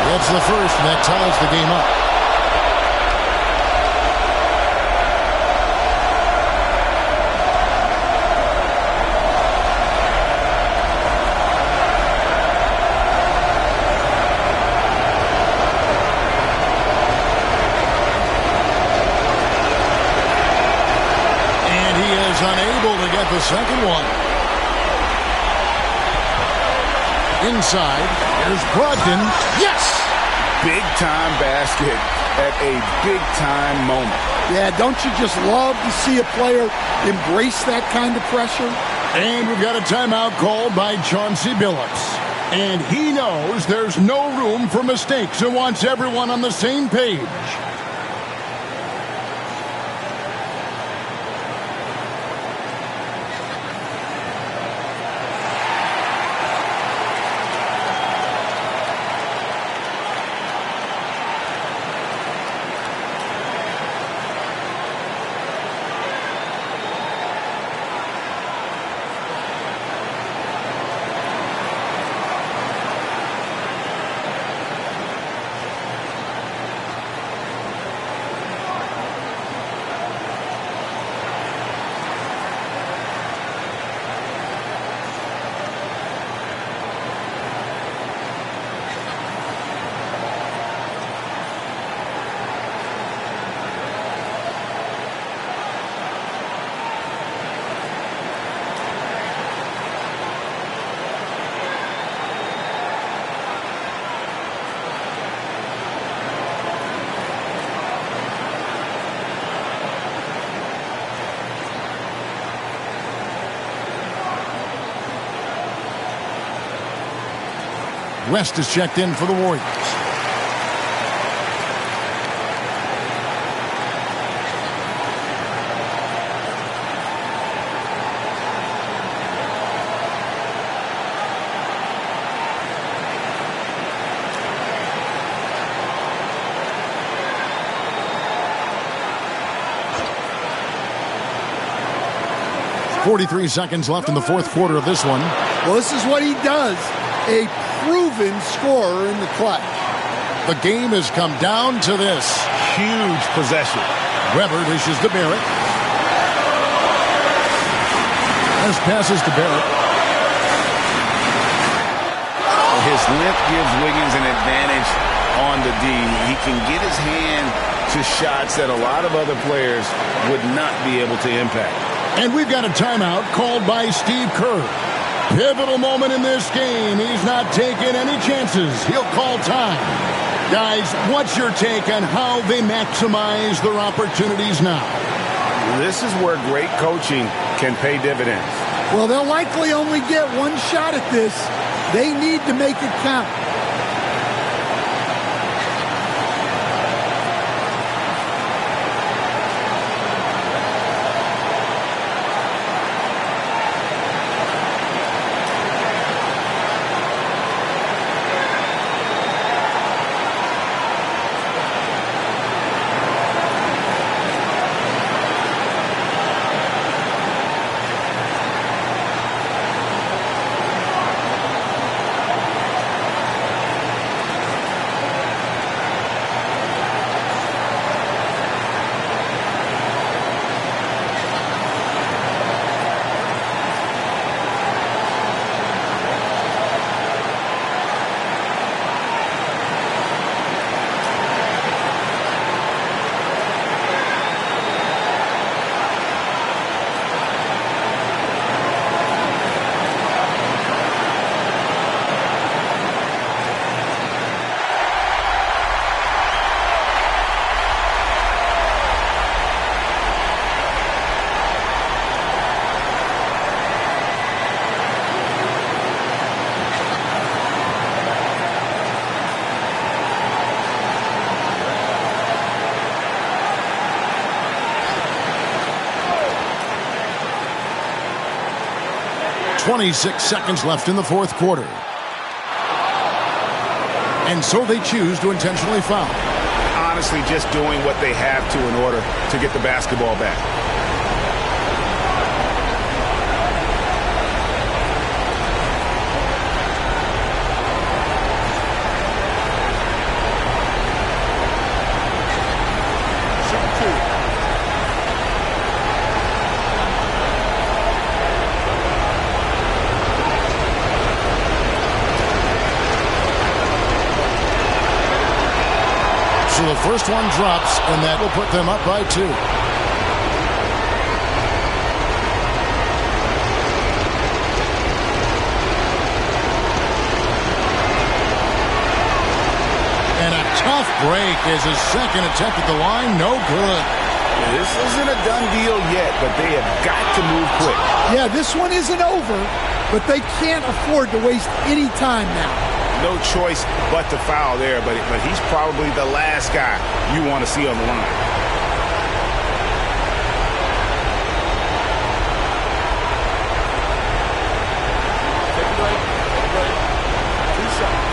That's the first, and that ties the game up. And he is unable to get the second one. Inside, there's Brogdon. Yes! Big-time basket at a big-time moment. Yeah, don't you just love to see a player embrace that kind of pressure? And we've got a timeout called by Chauncey Billups. And he knows there's no room for mistakes and wants everyone on the same page. West is checked in for the Warriors. .43 seconds left in the fourth quarter of this one. Well, this is what he does. A proven scorer in the clutch. The game has come down to this. Huge possession. Weber dishes to Barrett. As passes to Barrett. His length gives Wiggins an advantage on the D. He can get his hand to shots that a lot of other players would not be able to impact. And we've got a timeout called by Steve Kerr. Pivotal moment in this game. He's not taking any chances. He'll call time. Guys, what's your take on how they maximize their opportunities now? This is where great coaching can pay dividends. Well, they'll likely only get one shot at this. They need to make it count. .26 seconds left in the fourth quarter. And so they choose to intentionally foul. Honestly, just doing what they have to in order to get the basketball back. So the first one drops, and that will put them up by 2. And a tough break is his second attempt at the line. No good. This isn't a done deal yet, but they have got to move quick. Yeah, this one isn't over, but they can't afford to waste any time now. No choice but to foul there, but he's probably the last guy you want to see on the line. Take a break. Take a break. 2 shots.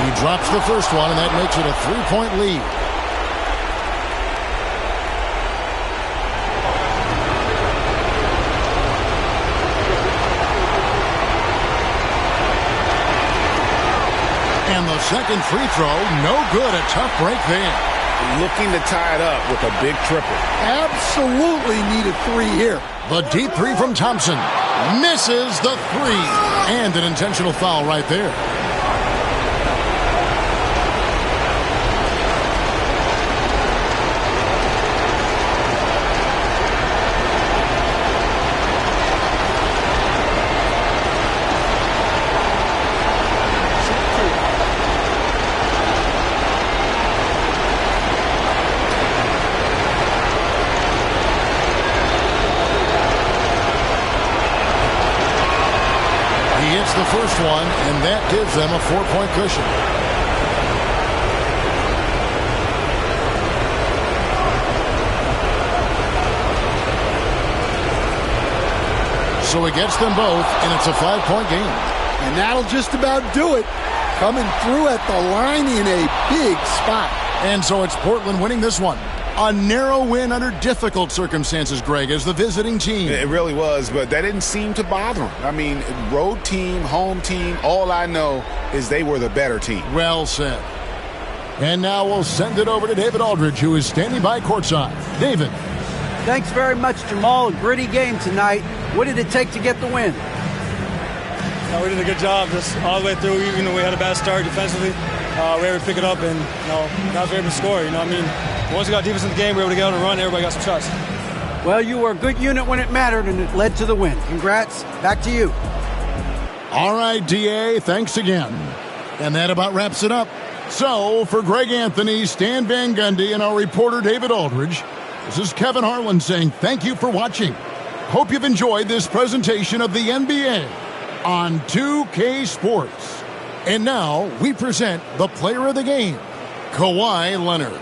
He drops the first one, and that makes it a 3-point lead. And the second free throw, no good. A tough break there. Looking to tie it up with a big triple. Absolutely need a 3 here. The deep 3 from Thompson. Misses the 3. And an intentional foul right there. first one, and that gives them a 4-point cushion. So he gets them both, and it's a 5-point game. And that'll just about do it. Coming through at the line in a big spot. And so it's Portland winning this one. A narrow win under difficult circumstances, Greg, as the visiting team. It really was, but that didn't seem to bother them. I mean, road team, home team, all I know is they were the better team. Well said. And now we'll send it over to David Aldridge, who is standing by courtside. David. Thanks very much, Jamal. A gritty game tonight. What did it take to get the win? We did a good job just all the way through. Even though we had a bad start defensively, we were able to pick it up, and guys were able to score. Once we got defense in the game, we were able to get on a run. Everybody got some shots. Well, you were a good unit when it mattered, and it led to the win. Congrats. Back to you. All right, DA, thanks again. And that about wraps it up. So, for Greg Anthony, Stan Van Gundy, and our reporter David Aldridge, this is Kevin Harlan saying thank you for watching. Hope you've enjoyed this presentation of the NBA on 2K Sports. And now we present the player of the game, Kawhi Leonard.